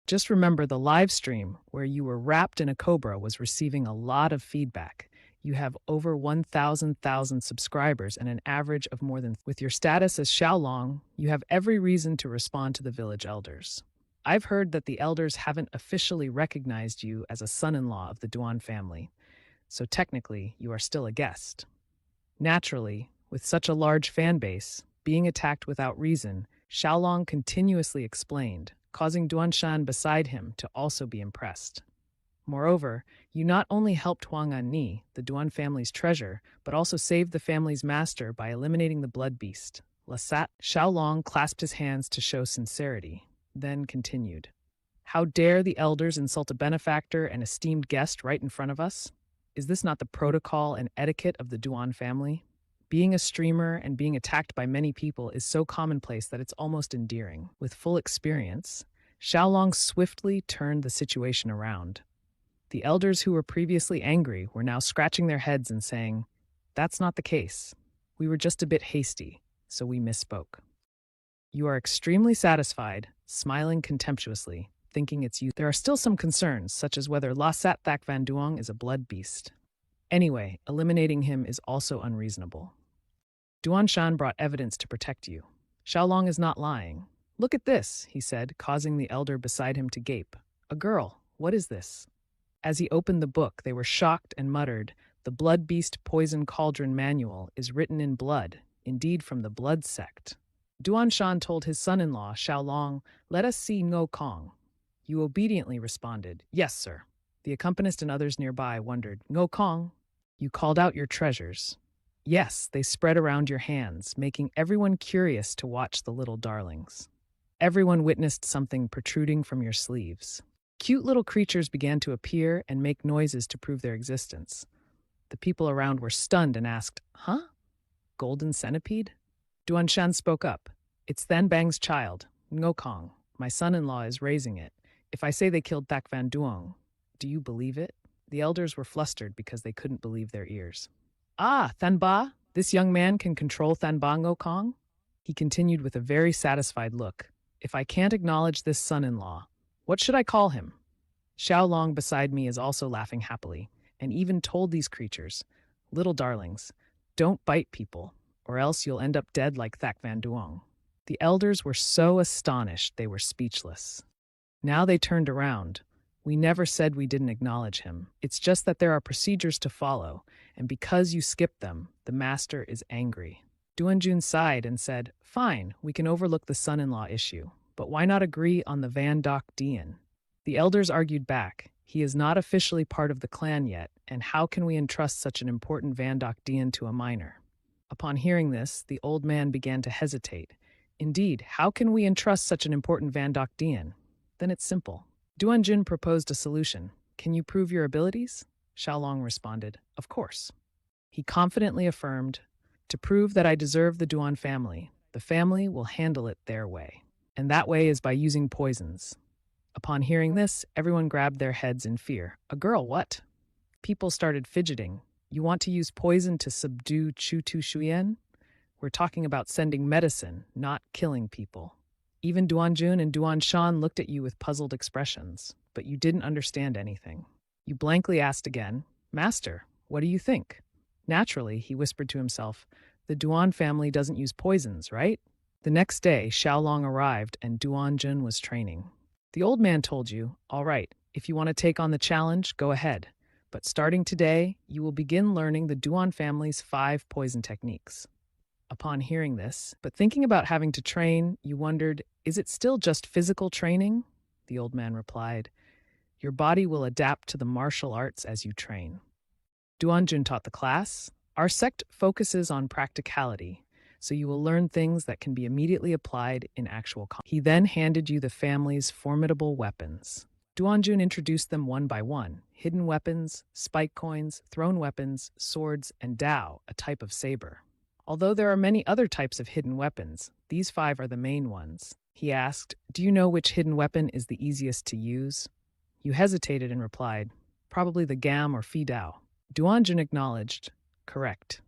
Just remember the live stream where you were wrapped in a cobra was receiving a lot of feedback. You have over 1,000 subscribers and an average of more than. With your status as Xiaolong, you have every reason to respond to the village elders. I've heard that the elders haven't officially recognized you as a son-in-law of the Duan family, so technically you are still a guest. Naturally, with such a large fan base, being attacked without reason, Xiaolong continuously explained, causing Duanshan beside him to also be impressed. Moreover, you not only helped Huang Anni, the Duan family's treasure, but also saved the family's master by eliminating the blood beast. Lasat Xiaolong clasped his hands to show sincerity, then continued. "How dare the elders insult a benefactor and esteemed guest right in front of us? Is this not the protocol and etiquette of the Duan family? Being a streamer and being attacked by many people is so commonplace that it's almost endearing." With full experience, Xiaolong swiftly turned the situation around. The elders who were previously angry were now scratching their heads and saying, "That's not the case. We were just a bit hasty, so we misspoke." You are extremely satisfied, smiling contemptuously, thinking it's you. There are still some concerns, such as whether La Sat Thak Van Duong is a blood beast. Anyway, eliminating him is also unreasonable. Duanshan brought evidence to protect you. Xiaolong is not lying. "Look at this," he said, causing the elder beside him to gape. "A girl, what is this?" As he opened the book, they were shocked and muttered, "The Blood Beast Poison Cauldron Manual is written in blood, indeed from the blood sect." Duanshan told his son-in-law, Xiaolong, "Let us see Ngo Kong." You obediently responded, "Yes, sir." The accompanist and others nearby wondered, "Ngo Kong, you called out your treasures." Yes, they spread around your hands, making everyone curious to watch the little darlings. Everyone witnessed something protruding from your sleeves. Cute little creatures began to appear and make noises to prove their existence. The people around were stunned and asked, "Huh? Golden centipede?" Duanshan spoke up. "It's Thanbang's child, Ngo Kong. My son-in-law is raising it. If I say they killed Thak Van Duong, do you believe it?" The elders were flustered because they couldn't believe their ears. "Ah, Thanba, This young man can control Thanbango Kong? He continued with a very satisfied look. If I can't acknowledge this son-in-law, what should I call him? Xiaolong beside me is also laughing happily, and even told these creatures, little darlings, don't bite people, or else you'll end up dead like Thak Van Duong. The elders were so astonished they were speechless. Now they turned around. We never said we didn't acknowledge him. It's just that there are procedures to follow, and because you skipped them, the master is angry. Duanjun sighed and said, fine, we can overlook the son-in-law issue, but why not agree on the Van Doc Dien? The elders argued back. He is not officially part of the clan yet, and how can we entrust such an important Van Doc Dien to a minor? Upon hearing this, the old man began to hesitate. Indeed, how can we entrust such an important Van Doc Dien? Then it's simple. Duanjun proposed a solution. Can you prove your abilities? Xiaolong responded, of course. He confidently affirmed, to prove that I deserve the Duan family, the family will handle it their way. And that way is by using poisons. Upon hearing this, everyone grabbed their heads in fear. A girl, what? People started fidgeting. You want to use poison to subdue Chu Tu Shuyen? We're talking about sending medicine, not killing people. Even Duanjun and Duanshan looked at you with puzzled expressions, but you didn't understand anything. You blankly asked again, Master, what do you think? Naturally, he whispered to himself, the Duan family doesn't use poisons, right? The next day, Xiaolong arrived and Duanjun was training. The old man told you, all right, if you want to take on the challenge, go ahead. But starting today, you will begin learning the Duan family's 5 poison techniques. Upon hearing this, but thinking about having to train, you wondered, is it still just physical training? The old man replied, your body will adapt to the martial arts as you train. Duanjun taught the class. Our sect focuses on practicality, so you will learn things that can be immediately applied in actual combat. He then handed you the family's formidable weapons. Duanjun introduced them one by one, hidden weapons, spike coins, thrown weapons, swords, and dao, a type of saber. Although there are many other types of hidden weapons, these 5 are the main ones. He asked, do you know which hidden weapon is the easiest to use? You hesitated and replied, probably the gam or fi dao. Duanjun acknowledged, correct.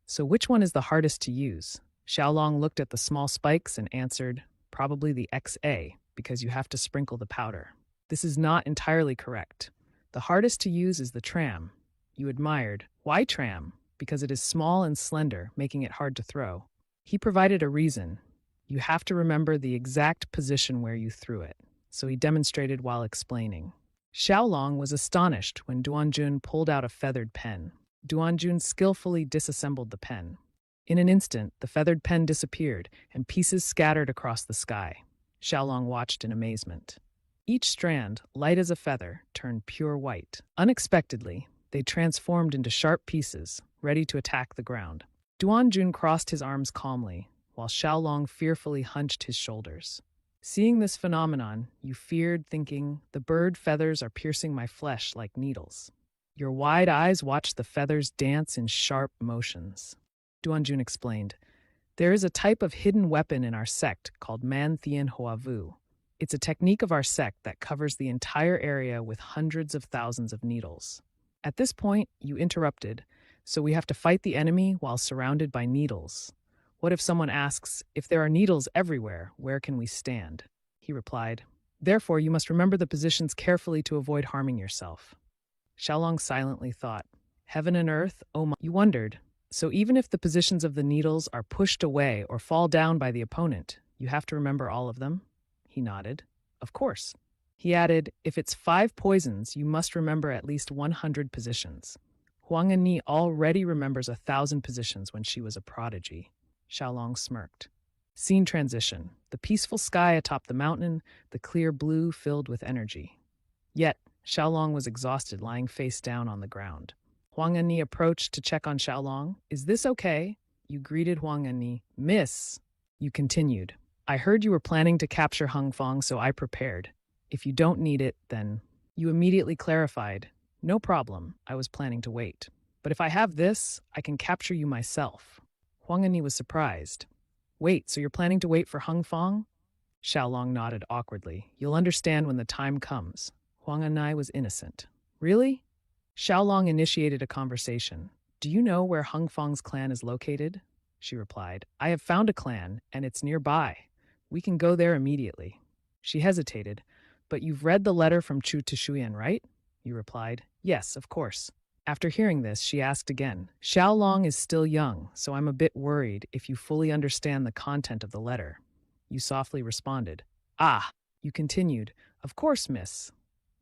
So which one is the hardest to use? Xiaolong looked at the small spikes and answered, probably the XA, because you have to sprinkle the powder. This is not entirely correct. The hardest to use is the tram. You admired, why tram? Because it is small and slender, making it hard to throw. He provided a reason. You have to remember the exact position where you threw it. So he demonstrated while explaining. Xiaolong was astonished when Duanjun pulled out a feathered pen. Duanjun skillfully disassembled the pen. In an instant, the feathered pen disappeared, and pieces scattered across the sky. Xiaolong watched in amazement. Each strand, light as a feather, turned pure white. Unexpectedly, they transformed into sharp pieces, ready to attack the ground. Duanjun crossed his arms calmly, while Xiaolong fearfully hunched his shoulders. Seeing this phenomenon, you feared, thinking, the bird feathers are piercing my flesh like needles. Your wide eyes watched the feathers dance in sharp motions. Duanjun explained, there is a type of hidden weapon in our sect called Man Thien Hoa Vu. It's a technique of our sect that covers the entire area with hundreds of thousands of needles. At this point, you interrupted, so we have to fight the enemy while surrounded by needles. What if someone asks, if there are needles everywhere, where can we stand? He replied, therefore you must remember the positions carefully to avoid harming yourself. Xiaolong silently thought, heaven and earth, oh my. You wondered, so even if the positions of the needles are pushed away or fall down by the opponent, you have to remember all of them? He nodded. Of course. He added, if it's 5 poisons, you must remember at least 100 positions. Huang Ni already remembers 1,000 positions when she was a prodigy. Xiaolong smirked. Scene transition. The peaceful sky atop the mountain, the clear blue filled with energy. Yet, Xiaolong was exhausted, lying face down on the ground. Huang Ni approached to check on Xiaolong. Is this okay? You greeted Huang Ni. Miss. You continued. I heard you were planning to capture Hung Fong, so I prepared. If you don't need it, then... You immediately clarified. No problem, I was planning to wait. But if I have this, I can capture you myself. Huang Ni was surprised. Wait, so you're planning to wait for Hung Fong? Xiaolong nodded awkwardly. You'll understand when the time comes. Huang Ni was innocent. Really? Xiaolong initiated a conversation. "Do you know where Hung Fong's clan is located?" She replied, "I have found a clan, and it's nearby. We can go there immediately." She hesitated. "But you've read the letter from Chu Tishuyan, right?" You replied, "Yes, of course." After hearing this, she asked again, "Xiaolong is still young, so I'm a bit worried if you fully understand the content of the letter." You softly responded, "Ah." You continued, "Of course, miss.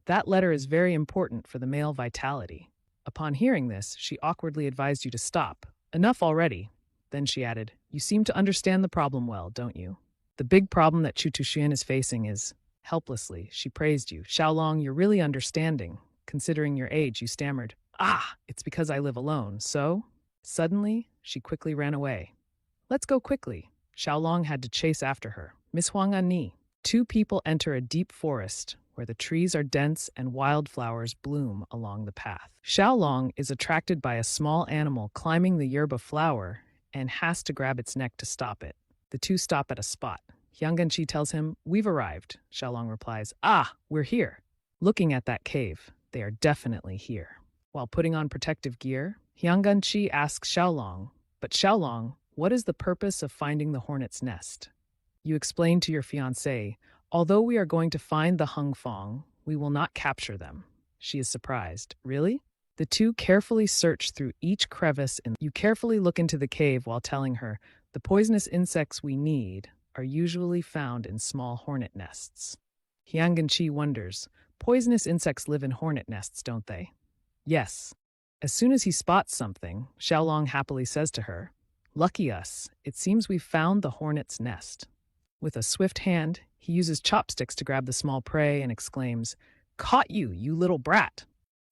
That letter is very important for the male vitality." Upon hearing this, she awkwardly advised you to stop. "Enough already." Then she added, "You seem to understand the problem well, don't you? The big problem that Chu Tushian is facing is..." Helplessly, she praised you. "Xiaolong, you're really understanding. Considering your age," you stammered. "Ah, it's because I live alone, so..." Suddenly, she quickly ran away. "Let's go quickly." Xiaolong had to chase after her. "Miss Huang Ni." Two people enter a deep forest where the trees are dense and wildflowers bloom along the path. Xiaolong is attracted by a small animal climbing the yerba flower and has to grab its neck to stop it. The two stop at a spot. Hyangganchi tells him, "We've arrived." Xiaolong replies, "Ah, we're here." Looking at that cave, they are definitely here. While putting on protective gear, Hyangganchi asks Xiaolong, "But Xiaolong, what is the purpose of finding the hornet's nest?" You explain to your fiancé, "Although we are going to find the Hung Fong, we will not capture them." She is surprised. "Really?" The two carefully search through each crevice and you carefully look into the cave while telling her, "The poisonous insects we need are usually found in small hornet nests." Hyangganchi wonders, "Poisonous insects live in hornet nests, don't they?" "Yes." As soon as he spots something, Xiaolong happily says to her, "Lucky us, it seems we've found the hornet's nest." With a swift hand, he uses chopsticks to grab the small prey and exclaims, "Caught you, you little brat!"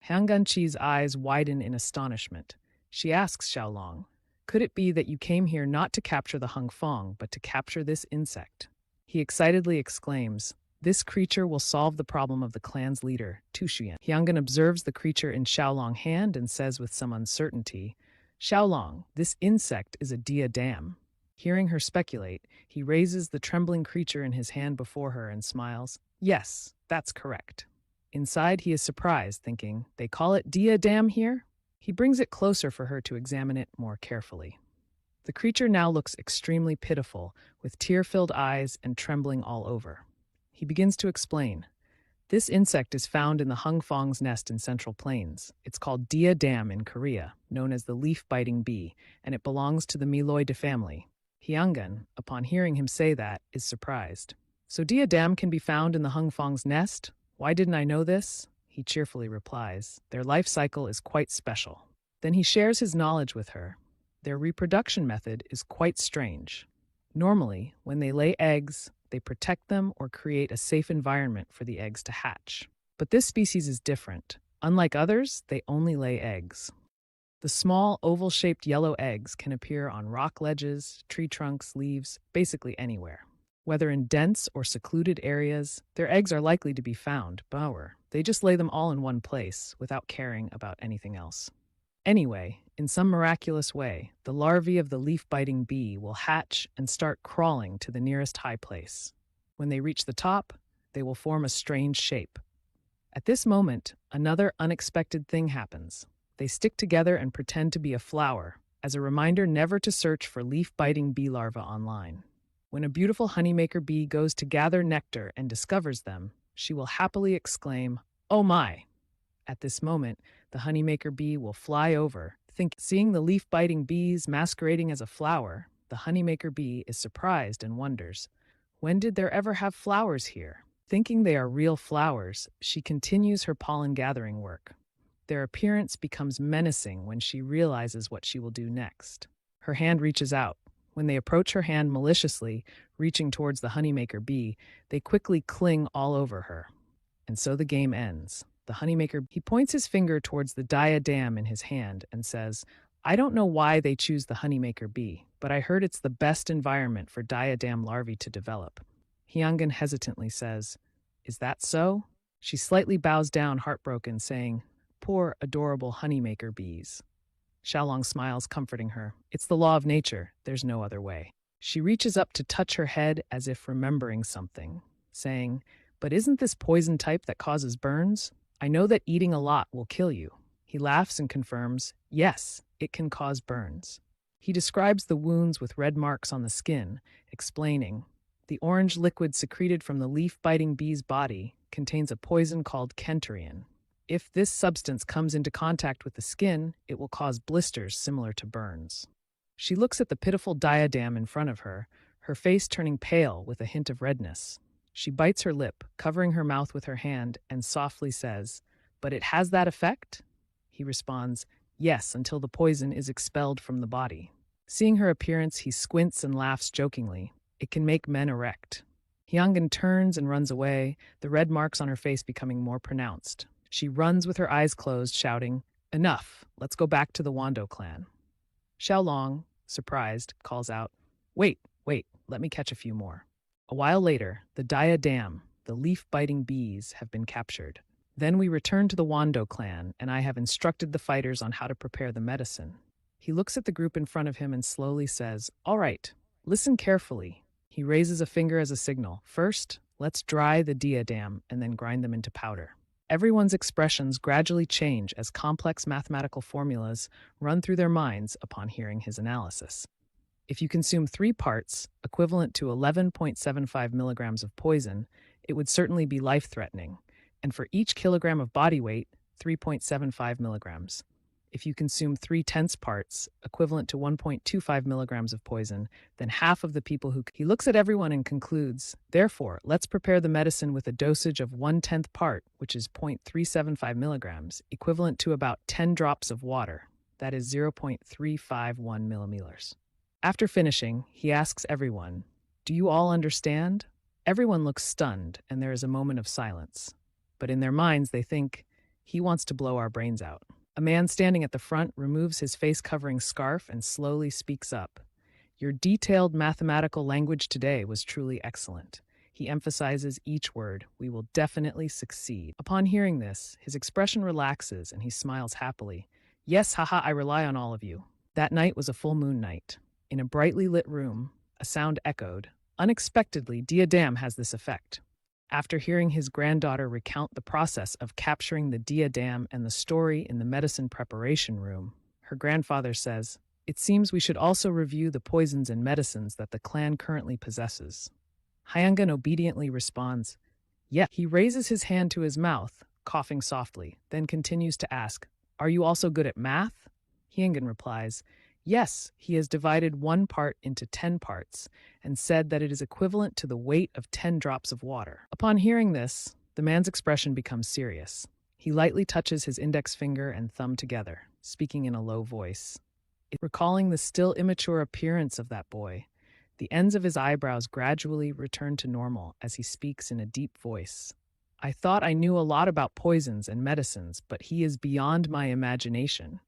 Hyangganchi's eyes widen in astonishment. She asks Xiaolong, "Could it be that you came here not to capture the Hung Fong, but to capture this insect?" He excitedly exclaims, "This creature will solve the problem of the clan's leader, Tushuyan." Hyanggan observes the creature in Xiaolong's hand and says with some uncertainty, "Xiaolong, this insect is a diadem." Hearing her speculate, he raises the trembling creature in his hand before her and smiles. "Yes, that's correct." Inside, he is surprised, thinking, "They call it diadem here?" He brings it closer for her to examine it more carefully. The creature now looks extremely pitiful, with tear-filled eyes and trembling all over. He begins to explain. "This insect is found in the Hung Fong's nest in Central Plains. It's called diadem in Korea, known as the leaf-biting bee, and it belongs to the Meloide family." Hyanggan, upon hearing him say that, is surprised. "So diadem can be found in the Hung Fong's nest? Why didn't I know this?" He cheerfully replies, "Their life cycle is quite special." Then he shares his knowledge with her. Their reproduction method is quite strange. Normally, when they lay eggs, they protect them or create a safe environment for the eggs to hatch. But this species is different. Unlike others, they only lay eggs. The small, oval-shaped yellow eggs can appear on rock ledges, tree trunks, leaves, basically anywhere. Whether in dense or secluded areas, their eggs are likely to be found, they just lay them all in one place without caring about anything else. Anyway, in some miraculous way, the larvae of the leaf-biting bee will hatch and start crawling to the nearest high place. When they reach the top, they will form a strange shape. At this moment, another unexpected thing happens. They stick together and pretend to be a flower, as a reminder never to search for leaf-biting bee larvae online. When a beautiful honeymaker bee goes to gather nectar and discovers them, she will happily exclaim, "Oh my!" At this moment, the honeymaker bee will fly over. Seeing the leaf-biting bees masquerading as a flower, the honeymaker bee is surprised and wonders, "When did there ever have flowers here?" Thinking they are real flowers, she continues her pollen-gathering work. Their appearance becomes menacing when she realizes what she will do next. Her hand reaches out. When they approach her hand maliciously, reaching towards the honeymaker bee, they quickly cling all over her. And so the game ends. The honeymaker, he points his finger towards the diadem in his hand and says, "I don't know why they choose the honeymaker bee, but I heard it's the best environment for diadem larvae to develop." Hyanggan hesitantly says, "Is that so?" She slightly bows down, heartbroken, saying, "Poor, adorable honeymaker bees." Xiaolong smiles, comforting her. "It's the law of nature. There's no other way." She reaches up to touch her head as if remembering something, saying, "But isn't this poison type that causes burns? I know that eating a lot will kill you." He laughs and confirms, yes, it can cause burns. He describes the wounds with red marks on the skin, explaining, the orange liquid secreted from the leaf-biting bee's body contains a poison called kenterion. If this substance comes into contact with the skin, it will cause blisters similar to burns. She looks at the pitiful diadem in front of her, her face turning pale with a hint of redness. She bites her lip, covering her mouth with her hand, and softly says, "But it has that effect?" He responds, "Yes, until the poison is expelled from the body." Seeing her appearance, he squints and laughs jokingly. It can make men erect. Hyungan turns and runs away, the red marks on her face becoming more pronounced. She runs with her eyes closed, shouting, "Enough, let's go back to the Wando clan." Xiaolong, surprised, calls out, wait, let me catch a few more." A while later, the diadem, the leaf-biting bees, have been captured. Then we return to the Wando clan, and I have instructed the fighters on how to prepare the medicine. He looks at the group in front of him and slowly says, "All right, listen carefully." He raises a finger as a signal. "First, let's dry the diadem and then grind them into powder." Everyone's expressions gradually change as complex mathematical formulas run through their minds upon hearing his analysis. If you consume 3 parts, equivalent to 11.75 milligrams of poison, it would certainly be life-threatening, and for each kilogram of body weight, 3.75 milligrams. If you consume 3/10 parts, equivalent to 1.25 milligrams of poison, then half of the people who... He looks at everyone and concludes, "Therefore, let's prepare the medicine with a dosage of 1/10 part, which is 0.375 milligrams, equivalent to about 10 drops of water, that is 0.351 millimolars." After finishing, he asks everyone, "Do you all understand?" Everyone looks stunned, and there is a moment of silence. But in their minds, they think, he wants to blow our brains out. A man standing at the front removes his face-covering scarf and slowly speaks up. "Your detailed mathematical language today was truly excellent." He emphasizes each word. "We will definitely succeed." Upon hearing this, his expression relaxes and he smiles happily. "Yes, haha, I rely on all of you." That night was a full moon night. In a brightly lit room, a sound echoed. Unexpectedly, diadem has this effect. After hearing his granddaughter recount the process of capturing the diadem and the story in the medicine preparation room, her grandfather says, "It seems we should also review the poisons and medicines that the clan currently possesses." Hyungan obediently responds, "Yes." He raises his hand to his mouth, coughing softly, then continues to ask, "Are you also good at math?" Hyungan replies, "Yes, he has divided 1 part into 10 parts and said that it is equivalent to the weight of 10 drops of water." Upon hearing this, the man's expression becomes serious. He lightly touches his index finger and thumb together, speaking in a low voice. Recalling the still immature appearance of that boy, the ends of his eyebrows gradually return to normal as he speaks in a deep voice. "I thought I knew a lot about poisons and medicines, but he is beyond my imagination.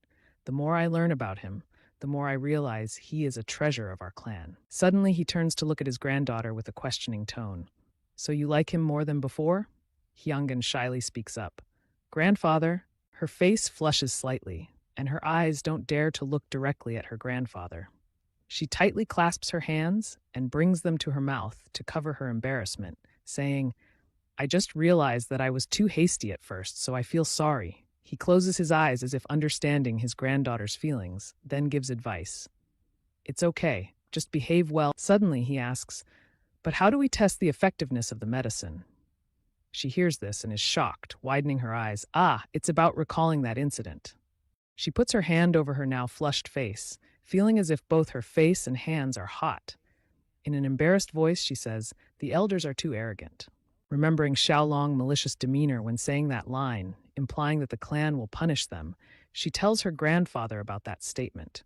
The more I learn about him, the more I realize he is a treasure of our clan." Suddenly, he turns to look at his granddaughter with a questioning tone. "So you like him more than before?" Hyungan shyly speaks up. "Grandfather?" Her face flushes slightly, and her eyes don't dare to look directly at her grandfather. She tightly clasps her hands and brings them to her mouth to cover her embarrassment, saying, "I just realized that I was too hasty at first, so I feel sorry." He closes his eyes as if understanding his granddaughter's feelings, then gives advice. "It's okay, just behave well." Suddenly he asks, "But how do we test the effectiveness of the medicine?" She hears this and is shocked, widening her eyes. It's about recalling that incident." She puts her hand over her now flushed face, feeling as if both her face and hands are hot. In an embarrassed voice, she says, "The elders are too arrogant." Remembering Xiaolong's malicious demeanor when saying that line, implying that the clan will punish them, she tells her grandfather about that statement.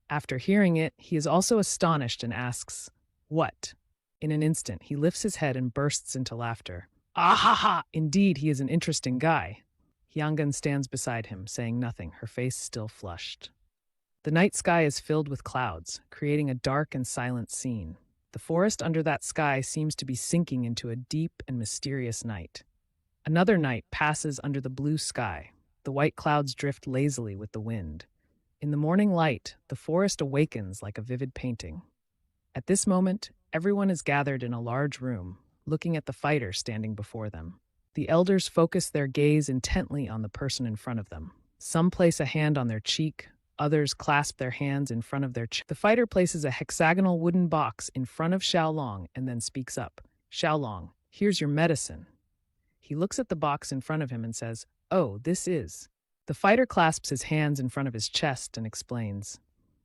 After hearing it, he is also astonished and asks, "What?" In an instant, he lifts his head and bursts into laughter. "Ah ha ha! Indeed, he is an interesting guy." Hyungan stands beside him, saying nothing, her face still flushed. The night sky is filled with clouds, creating a dark and silent scene. The forest under that sky seems to be sinking into a deep and mysterious night. Another night passes under the blue sky. The white clouds drift lazily with the wind. In the morning light, the forest awakens like a vivid painting. At this moment, everyone is gathered in a large room, looking at the fighter standing before them. The elders focus their gaze intently on the person in front of them. Some place a hand on their cheek, others clasp their hands in front of their chest. The fighter places a hexagonal wooden box in front of Xiaolong and then speaks up. Xiaolong, here's your medicine. He looks at the box in front of him and says, "Oh, this is." The fighter clasps his hands in front of his chest and explains,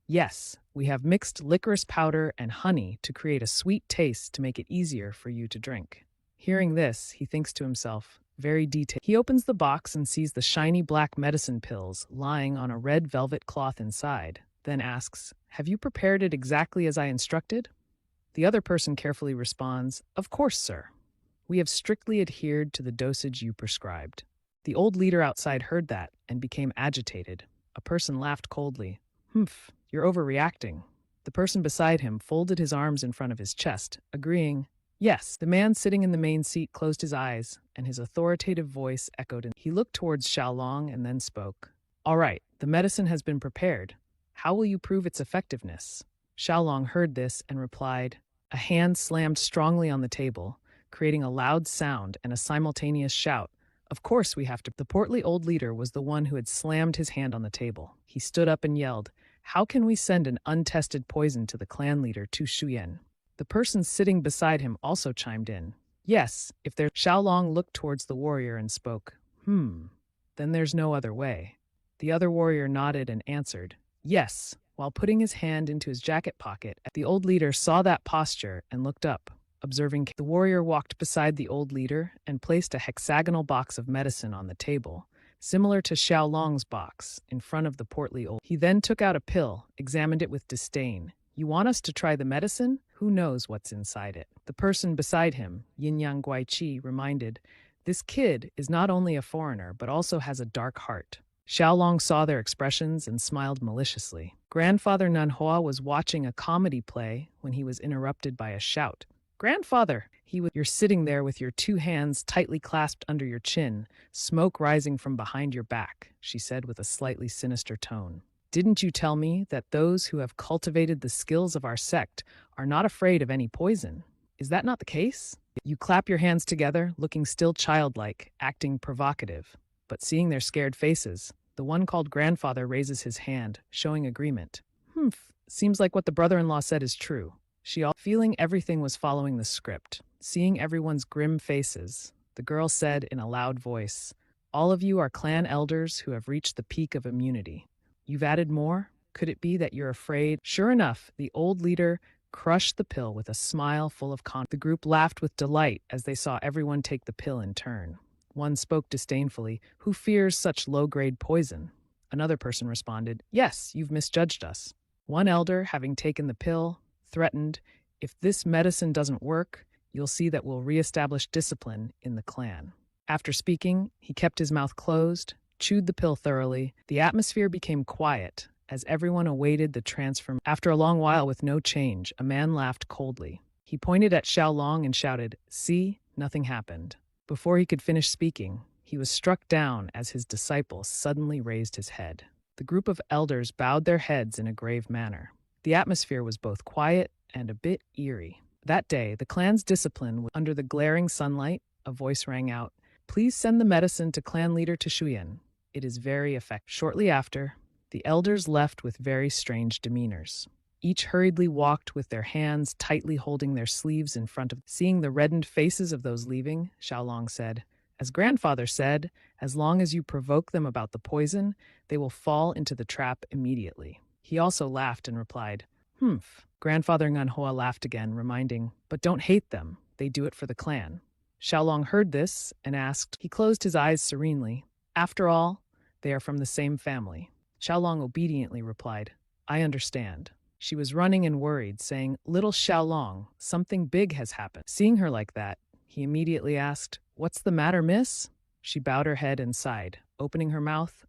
"Yes, we have mixed licorice powder and honey to create a sweet taste to make it easier for you to drink." Hearing this, he thinks to himself, very detailed. He opens the box and sees the shiny black medicine pills lying on a red velvet cloth inside, then asks, "Have you prepared it exactly as I instructed?" The other person carefully responds, "Of course, sir. We have strictly adhered to the dosage you prescribed." The old leader outside heard that and became agitated. A person laughed coldly. "Humph, you're overreacting." The person beside him folded his arms in front of his chest, agreeing, "Yes." The man sitting in the main seat closed his eyes, and his authoritative voice echoed. He looked towards Xiaolong and then spoke. "All right, the medicine has been prepared. How will you prove its effectiveness?" Xiaolong heard this and replied. A hand slammed strongly on the table, creating a loud sound and a simultaneous shout. "Of course we have to." The portly old leader was the one who had slammed his hand on the table. He stood up and yelled, "How can we send an untested poison to the clan leader Tu Shuyan?" The person sitting beside him also chimed in. "Yes, if there." Xiaolong looked towards the warrior and spoke. Then there's no other way." The other warrior nodded and answered, "Yes," while putting his hand into his jacket pocket. The old leader saw that posture and looked up. Observing, the warrior walked beside the old leader and placed a hexagonal box of medicine on the table, similar to Xiaolong's box, in front of the portly old. He then took out a pill, examined it with disdain. "You want us to try the medicine? Who knows what's inside it?" The person beside him, Yin-Yang Guaiqi, reminded, "This kid is not only a foreigner but also has a dark heart." Xiaolong saw their expressions and smiled maliciously. Grandfather Manhwa was watching a comedy play when he was interrupted by a shout. "Grandfather!" You're sitting there with your two hands tightly clasped under your chin, smoke rising from behind your back, she said with a slightly sinister tone. "Didn't you tell me that those who have cultivated the skills of our sect are not afraid of any poison? Is that not the case?" You clap your hands together, looking still childlike, acting provocative. But seeing their scared faces, the one called grandfather raises his hand, showing agreement. Seems like what the brother-in-law said is true." Feeling everything was following the script, seeing everyone's grim faces, the girl said in a loud voice, "All of you are clan elders who have reached the peak of immunity. You've added more? Could it be that you're afraid?" Sure enough, the old leader crushed the pill with a smile full of confidence. The group laughed with delight as they saw everyone take the pill in turn. One spoke disdainfully, "Who fears such low-grade poison?" Another person responded, "Yes, you've misjudged us." One elder, having taken the pill, threatened, "If this medicine doesn't work, you'll see that we'll reestablish discipline in the clan." After speaking, he kept his mouth closed, chewed the pill thoroughly. The atmosphere became quiet as everyone awaited the transformation. After a long while with no change, a man laughed coldly. He pointed at Xiaolong and shouted, "See, nothing happened." Before he could finish speaking, he was struck down as his disciple suddenly raised his head. The group of elders bowed their heads in a grave manner. The atmosphere was both quiet and a bit eerie. That day, the clan's discipline was under the glaring sunlight. A voice rang out, "Please send the medicine to clan leader Tishuyan. It is very effective." Shortly after, the elders left with very strange demeanors. Each hurriedly walked with their hands tightly holding their sleeves in front of. Seeing the reddened faces of those leaving, Xiaolong said, "As grandfather said, as long as you provoke them about the poison, they will fall into the trap immediately." He also laughed and replied, Grandfather Manhwa laughed again, reminding, "But don't hate them. They do it for the clan." Xiaolong heard this and asked. He closed his eyes serenely. "After all, they are from the same family." Xiaolong obediently replied, "I understand." She was running and worried, saying, "Little Xiaolong, something big has happened." Seeing her like that, he immediately asked, "What's the matter, miss?" She bowed her head and sighed, opening her mouth.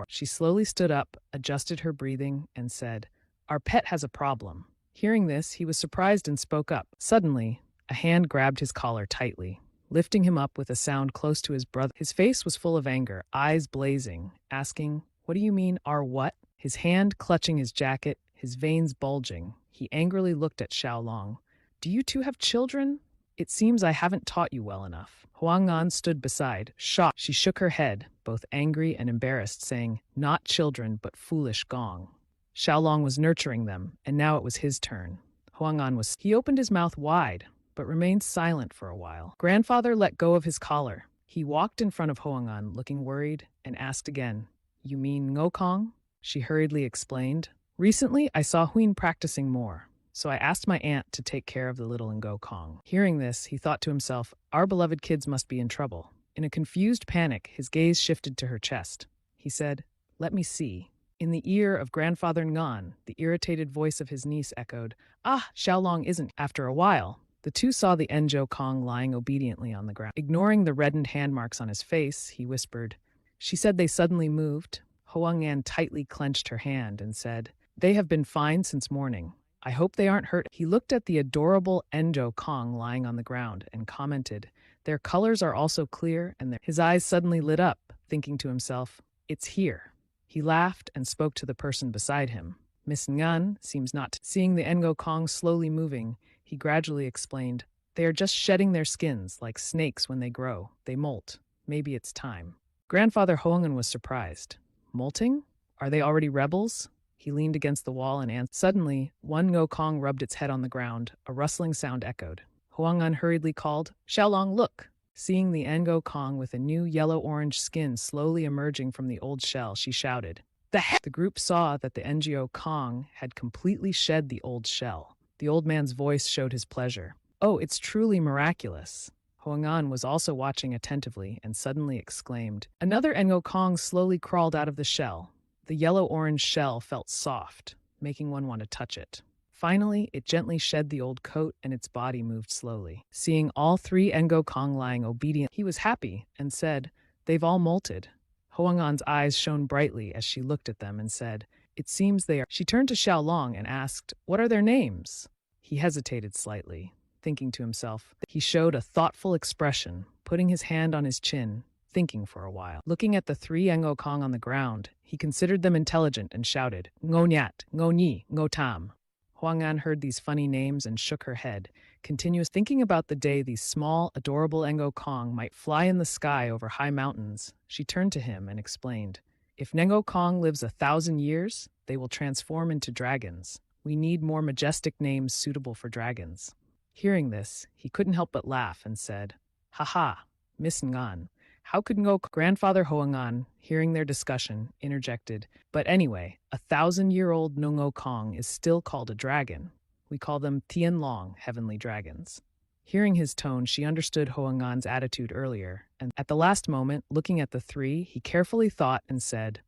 She slowly stood up, adjusted her breathing, and said, "Our pet has a problem." Hearing this, he was surprised and spoke up. Suddenly, a hand grabbed his collar tightly, lifting him up with a sound close to his brother. His face was full of anger, eyes blazing, asking, "What do you mean, our what?" His hand clutching his jacket, his veins bulging, he angrily looked at Xiaolong. "Do you two have children?" It seems I haven't taught you well enough. Huang An stood beside, shocked. She shook her head, both angry and embarrassed, saying, "Not children, but foolish gong." Xiaolong was nurturing them, and now it was his turn. Huang An was... He opened his mouth wide, but remained silent for a while. Grandfather let go of his collar. He walked in front of Huang An, looking worried, and asked again, "You mean Ngokong?" She hurriedly explained, "Recently, I saw Huin practicing more, so I asked my aunt to take care of the little Ngokong." Hearing this, he thought to himself, our beloved kids must be in trouble. In a confused panic, his gaze shifted to her chest. He said, "Let me see." In the ear of Grandfather Ngan, the irritated voice of his niece echoed, "Ah, Xiaolong isn't." After a while, the two saw the Enjo Kong lying obediently on the ground. Ignoring the reddened hand marks on his face, he whispered, "She said they suddenly moved." Huang An tightly clenched her hand and said, "They have been fine since morning. I hope they aren't hurt." He looked at the adorable Enjo Kong lying on the ground and commented, "Their colors are also clear," and his eyes suddenly lit up, thinking to himself, "It's here." He laughed and spoke to the person beside him. Miss Ngan seems not to. Seeing the Engo Kong slowly moving, he gradually explained, "They are just shedding their skins, like snakes when they grow. They molt. Maybe it's time." Grandfather Hoengan was surprised. "Molting? Are they already rebels?" He leaned against the wall and answered. Suddenly, one Ngo Kong rubbed its head on the ground. A rustling sound echoed. Huang An hurriedly called, "Xiaolong, look!" Seeing the Ngo Kong with a new yellow-orange skin slowly emerging from the old shell, she shouted, "The heck!" The group saw that the Ngo Kong had completely shed the old shell. The old man's voice showed his pleasure. "Oh, it's truly miraculous." Huang An was also watching attentively and suddenly exclaimed. Another Ngo Kong slowly crawled out of the shell. The yellow-orange shell felt soft, making one want to touch it. Finally, it gently shed the old coat and its body moved slowly. Seeing all three Ngo Kong lying obedient, he was happy and said, "They've all molted." Huang An's eyes shone brightly as she looked at them and said, "It seems they are." She turned to Xiaolong and asked, "What are their names?" He hesitated slightly, thinking to himself. He showed a thoughtful expression, putting his hand on his chin, thinking for a while. Looking at the three Ngo Kong on the ground, he considered them intelligent and shouted, "Ngo Nyat, Ngo Nyi, Ngo Tam." Huang An heard these funny names and shook her head, continuous thinking about the day these small, adorable Ngo Kong might fly in the sky over high mountains. She turned to him and explained, "If Ngo Kong lives 1,000 years, they will transform into dragons. We need more majestic names suitable for dragons." Hearing this, he couldn't help but laugh and said, "Ha, Miss Ngan, how could Ngo..." Grandfather Hoengan, hearing their discussion, interjected, "But anyway, 1,000-year-old Ngo Kong is still called a dragon. We call them Tian Long, heavenly dragons." Hearing his tone, she understood Hoengan's attitude earlier, and at the last moment, looking at the three, he carefully thought and said,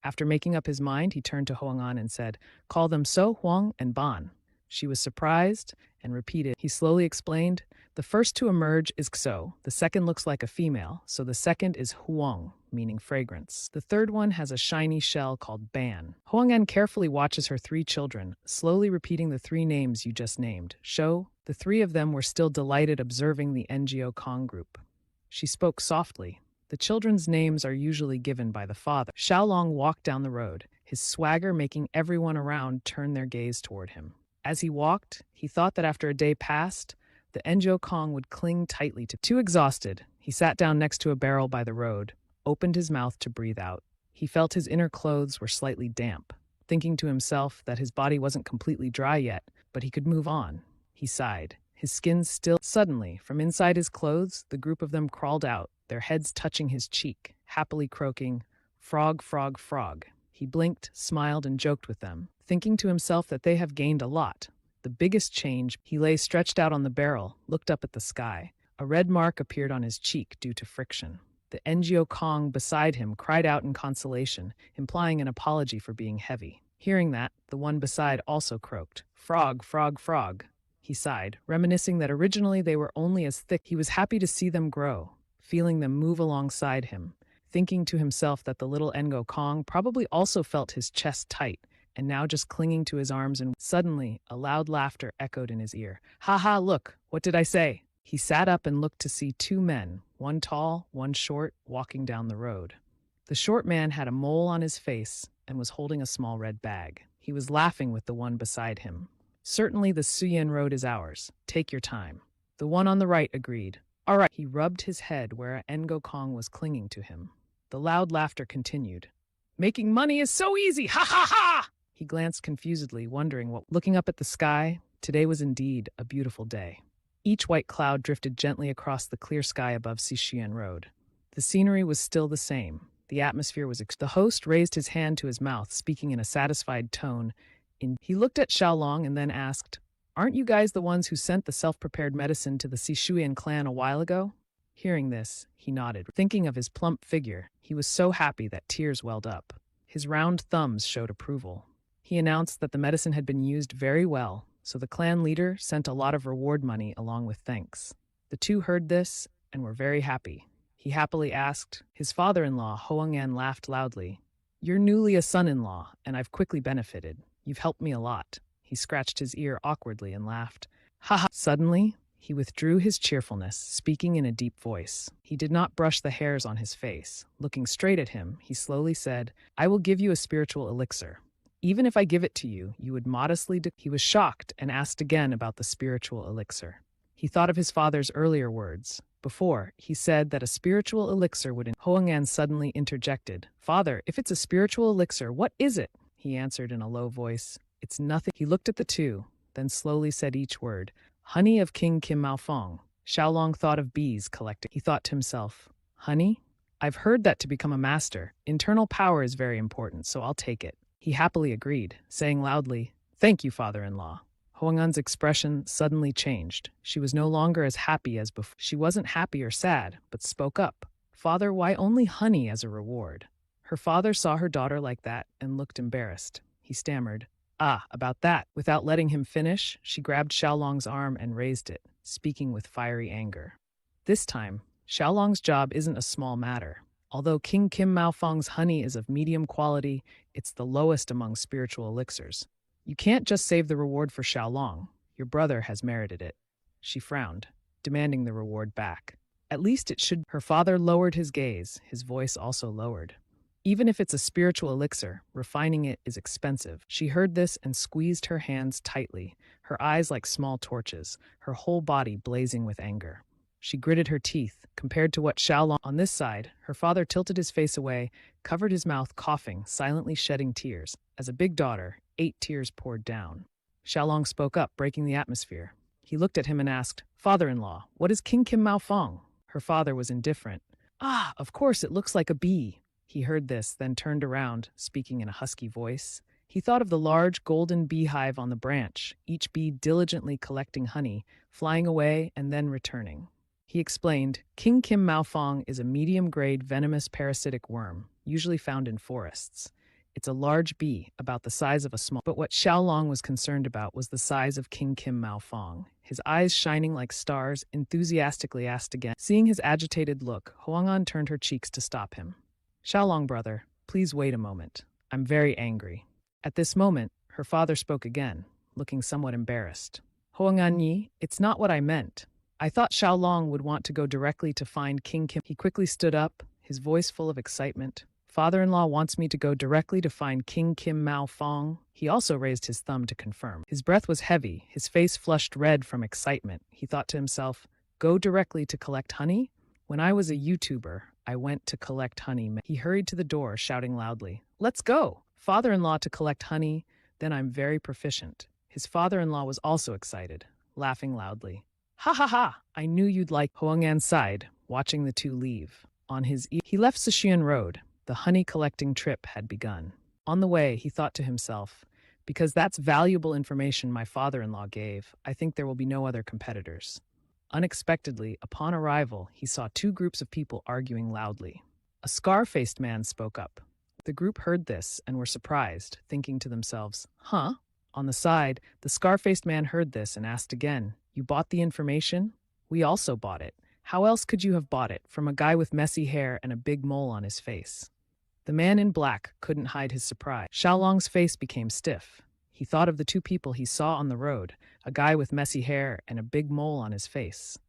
After making up his mind, he turned to Hoengan and said, "Call them So, Huang, and Ban." She was surprised and repeated. He slowly explained, "The first to emerge is Xo, the second looks like a female, so the second is Huang, meaning fragrance. The third one has a shiny shell called Ban." Huang carefully watches her three children, slowly repeating the three names you just named. Shou, the three of them were still delighted observing the Ngo Kong group. She spoke softly. The children's names are usually given by the father. Xiaolong walked down the road, his swagger making everyone around turn their gaze toward him. As he walked, he thought that after a day passed, the Ngo Kong would cling tightly to. Too exhausted, he sat down next to a barrel by the road, opened his mouth to breathe out. He felt his inner clothes were slightly damp, thinking to himself that his body wasn't completely dry yet, but he could move on. He sighed, his skin still. Suddenly, from inside his clothes, the group of them crawled out, their heads touching his cheek, happily croaking, "Frog, frog, frog." He blinked, smiled, and joked with them, thinking to himself that they have gained a lot. The biggest change, he lay stretched out on the barrel, looked up at the sky. A red mark appeared on his cheek due to friction. The Ngo Kong beside him cried out in consolation, implying an apology for being heavy. Hearing that, the one beside also croaked, "Frog, frog, frog." He sighed, reminiscing that originally they were only as thick. He was happy to see them grow, feeling them move alongside him, thinking to himself that the little Ngo Kong probably also felt his chest tight, and now just clinging to his arms, and suddenly a loud laughter echoed in his ear. "Ha, look, what did I say?" He sat up and looked to see two men, one tall, one short, walking down the road. The short man had a mole on his face and was holding a small red bag. He was laughing with the one beside him. "Certainly the Suyen Road is ours. Take your time." The one on the right agreed. All right. He rubbed his head where Ngo Kong was clinging to him. The loud laughter continued. Making money is so easy! Ha ha ha! He glanced confusedly, wondering what. Looking up at the sky, today was indeed a beautiful day. Each white cloud drifted gently across the clear sky above Sichuan Road. The scenery was still the same. The atmosphere was. The host raised his hand to his mouth, speaking in a satisfied tone. He looked at Xiaolong and then asked, "Aren't you guys the ones who sent the self-prepared medicine to the Sichuan clan a while ago?" Hearing this, he nodded. Thinking of his plump figure, he was so happy that tears welled up. His round thumbs showed approval. He announced that the medicine had been used very well, so the clan leader sent a lot of reward money along with thanks. The two heard this and were very happy. He happily asked. His father-in-law, Hoang-an, laughed loudly. "You're newly a son-in-law, and I've quickly benefited. You've helped me a lot." He scratched his ear awkwardly and laughed. "Ha ha!" Suddenly, he withdrew his cheerfulness, speaking in a deep voice. He did not brush the hairs on his face. Looking straight at him, he slowly said, "I will give you a spiritual elixir. Even if I give it to you, you would modestly..." He was shocked and asked again about the spiritual elixir. He thought of his father's earlier words. Before, he said that a spiritual elixir would... Hoang-an suddenly interjected. "Father, if it's a spiritual elixir, what is it?" He answered in a low voice. "It's nothing." He looked at the two, then slowly said each word. "Honey of King Kim Maofeng." Xiaolong thought of bees collected. He thought to himself, "Honey? I've heard that to become a master, internal power is very important, so I'll take it." He happily agreed, saying loudly, "Thank you, father-in-law." Hoang-an's expression suddenly changed. She was no longer as happy as before. She wasn't happy or sad, but spoke up. "Father, why only honey as a reward?" Her father saw her daughter like that and looked embarrassed. He stammered, "Ah, about that." Without letting him finish, she grabbed Xiaolong's arm and raised it, speaking with fiery anger. This time, Xiaolong's job isn't a small matter. Although King Kim Maofeng's honey is of medium quality, it's the lowest among spiritual elixirs. You can't just save the reward for Xiaolong. Your brother has merited it. She frowned, demanding the reward back. At least it should. Her father lowered his gaze, his voice also lowered. Even if it's a spiritual elixir, refining it is expensive. She heard this and squeezed her hands tightly, her eyes like small torches, her whole body blazing with anger. She gritted her teeth. Compared to what Xiaolong... On this side, her father tilted his face away, covered his mouth, coughing, silently shedding tears. As a big daughter, 8 tears poured down. Xiaolong spoke up, breaking the atmosphere. He looked at him and asked, "Father-in-law, what is King Kim Maofeng?" Her father was indifferent. "Ah, of course, it looks like a bee." He heard this, then turned around, speaking in a husky voice. He thought of the large golden beehive on the branch, each bee diligently collecting honey, flying away and then returning. He explained, "King Kim Maofeng is a medium-grade venomous parasitic worm, usually found in forests. It's a large bee, about the size of a small..." But what Xiaolong was concerned about was the size of King Kim Maofeng. His eyes shining like stars, enthusiastically asked again. Seeing his agitated look, Hoang-an turned her cheeks to stop him. "Xiaolong, brother, please wait a moment. I'm very angry." At this moment, her father spoke again, looking somewhat embarrassed. "Hoang-an Yi, it's not what I meant. I thought Xiaolong would want to go directly to find King Kim." He quickly stood up, his voice full of excitement. "Father-in-law wants me to go directly to find King Kim Maofeng." He also raised his thumb to confirm. His breath was heavy, his face flushed red from excitement. He thought to himself, "Go directly to collect honey? When I was a YouTuber, I went to collect honey." He hurried to the door, shouting loudly, "Let's go! Father-in-law to collect honey, then I'm very proficient." His father-in-law was also excited, laughing loudly. "Ha ha ha! I knew you'd like..." Hoang-an sighed, watching the two leave. He left Sichuan Road. The honey-collecting trip had begun. On the way, he thought to himself, "Because that's valuable information my father-in-law gave, I think there will be no other competitors." Unexpectedly, upon arrival, he saw 2 groups of people arguing loudly. A scar-faced man spoke up. The group heard this and were surprised, thinking to themselves, "Huh?" On the side, the scar-faced man heard this and asked again, "You bought the information? We also bought it. How else could you have bought it from a guy with messy hair and a big mole on his face?" The man in black couldn't hide his surprise. Xiaolong's face became stiff. He thought of the 2 people he saw on the road, a guy with messy hair and a big mole on his face.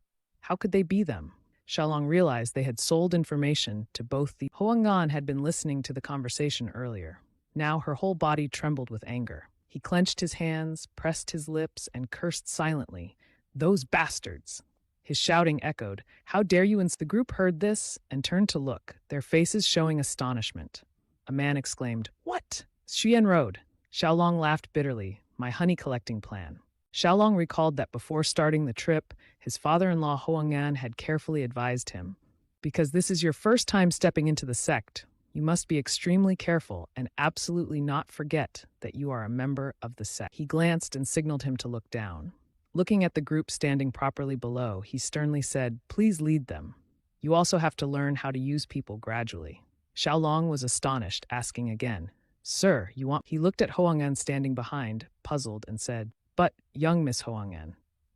How could they be them? Xiaolong realized they had sold information to both the... Hoang-an had been listening to the conversation earlier. Now her whole body trembled with anger. He clenched his hands, pressed his lips, and cursed silently. "Those bastards!" His shouting echoed, "How dare you!" The group heard this and turned to look, their faces showing astonishment. A man exclaimed, "What? Xuan Road." Xiaolong laughed bitterly. "My honey collecting plan." Xiaolong recalled that before starting the trip, his father-in-law Huang'an had carefully advised him, "Because this is your first time stepping into the sect, you must be extremely careful and absolutely not forget that you are a member of the sect." He glanced and signaled him to look down. Looking at the group standing properly below, he sternly said, "Please lead them. You also have to learn how to use people gradually." Xiaolong was astonished, asking again, "Sir, you want—" He looked at Huang'an standing behind, puzzled, and said, "But, young Miss Huang'an."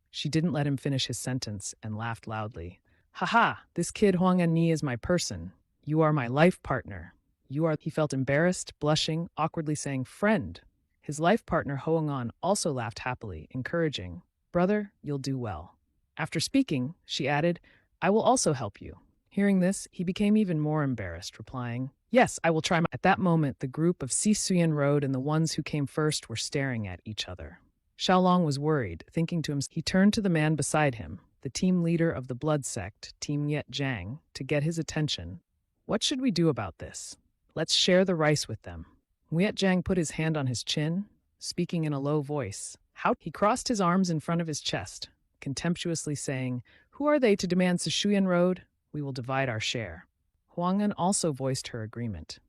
She didn't let him finish his sentence and laughed loudly. "Ha ha, this kid Huang'an Ni is my person. You are my life partner. You are—" He felt embarrassed, blushing, awkwardly saying, "Friend." His life partner Huang'an also laughed happily, encouraging, "Brother, you'll do well." After speaking, she added, "I will also help you." Hearing this, he became even more embarrassed, replying, "Yes, I will try my—" At that moment, the group of Sichuan Road and the ones who came first were staring at each other. Xiaolong was worried, thinking to himself. He turned to the man beside him, the team leader of the blood sect, Team Yet Jiang, to get his attention. "What should we do about this? Let's share the rice with them." Yet Jiang put his hand on his chin, speaking in a low voice. He crossed his arms in front of his chest, contemptuously saying, "Who are they to demand Sichuan Road? We will divide our share." Huang'an also voiced her agreement.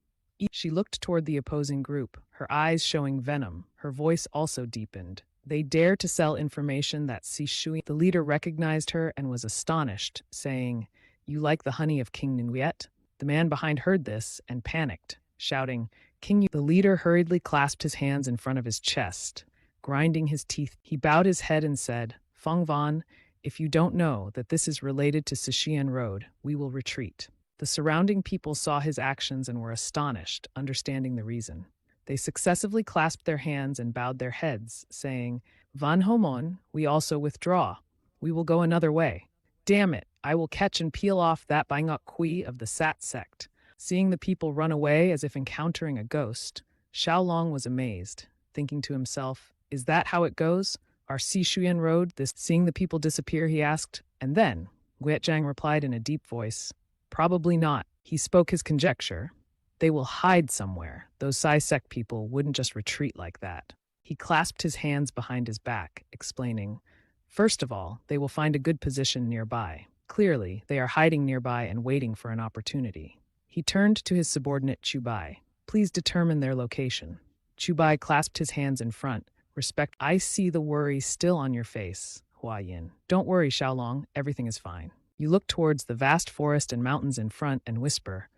She looked toward the opposing group, her eyes showing venom. Her voice also deepened. "They dare to sell information that Sichuan—" The leader recognized her and was astonished, saying, "You like the honey of King Ningyet?" The man behind heard this and panicked, shouting, "King Yu—" The leader hurriedly clasped his hands in front of his chest. Grinding his teeth, he bowed his head and said, "Feng Van, if you don't know that this is related to Sichuan Road, we will retreat." The surrounding people saw his actions and were astonished, understanding the reason. They successively clasped their hands and bowed their heads, saying, "Van Homon, we also withdraw. We will go another way. Damn it, I will catch and peel off that Bangok Kui of the Sat sect." Seeing the people run away as if encountering a ghost, Xiaolong was amazed, thinking to himself, "Is that how it goes? Our Sichuan Road, this—" Seeing the people disappear, he asked, "And then?" Guetjiang replied in a deep voice, "Probably not." He spoke his conjecture. "They will hide somewhere. Those Sai sect people wouldn't just retreat like that." He clasped his hands behind his back, explaining, "First of all, they will find a good position nearby. Clearly, they are hiding nearby and waiting for an opportunity." He turned to his subordinate Chubai. "Please determine their location." Chubai clasped his hands in front. "Respect—" "I see the worry still on your face, Hua Yin." "Don't worry, Xiaolong, everything is fine." You look towards the vast forest and mountains in front and whisper,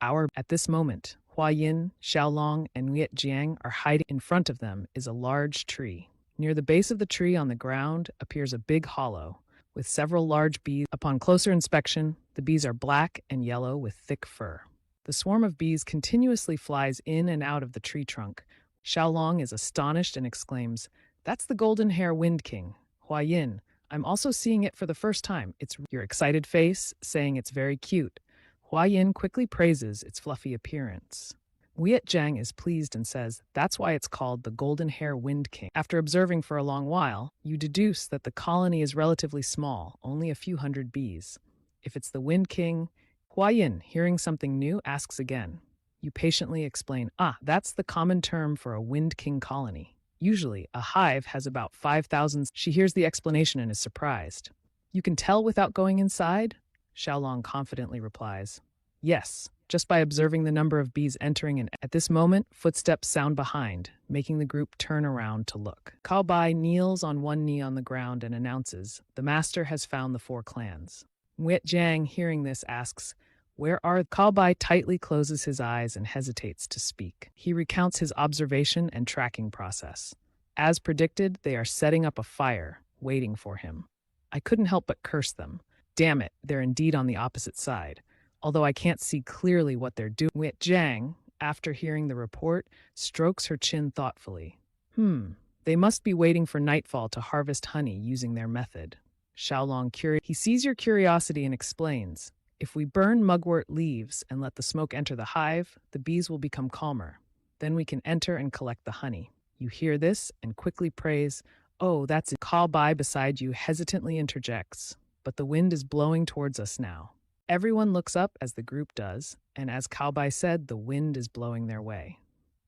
"Our—" At this moment, Hua Yin, Xiaolong, and Yet Jiang are hiding. In front of them is a large tree. Near the base of the tree on the ground appears a big hollow, with several large bees. Upon closer inspection, the bees are black and yellow with thick fur. The swarm of bees continuously flies in and out of the tree trunk. Xiaolong is astonished and exclaims, "That's the golden hair wind king. Hua Yin, I'm also seeing it for the first time. It's—" Your excited face, saying it's very cute. Hua Yin quickly praises its fluffy appearance. Wei Jiang is pleased and says, "That's why it's called the golden hair wind king." After observing for a long while, you deduce that the colony is relatively small, only a few hundred bees. If it's the wind king— Hua Yin, hearing something new, asks again. You patiently explain, "That's the common term for a wind king colony. Usually, a hive has about 5,000. She hears the explanation and is surprised. "You can tell without going inside?" Xiaolong confidently replies, "Yes, just by observing the number of bees entering and—" At this moment, footsteps sound behind, making the group turn around to look. Cao Bai kneels on one knee on the ground and announces, "The master has found the 4 clans." Wei Jiang, hearing this, asks, "Where are—" Cao Bai tightly closes his eyes and hesitates to speak. He recounts his observation and tracking process. As predicted, they are setting up a fire, waiting for him. I couldn't help but curse them. Damn it, they're indeed on the opposite side, although I can't see clearly what they're doing. Wei Jiang, after hearing the report, strokes her chin thoughtfully. They must be waiting for nightfall to harvest honey using their method. Xiaolong he sees your curiosity and explains, "If we burn mugwort leaves and let the smoke enter the hive, the bees will become calmer. Then we can enter and collect the honey." You hear this and quickly praise, "Oh, that's it." Cao Bai beside you hesitantly interjects, but the wind is blowing towards us now. Everyone looks up as the group does, and as Kaobai said, the wind is blowing their way.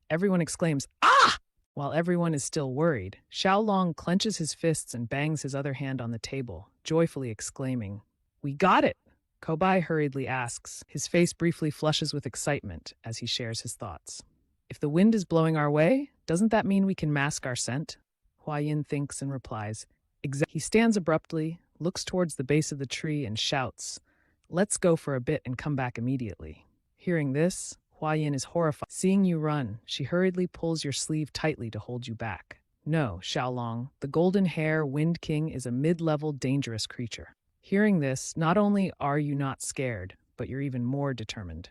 Everyone exclaims, "Ah!" While everyone is still worried, Xiaolong clenches his fists and bangs his other hand on the table, joyfully exclaiming, "We got it!" Kobai hurriedly asks. His face briefly flushes with excitement as he shares his thoughts. "If the wind is blowing our way, doesn't that mean we can mask our scent?" Huayin thinks and replies, "Exactly." He stands abruptly, looks towards the base of the tree and shouts, "Let's go for a bit and come back immediately." Hearing this, Huayin is horrified. Seeing you run, she hurriedly pulls your sleeve tightly to hold you back. "No, Xiaolong, the golden hair Wind King is a mid-level dangerous creature." Hearing this, not only are you not scared, but you're even more determined.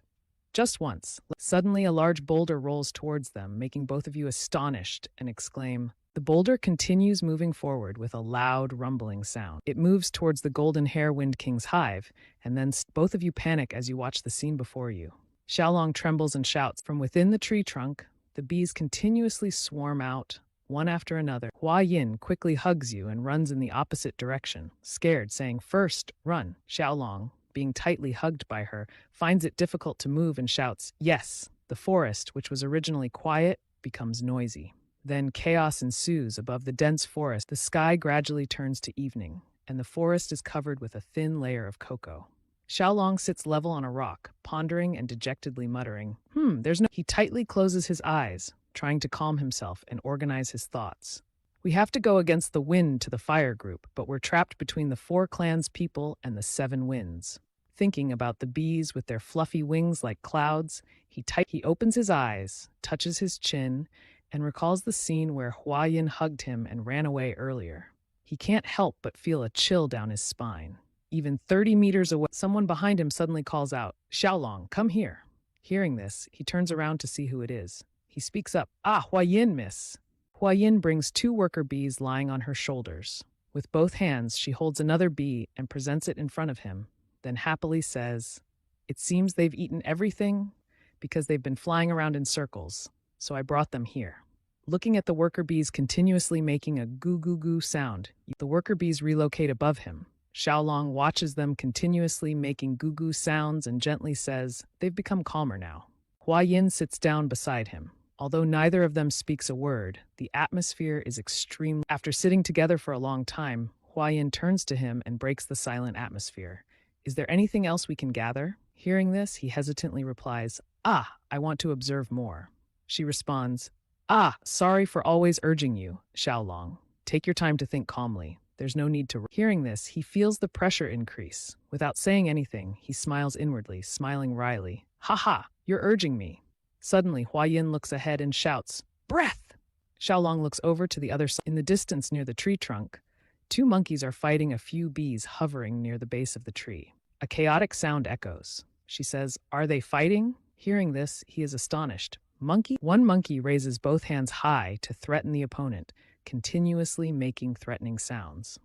Just once, suddenly a large boulder rolls towards them, making both of you astonished and exclaim. The boulder continues moving forward with a loud, rumbling sound. It moves towards the golden hair Wind King's hive, and then both of you panic as you watch the scene before you. Xiaolong trembles and shouts. From within the tree trunk, the bees continuously swarm out, one after another. Huayin quickly hugs you and runs in the opposite direction, scared, saying, "First, run." Xiaolong, being tightly hugged by her, finds it difficult to move and shouts, "Yes." The forest, which was originally quiet, becomes noisy. Then chaos ensues above the dense forest. The sky gradually turns to evening, and the forest is covered with a thin layer of cocoa. Xiaolong sits level on a rock, pondering and dejectedly muttering, there's no... He tightly closes his eyes, trying to calm himself and organize his thoughts. "We have to go against the wind to the fire group, but we're trapped between the 4 clans people and the 7 winds." Thinking about the bees with their fluffy wings like clouds, he opens his eyes, touches his chin, and recalls the scene where Huayin hugged him and ran away earlier. He can't help but feel a chill down his spine. Even 30 meters away, someone behind him suddenly calls out, "Xiaolong, come here." Hearing this, he turns around to see who it is. He speaks up, "Ah, Huayin, miss." Huayin brings 2 worker bees lying on her shoulders. With both hands, she holds another bee and presents it in front of him, then happily says, "It seems they've eaten everything because they've been flying around in circles, so I brought them here." Looking at the worker bees continuously making a goo-goo-goo sound, the worker bees relocate above him. Xiaolong watches them continuously making goo-goo sounds and gently says, "They've become calmer now." Huayin sits down beside him. Although neither of them speaks a word, the atmosphere is extremely... After sitting together for a long time, Huayin turns to him and breaks the silent atmosphere. "Is there anything else we can gather?" Hearing this, he hesitantly replies, "Ah, I want to observe more." She responds, "Ah, sorry for always urging you, Xiaolong. Take your time to think calmly. There's no need to..." Hearing this, he feels the pressure increase. Without saying anything, he smiles inwardly, smiling wryly. "Ha ha, you're urging me." Suddenly, Huayin looks ahead and shouts, "Breath!" Xiaolong looks over to the other side. In the distance near the tree trunk, 2 monkeys are fighting a few bees hovering near the base of the tree. A chaotic sound echoes. She says, "Are they fighting?" Hearing this, he is astonished. One monkey raises both hands high to threaten the opponent, continuously making threatening sounds.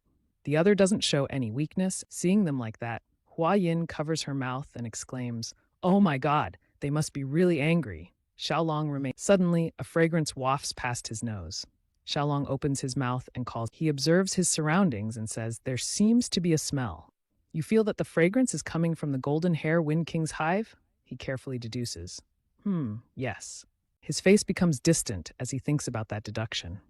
The other doesn't show any weakness. Seeing them like that, Huayin covers her mouth and exclaims, "Oh my god, they must be really angry." Xiaolong remains. Suddenly, a fragrance wafts past his nose. Xiaolong opens his mouth and calls. He observes his surroundings and says, "There seems to be a smell." "You feel that the fragrance is coming from the golden hair Wind King's hive?" He carefully deduces. Yes." His face becomes distant as he thinks about that deduction.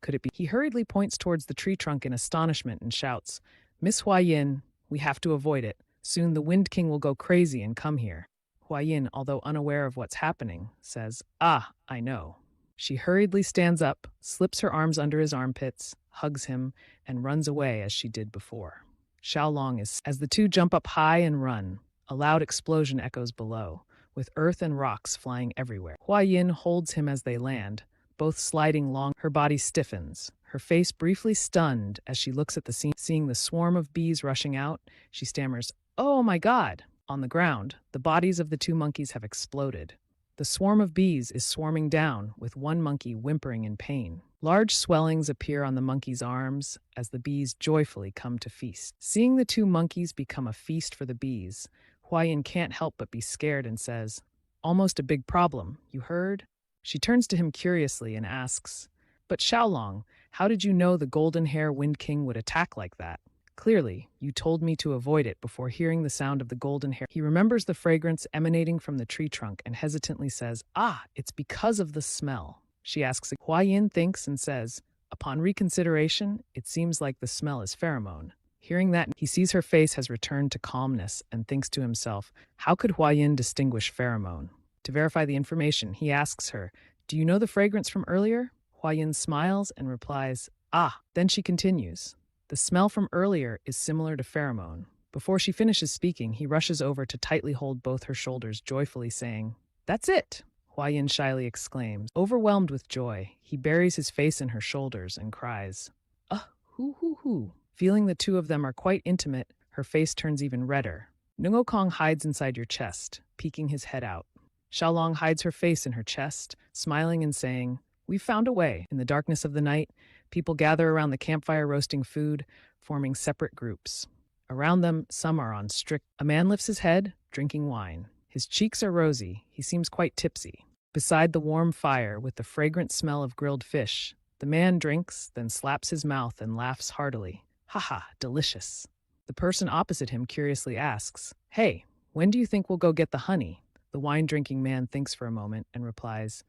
Could it be? He hurriedly points towards the tree trunk in astonishment and shouts, "Miss Huayin, we have to avoid it. Soon the Wind King will go crazy and come here." Huayin, although unaware of what's happening, says, "Ah, I know." She hurriedly stands up, slips her arms under his armpits, hugs him, and runs away as she did before. Xiaolong is... As the 2 jump up high and run, a loud explosion echoes below, with earth and rocks flying everywhere. Huayin holds him as they land, both sliding long. Her body stiffens, her face briefly stunned as she looks at the scene. Seeing the swarm of bees rushing out, she stammers, "Oh my god!" On the ground, the bodies of the 2 monkeys have exploded. The swarm of bees is swarming down, with one monkey whimpering in pain. Large swellings appear on the monkey's arms as the bees joyfully come to feast. Seeing the 2 monkeys become a feast for the bees, Huayin can't help but be scared and says, "Almost a big problem, you heard?" She turns to him curiously and asks, "But Xiaolong, how did you know the golden hair Wind King would attack like that?" Clearly, you told me to avoid it before hearing the sound of the golden hair. He remembers the fragrance emanating from the tree trunk and hesitantly says, "Ah, it's because of the smell." She asks. Huayin thinks and says, "Upon reconsideration, it seems like the smell is pheromone." Hearing that, he sees her face has returned to calmness and thinks to himself, how could Huayin distinguish pheromone? To verify the information, he asks her, "Do you know the fragrance from earlier?" Huayin smiles and replies, "Ah." Then she continues, "The smell from earlier is similar to pheromone." Before she finishes speaking, he rushes over to tightly hold both her shoulders, joyfully saying, "That's it!" Huayin shyly exclaims. Overwhelmed with joy, he buries his face in her shoulders and cries, hoo hoo hoo." Feeling the two of them are quite intimate, her face turns even redder. Nungokong hides inside your chest, peeking his head out. Xiaolong hides her face in her chest, smiling and saying, "We've found a way." In the darkness of the night, people gather around the campfire roasting food, forming separate groups. Around them, some are on strict. A man lifts his head, drinking wine. His cheeks are rosy. He seems quite tipsy. Beside the warm fire, with the fragrant smell of grilled fish, the man drinks, then slaps his mouth and laughs heartily. "Haha, delicious." The person opposite him curiously asks, "Hey, when do you think we'll go get the honey?" The wine-drinking man thinks for a moment and replies,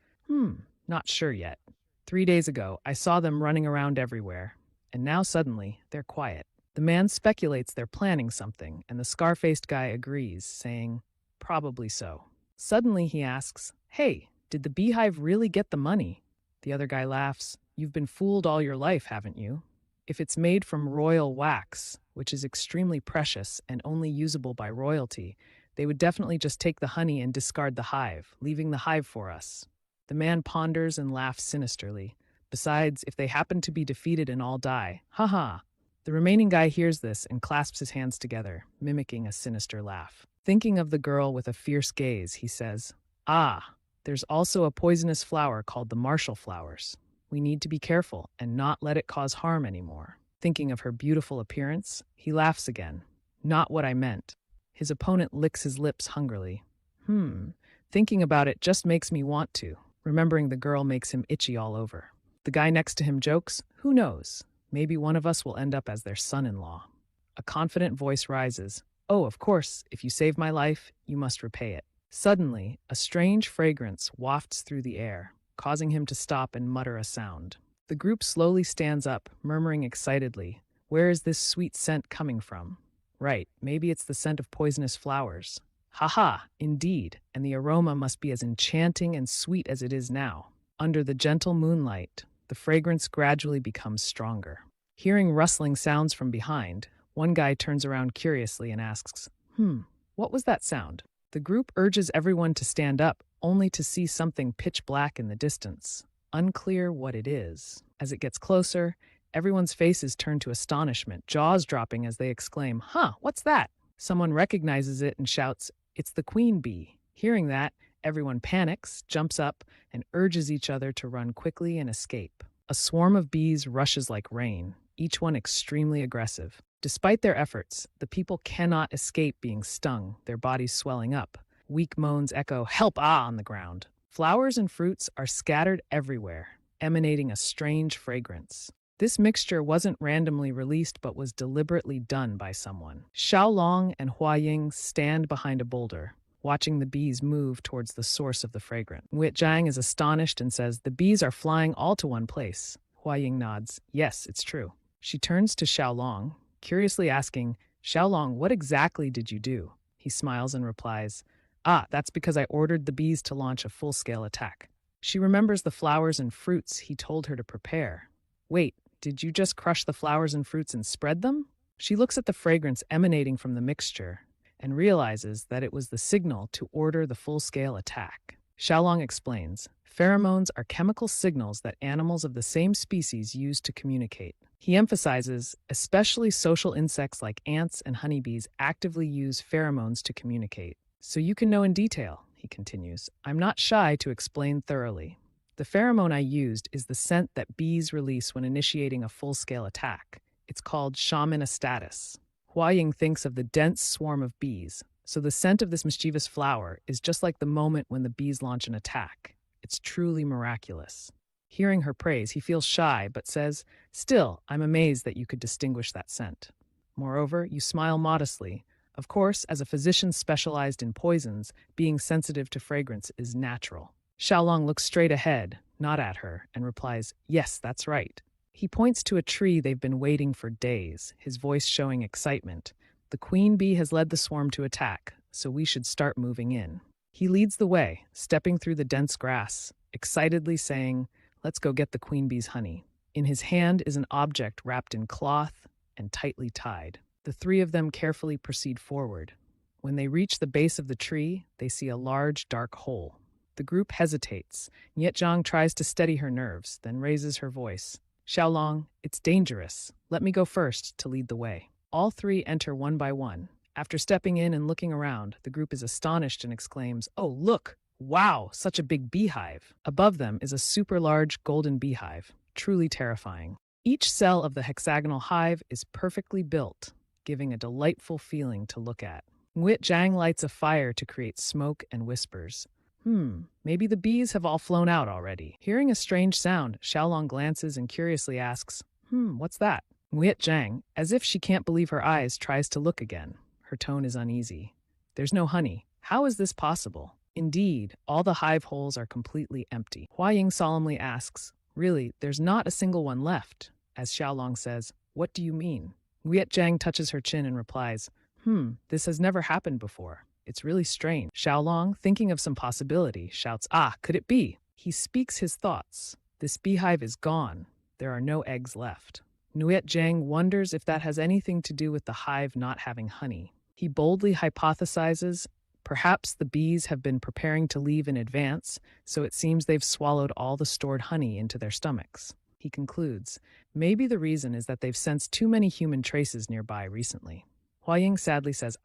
"Not sure yet. 3 days ago, I saw them running around everywhere, and now suddenly, they're quiet." The man speculates they're planning something, and the scar-faced guy agrees, saying, "Probably so." Suddenly he asks, "Hey, did the beehive really get the money?" The other guy laughs, "You've been fooled all your life, haven't you? If it's made from royal wax, which is extremely precious and only usable by royalty, they would definitely just take the honey and discard the hive, leaving the hive for us." The man ponders and laughs sinisterly. "Besides, if they happen to be defeated and all die, haha." The remaining guy hears this and clasps his hands together, mimicking a sinister laugh. Thinking of the girl with a fierce gaze, he says, "Ah, there's also a poisonous flower called the martial flowers. We need to be careful and not let it cause harm anymore." Thinking of her beautiful appearance, he laughs again. "Not what I meant." His opponent licks his lips hungrily. Thinking about it just makes me want to." Remembering the girl makes him itchy all over. The guy next to him jokes, "Who knows? Maybe one of us will end up as their son-in-law." A confident voice rises, "Oh, of course, if you save my life, you must repay it." Suddenly, a strange fragrance wafts through the air, causing him to stop and mutter a sound. The group slowly stands up, murmuring excitedly, "Where is this sweet scent coming from?" Right, maybe it's the scent of poisonous flowers. Haha, indeed, and the aroma must be as enchanting and sweet as it is now. Under the gentle moonlight, the fragrance gradually becomes stronger. Hearing rustling sounds from behind, one guy turns around curiously and asks, what was that sound?" The group urges everyone to stand up, only to see something pitch black in the distance. Unclear what it is. As it gets closer, everyone's faces turn to astonishment, jaws dropping as they exclaim, "What's that?" Someone recognizes it and shouts, "It's the queen bee." Hearing that, everyone panics, jumps up, and urges each other to run quickly and escape. A swarm of bees rushes like rain, each one extremely aggressive. Despite their efforts, the people cannot escape being stung, their bodies swelling up. Weak moans echo, "Help, ah," on the ground. Flowers and fruits are scattered everywhere, emanating a strange fragrance. This mixture wasn't randomly released but was deliberately done by someone. Xiaolong and Huaying stand behind a boulder, watching the bees move towards the source of the fragrance. Huijiang is astonished and says, "The bees are flying all to one place." Huaying nods, "Yes, it's true." She turns to Xiaolong, curiously asking, "Xiaolong, what exactly did you do?" He smiles and replies, "That's because I ordered the bees to launch a full-scale attack." She remembers the flowers and fruits he told her to prepare. "Wait, did you just crush the flowers and fruits and spread them?" She looks at the fragrance emanating from the mixture and realizes that it was the signal to order the full-scale attack. Xiaolong explains, "Pheromones are chemical signals that animals of the same species use to communicate." He emphasizes, especially social insects like ants and honeybees actively use pheromones to communicate. "So you can know in detail," he continues. "I'm not shy to explain thoroughly. The pheromone I used is the scent that bees release when initiating a full-scale attack. It's called shamanastatus." Huaying thinks of the dense swarm of bees, so the scent of this mischievous flower is just like the moment when the bees launch an attack. It's truly miraculous. Hearing her praise, he feels shy, but says, "Still, I'm amazed that you could distinguish that scent." Moreover, you smile modestly. Of course, as a physician specialized in poisons, being sensitive to fragrance is natural. Xiaolong looks straight ahead, not at her, and replies, "Yes, that's right." He points to a tree they've been waiting for days, his voice showing excitement. The queen bee has led the swarm to attack, so we should start moving in. He leads the way, stepping through the dense grass, excitedly saying, "Let's go get the queen bee's honey." In his hand is an object wrapped in cloth and tightly tied. The three of them carefully proceed forward. When they reach the base of the tree, they see a large, dark hole. The group hesitates. Zhang tries to steady her nerves, then raises her voice. "Xiaolong, it's dangerous. Let me go first to lead the way." All three enter one by one. After stepping in and looking around, the group is astonished and exclaims, "Oh, look! Wow, such a big beehive." Above them is a super large golden beehive, truly terrifying. Each cell of the hexagonal hive is perfectly built, giving a delightful feeling to look at. Zhang lights a fire to create smoke and whispers, maybe the bees have all flown out already." Hearing a strange sound, Xiaolong glances and curiously asks, what's that?" Zhang, as if she can't believe her eyes, tries to look again. Her tone is uneasy. "There's no honey. How is this possible?" Indeed, all the hive holes are completely empty. Huaying solemnly asks, "Really, there's not a single one left?" As Xiaolong says, "What do you mean?" Zhang touches her chin and replies, this has never happened before. It's really strange." Xiaolong, thinking of some possibility, shouts, "Could it be?" He speaks his thoughts. "This beehive is gone. There are no eggs left." Zhang wonders if that has anything to do with the hive not having honey. He boldly hypothesizes, perhaps the bees have been preparing to leave in advance, so it seems they've swallowed all the stored honey into their stomachs. He concludes, maybe the reason is that they've sensed too many human traces nearby recently. Huaying sadly says,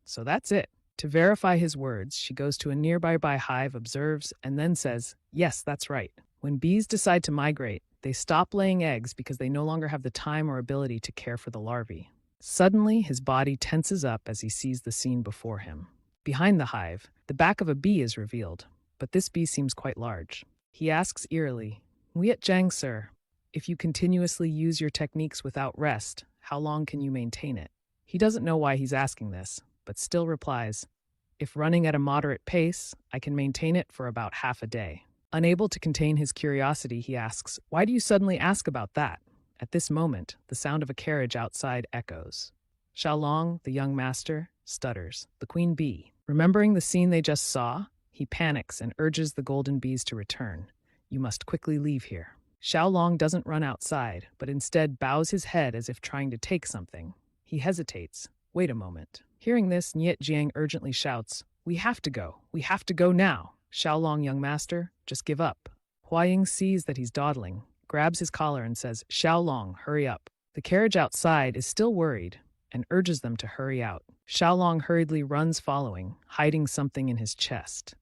so that's it. To verify his words, she goes to a nearby hive, observes, and then says, "Yes, that's right. When bees decide to migrate, they stop laying eggs because they no longer have the time or ability to care for the larvae." Suddenly, his body tenses up as he sees the scene before him. Behind the hive, the back of a bee is revealed, but this bee seems quite large. He asks eerily, "Zhang, sir, if you continuously use your techniques without rest, how long can you maintain it?" He doesn't know why he's asking this, but still replies, "If running at a moderate pace, I can maintain it for about half a day." Unable to contain his curiosity, he asks, "Why do you suddenly ask about that?" At this moment, the sound of a carriage outside echoes. Xiaolong, the young master, stutters. The queen bee. Remembering the scene they just saw, he panics and urges the golden bees to return. "You must quickly leave here." Xiaolong doesn't run outside, but instead bows his head as if trying to take something. He hesitates. Wait a moment. Hearing this, Zhang urgently shouts, We have to go now. Xiaolong, young master, just give up." Huaying sees that he's dawdling, grabs his collar and says, "Xiaolong, hurry up." The carriage outside is still worried and urges them to hurry out. Xiaolong hurriedly runs following, hiding something in his chest.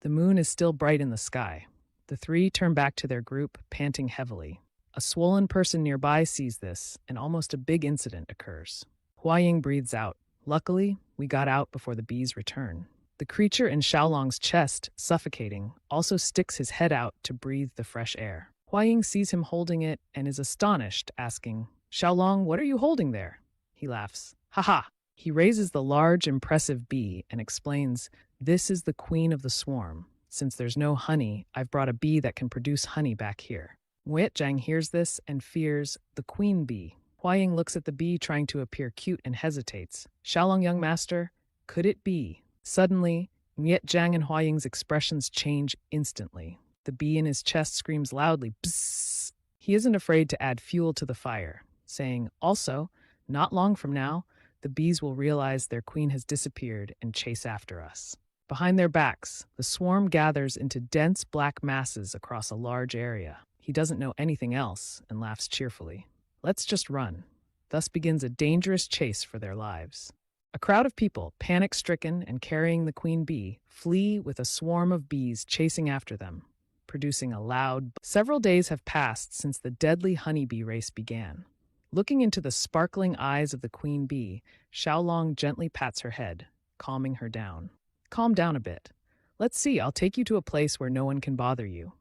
The moon is still bright in the sky. The three turn back to their group, panting heavily. A swollen person nearby sees this, and almost a big incident occurs. Huaying breathes out. "Luckily, we got out before the bees return." The creature in Xiaolong's chest, suffocating, also sticks his head out to breathe the fresh air. Huaying sees him holding it and is astonished, asking, "Xiaolong, what are you holding there?" He laughs. "Ha!" He raises the large, impressive bee and explains, "This is the queen of the swarm. Since there's no honey, I've brought a bee that can produce honey back here." Zhang hears this and fears the queen bee. Huaying looks at the bee trying to appear cute and hesitates. "Xiaolong, young master, could it be?" Suddenly, Zhang and Huaying's expressions change instantly. The bee in his chest screams loudly, "Bzzz!" He isn't afraid to add fuel to the fire, saying, "Also, not long from now, the bees will realize their queen has disappeared and chase after us." Behind their backs, the swarm gathers into dense black masses across a large area. He doesn't know anything else and laughs cheerfully. "Let's just run." Thus begins a dangerous chase for their lives. A crowd of people, panic-stricken and carrying the queen bee, flee with a swarm of bees chasing after them, producing a loud. Several days have passed since the deadly honeybee race began. Looking into the sparkling eyes of the queen bee, Xiaolong gently pats her head, calming her down. "Calm down a bit. Let's see, I'll take you to a place where no one can bother you."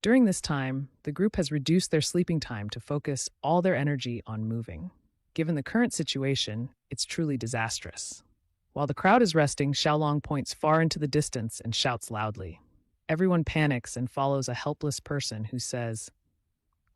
During this time, the group has reduced their sleeping time to focus all their energy on moving. Given the current situation, it's truly disastrous. While the crowd is resting, Xiaolong points far into the distance and shouts loudly. Everyone panics and follows a helpless person who says,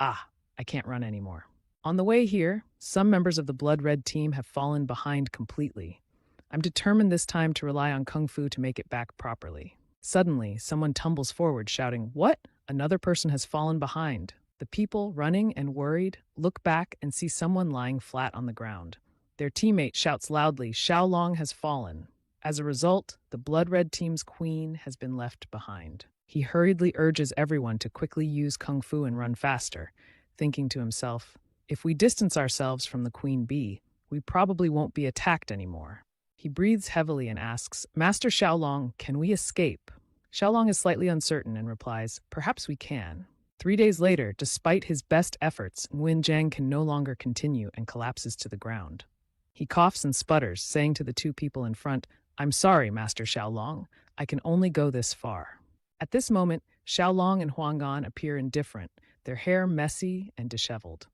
"Ah, I can't run anymore." On the way here, some members of the blood-red team have fallen behind completely. I'm determined this time to rely on Kung Fu to make it back properly. Suddenly, someone tumbles forward, shouting, "What? Another person has fallen behind." The people, running and worried, look back and see someone lying flat on the ground. Their teammate shouts loudly, "Xiaolong has fallen." As a result, the blood-red team's queen has been left behind. He hurriedly urges everyone to quickly use Kung Fu and run faster, thinking to himself, if we distance ourselves from the queen bee, we probably won't be attacked anymore. He breathes heavily and asks, "Master Xiaolong, can we escape?" Xiaolong is slightly uncertain and replies, "Perhaps we can." 3 days later, despite his best efforts, Nguyen Zhang can no longer continue and collapses to the ground. He coughs and sputters, saying to the two people in front, "I'm sorry, Master Xiaolong, I can only go this far." At this moment, Xiaolong and Huang'an appear indifferent, their hair messy and disheveled.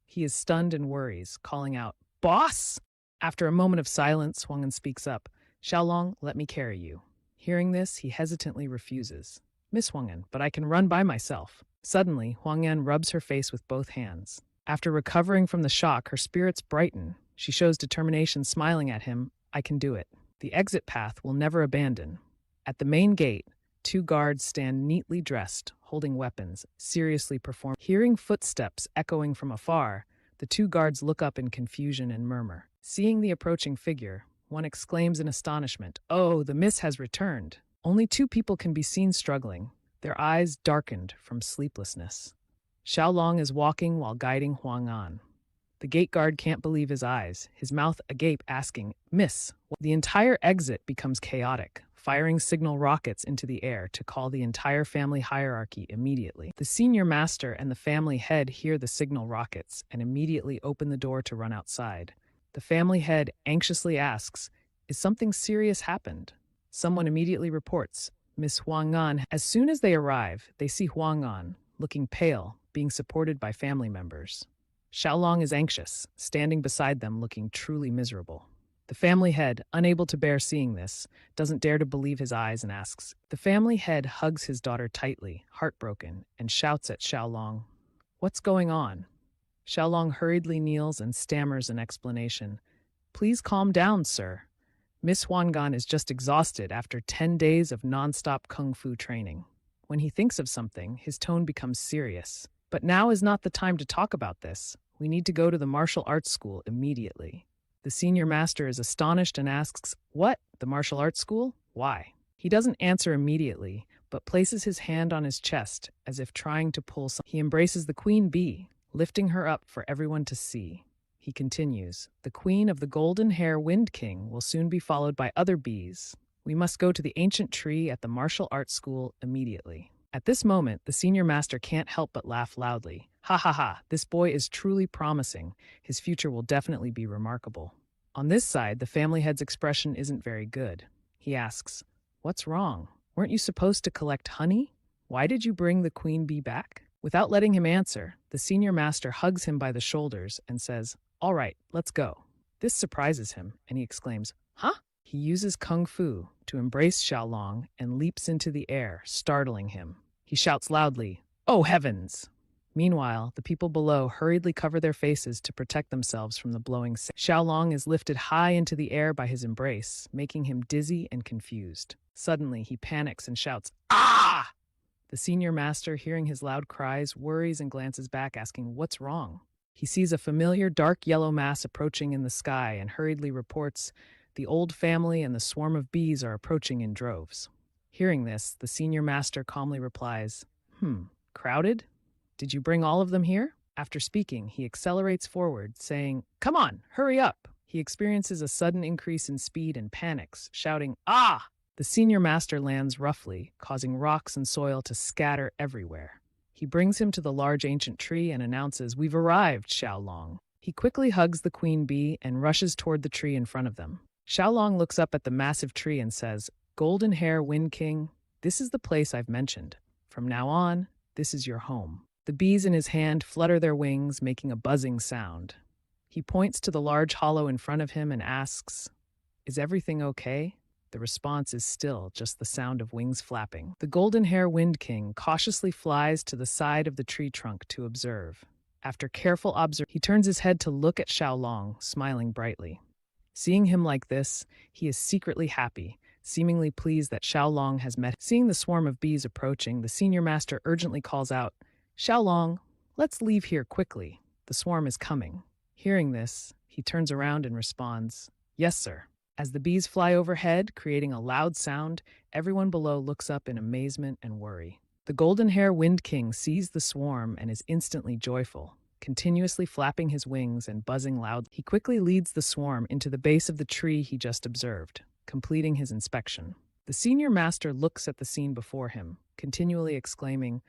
He is stunned and worries, calling out, "Boss!" After a moment of silence, Huang'an speaks up, "Xiaolong, let me carry you." Hearing this, he hesitantly refuses. "Miss Huang'an, but I can run by myself." Suddenly, Huang'an rubs her face with both hands. After recovering from the shock, her spirits brighten. She shows determination, smiling at him, "I can do it. The exit path will never abandon." At the main gate, 2 guards stand neatly dressed, holding weapons, seriously performing. Hearing footsteps echoing from afar, the 2 guards look up in confusion and murmur. Seeing the approaching figure, one exclaims in astonishment, "Oh, the miss has returned." Only 2 people can be seen struggling, their eyes darkened from sleeplessness. Xiaolong is walking while guiding Huang'an. The gate guard can't believe his eyes, his mouth agape, asking, "Miss." The entire exit becomes chaotic, firing signal rockets into the air to call the entire family hierarchy immediately. The senior master and the family head hear the signal rockets and immediately open the door to run outside. The family head anxiously asks, "Is something serious happened?" Someone immediately reports, "Miss Huang'an." As soon as they arrive, they see Huang'an, looking pale, being supported by family members. Xiaolong is anxious, standing beside them looking truly miserable. The family head, unable to bear seeing this, doesn't dare to believe his eyes and asks. The family head hugs his daughter tightly, heartbroken, and shouts at Xiaolong, "What's going on?" Xiaolong hurriedly kneels and stammers an explanation. "Please calm down, sir. Miss Huang'an is just exhausted after 10 days of non-stop kung fu training." When he thinks of something, his tone becomes serious. "But now is not the time to talk about this. We need to go to the martial arts school immediately." The senior master is astonished and asks, "What? The martial arts school? Why?" He doesn't answer immediately, but places his hand on his chest as if trying to pull something. He embraces the queen bee, lifting her up for everyone to see. He continues, "The queen of the golden hair Wind King will soon be followed by other bees. We must go to the ancient tree at the martial arts school immediately." At this moment, the senior master can't help but laugh loudly. "Ha ha ha, this boy is truly promising. His future will definitely be remarkable." On this side, the family head's expression isn't very good. He asks, "What's wrong? Weren't you supposed to collect honey? Why did you bring the queen bee back?" Without letting him answer, the senior master hugs him by the shoulders and says, "All right, let's go." This surprises him, and he exclaims, "Huh?" He uses Kung Fu to embrace Xiaolong and leaps into the air, startling him. He shouts loudly, "Oh heavens!" Meanwhile, the people below hurriedly cover their faces to protect themselves from the blowing sand. Xiaolong is lifted high into the air by his embrace, making him dizzy and confused. Suddenly, he panics and shouts, "Ah!" The senior master, hearing his loud cries, worries and glances back, asking, "What's wrong?" He sees a familiar dark yellow mass approaching in the sky and hurriedly reports, "The old family and the swarm of bees are approaching in droves." Hearing this, the senior master calmly replies, "Crowded? Did you bring all of them here?" After speaking, he accelerates forward, saying, "Come on, hurry up!" He experiences a sudden increase in speed and panics, shouting, "Ah!" The senior master lands roughly, causing rocks and soil to scatter everywhere. He brings him to the large ancient tree and announces, "We've arrived, Xiaolong." He quickly hugs the queen bee and rushes toward the tree in front of them. Xiaolong looks up at the massive tree and says, "Golden Hair Wind King, this is the place I've mentioned. From now on, this is your home." The bees in his hand flutter their wings, making a buzzing sound. He points to the large hollow in front of him and asks, "Is everything okay?" The response is still just the sound of wings flapping. The golden hair Wind King cautiously flies to the side of the tree trunk to observe. After careful observation, he turns his head to look at Xiaolong, smiling brightly. Seeing him like this, he is secretly happy, seemingly pleased that Xiaolong has met him. Seeing the swarm of bees approaching, the senior master urgently calls out, "Xiaolong, let's leave here quickly. The swarm is coming." Hearing this, he turns around and responds, "Yes, sir." As the bees fly overhead, creating a loud sound, everyone below looks up in amazement and worry. The golden hair Wind King sees the swarm and is instantly joyful, continuously flapping his wings and buzzing loudly. He quickly leads the swarm into the base of the tree he just observed, completing his inspection. The senior master looks at the scene before him, continually exclaiming,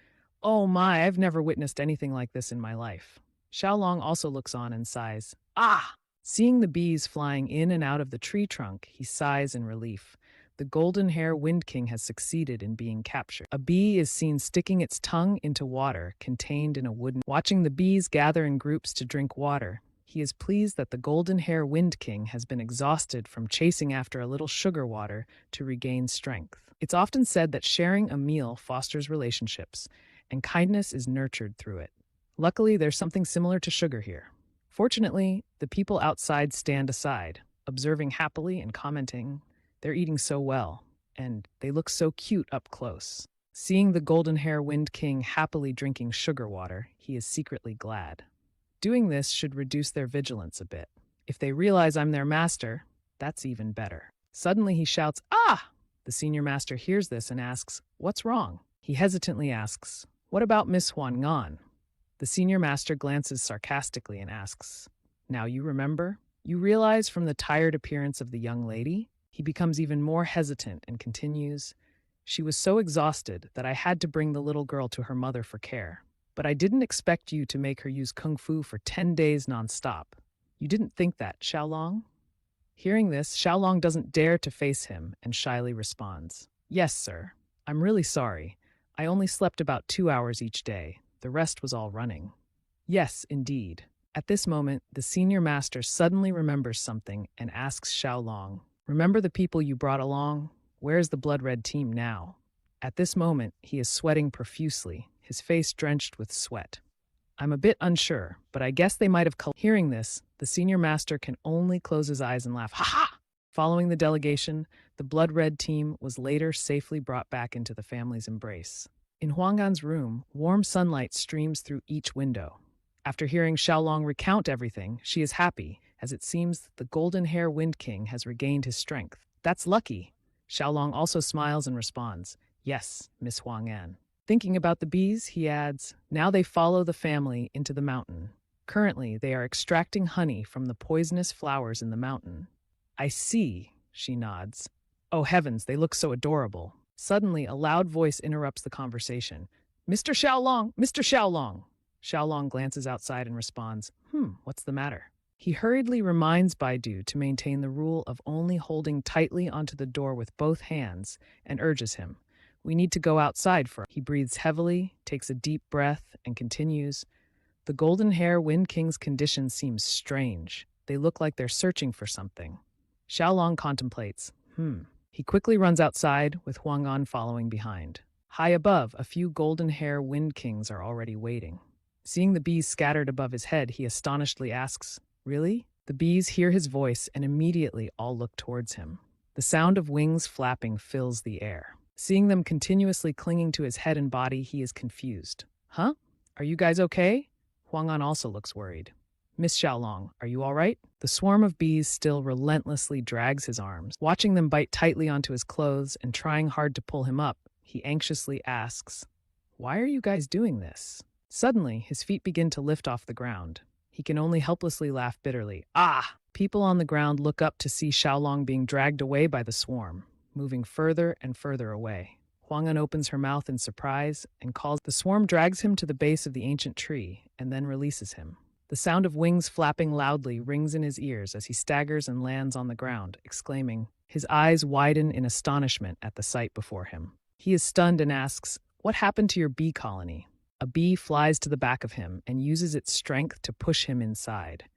"Oh my, I've never witnessed anything like this in my life." Xiaolong also looks on and sighs, "Ah!" Seeing the bees flying in and out of the tree trunk, he sighs in relief. The golden hair Wind King has succeeded in being captured. A bee is seen sticking its tongue into water contained in a wooden. Watching the bees gather in groups to drink water, he is pleased that the golden hair Wind King has been exhausted from chasing after a little sugar water to regain strength. It's often said that sharing a meal fosters relationships, and kindness is nurtured through it. Luckily, there's something similar to sugar here. Fortunately, the people outside stand aside, observing happily and commenting, "They're eating so well, and they look so cute up close." Seeing the golden hair Wind King happily drinking sugar water, he is secretly glad. Doing this should reduce their vigilance a bit. If they realize I'm their master, that's even better. Suddenly he shouts, "Ah!" The senior master hears this and asks, "What's wrong?" He hesitantly asks, "What about Miss Huan?" The senior master glances sarcastically and asks, "Now you remember? You realize from the tired appearance of the young lady?" He becomes even more hesitant and continues, "She was so exhausted that I had to bring the little girl to her mother for care. But I didn't expect you to make her use kung fu for 10 days nonstop. You didn't think that, Xiaolong?" Hearing this, Xiaolong doesn't dare to face him and shyly responds, "Yes, sir. I'm really sorry. I only slept about 2 hours each day. The rest was all running." Yes, indeed. At this moment, the senior master suddenly remembers something and asks Xiaolong, "Remember the people you brought along? Where's the blood-red team now?" At this moment, he is sweating profusely, his face drenched with sweat. "I'm a bit unsure, but I guess they might have Hearing this, the senior master can only close his eyes and laugh, "Ha ha!" Following the delegation, the blood-red team was later safely brought back into the family's embrace. In Huanggan's room, warm sunlight streams through each window. After hearing Xiaolong recount everything, she is happy, as it seems that the golden hair Wind King has regained his strength. "That's lucky." Xiaolong also smiles and responds, "Yes, Miss Huang'an." Thinking about the bees, he adds, "Now they follow the family into the mountain. Currently, they are extracting honey from the poisonous flowers in the mountain." "I see," she nods. "Oh heavens, they look so adorable." Suddenly, a loud voice interrupts the conversation. "Mr. Xiaolong! Mr. Xiaolong!" Xiaolong glances outside and responds, "What's the matter?" He hurriedly reminds Baidu to maintain the rule of only holding tightly onto the door with both hands and urges him, "We need to go outside for." He breathes heavily, takes a deep breath, and continues, "The golden hair Wind King's condition seems strange. They look like they're searching for something." Xiaolong contemplates, He quickly runs outside, with Huang'an following behind. High above, a few golden hair Wind Kings are already waiting. Seeing the bees scattered above his head, he astonishedly asks, "Really?" The bees hear his voice and immediately all look towards him. The sound of wings flapping fills the air. Seeing them continuously clinging to his head and body, he is confused. "Huh? Are you guys okay?" Huang'an also looks worried. "Miss Xiaolong, are you all right?" The swarm of bees still relentlessly drags his arms. Watching them bite tightly onto his clothes and trying hard to pull him up, he anxiously asks, "Why are you guys doing this?" Suddenly, his feet begin to lift off the ground. He can only helplessly laugh bitterly. "Ah!" People on the ground look up to see Xiaolong being dragged away by the swarm, moving further and further away. Huang'an opens her mouth in surprise and calls. The swarm drags him to the base of the ancient tree and then releases him. The sound of wings flapping loudly rings in his ears as he staggers and lands on the ground, exclaiming. His eyes widen in astonishment at the sight before him. He is stunned and asks, "What happened to your bee colony?" A bee flies to the back of him and uses its strength to push him inside.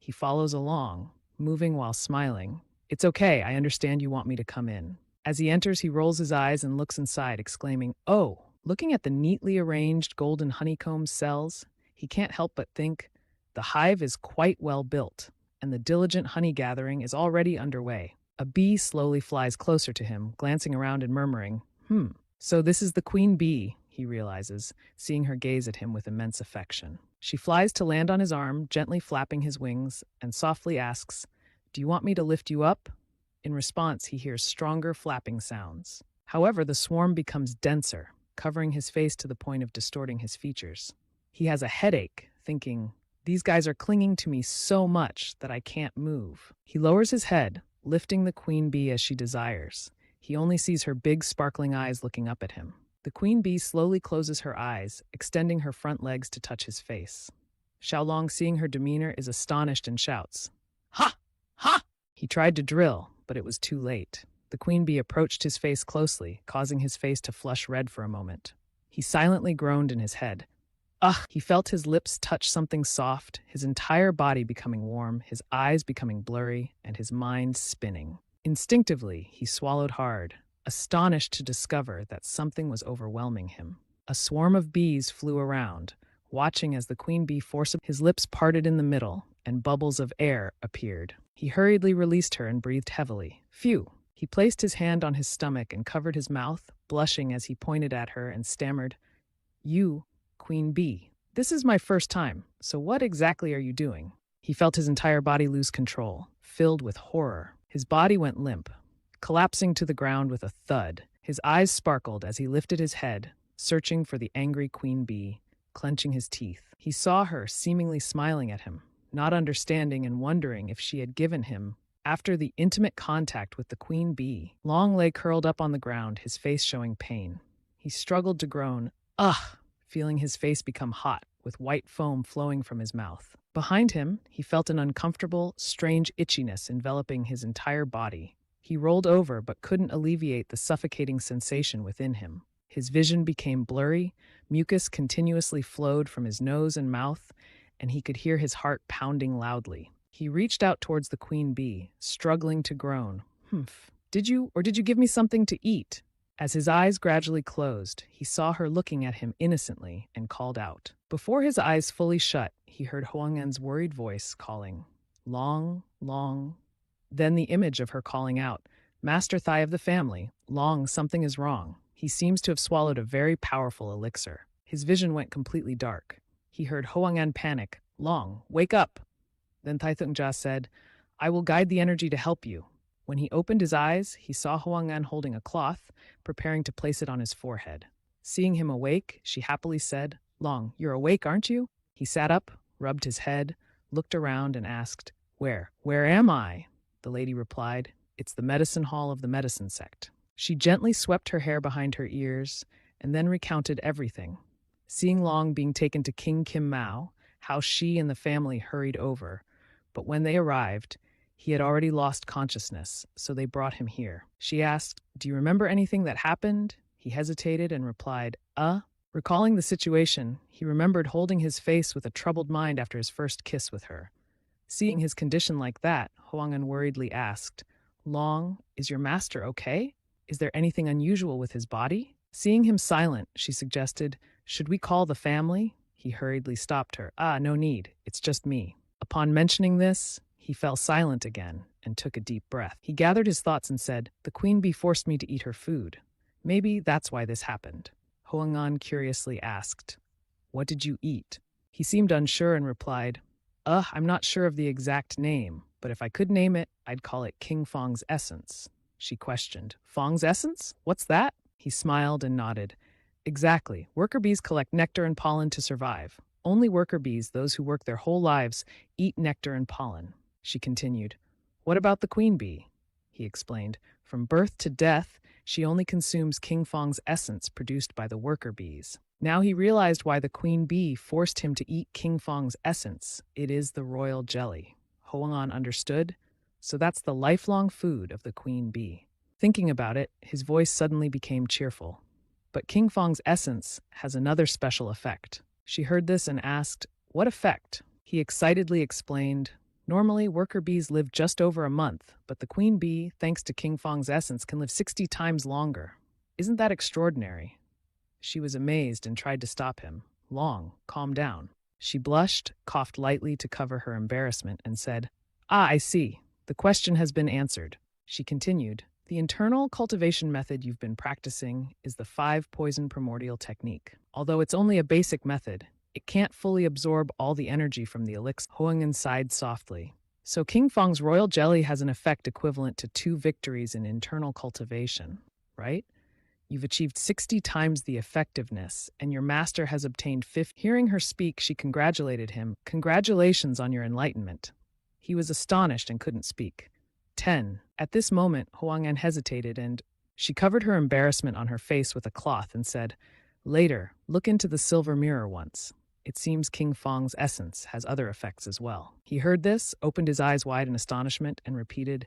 He follows along, moving while smiling. "It's okay, I understand you want me to come in." As he enters, he rolls his eyes and looks inside, exclaiming, "Oh!" Looking at the neatly arranged golden honeycomb cells, he can't help but think, the hive is quite well built, and the diligent honey gathering is already underway. A bee slowly flies closer to him, glancing around and murmuring, So this is the queen bee," he realizes, seeing her gaze at him with immense affection. She flies to land on his arm, gently flapping his wings, and softly asks, "Do you want me to lift you up?" In response, he hears stronger flapping sounds. However, the swarm becomes denser, covering his face to the point of distorting his features. He has a headache, thinking, "These guys are clinging to me so much that I can't move." He lowers his head, lifting the queen bee as she desires. He only sees her big, sparkling eyes looking up at him. The queen bee slowly closes her eyes, extending her front legs to touch his face. Xiaolong, seeing her demeanor, is astonished and shouts, "Ha! Ha!" He tried to drill, but it was too late. The queen bee approached his face closely, causing his face to flush red for a moment. He silently groaned in his head. Ugh! He felt his lips touch something soft, his entire body becoming warm, his eyes becoming blurry, and his mind spinning. Instinctively, he swallowed hard, astonished to discover that something was overwhelming him. A swarm of bees flew around, watching as the queen bee forcibly. His lips parted in the middle, and bubbles of air appeared. He hurriedly released her and breathed heavily. Phew! He placed his hand on his stomach and covered his mouth, blushing as he pointed at her and stammered, "You, Queen Bee. This is my first time, so what exactly are you doing?" He felt his entire body lose control, filled with horror. His body went limp, collapsing to the ground with a thud. His eyes sparkled as he lifted his head, searching for the angry Queen Bee, clenching his teeth. He saw her seemingly smiling at him, not understanding and wondering if she had given him. After the intimate contact with the queen bee, Long lay curled up on the ground, his face showing pain. He struggled to groan, "Ugh!" feeling his face become hot, with white foam flowing from his mouth. Behind him, he felt an uncomfortable, strange itchiness enveloping his entire body. He rolled over but couldn't alleviate the suffocating sensation within him. His vision became blurry, mucus continuously flowed from his nose and mouth, and he could hear his heart pounding loudly. He reached out towards the queen bee, struggling to groan. "Humph. Did you give me something to eat?" As his eyes gradually closed, he saw her looking at him innocently and called out. Before his eyes fully shut, he heard Huang'an's worried voice calling, "Long, Long." Then the image of her calling out, "Master Thigh of the family, Long, something is wrong." He seems to have swallowed a very powerful elixir. His vision went completely dark. He heard Huang'an panic, "Long, wake up." Then Taithungja said, "I will guide the energy to help you." When he opened his eyes, he saw Huang'an holding a cloth, preparing to place it on his forehead. Seeing him awake, she happily said, "Long, you're awake, aren't you?" He sat up, rubbed his head, looked around, and asked, Where am I?" The lady replied, "It's the medicine hall of the medicine sect." She gently swept her hair behind her ears, and then recounted everything. Seeing Long being taken to King Kim Mao, how she and the family hurried over, but when they arrived, he had already lost consciousness, so they brought him here. She asked, "Do you remember anything that happened?" He hesitated and replied, Recalling the situation, he remembered holding his face with a troubled mind after his first kiss with her. Seeing his condition like that, Huang'an worriedly asked, "Long, is your master okay? Is there anything unusual with his body?" Seeing him silent, she suggested, "Should we call the family?" He hurriedly stopped her. No need. It's just me." Upon mentioning this, he fell silent again and took a deep breath. He gathered his thoughts and said, "The queen bee forced me to eat her food. Maybe that's why this happened." Huang'an curiously asked, "What did you eat?" He seemed unsure and replied, I'm not sure of the exact name, but if I could name it, I'd call it King Fong's essence." She questioned, "Fong's essence? What's that?" He smiled and nodded. "Exactly. Worker bees collect nectar and pollen to survive. Only worker bees, those who work their whole lives, eat nectar and pollen." She continued, "What about the queen bee?" He explained, "From birth to death, she only consumes King Fong's essence produced by the worker bees." Now he realized why the queen bee forced him to eat King Fong's essence. It is the royal jelly. Huang'an understood. So that's the lifelong food of the queen bee. Thinking about it, his voice suddenly became cheerful. But King Fong's essence has another special effect. She heard this and asked, "What effect?" He excitedly explained, Normally, worker bees live just over a month, but the queen bee, thanks to King Fong's essence, can live 60 times longer. Isn't that extraordinary? She was amazed and tried to stop him. Long, calm down. She blushed, coughed lightly to cover her embarrassment, and said, "Ah, I see. The question has been answered." She continued, "The internal cultivation method you've been practicing is the 5-poison primordial technique. Although it's only a basic method, it can't fully absorb all the energy from the elixir." Huang'an sighed softly. "So King Fong's royal jelly has an effect equivalent to 2 victories in internal cultivation, right? You've achieved 60 times the effectiveness, and your master has obtained 50. Hearing her speak, she congratulated him. "Congratulations on your enlightenment." He was astonished and couldn't speak. 10. At this moment, Huang'an hesitated and she covered her embarrassment on her face with a cloth and said, "Later, look into the silver mirror once. It seems King Fong's essence has other effects as well." He heard this, opened his eyes wide in astonishment, and repeated,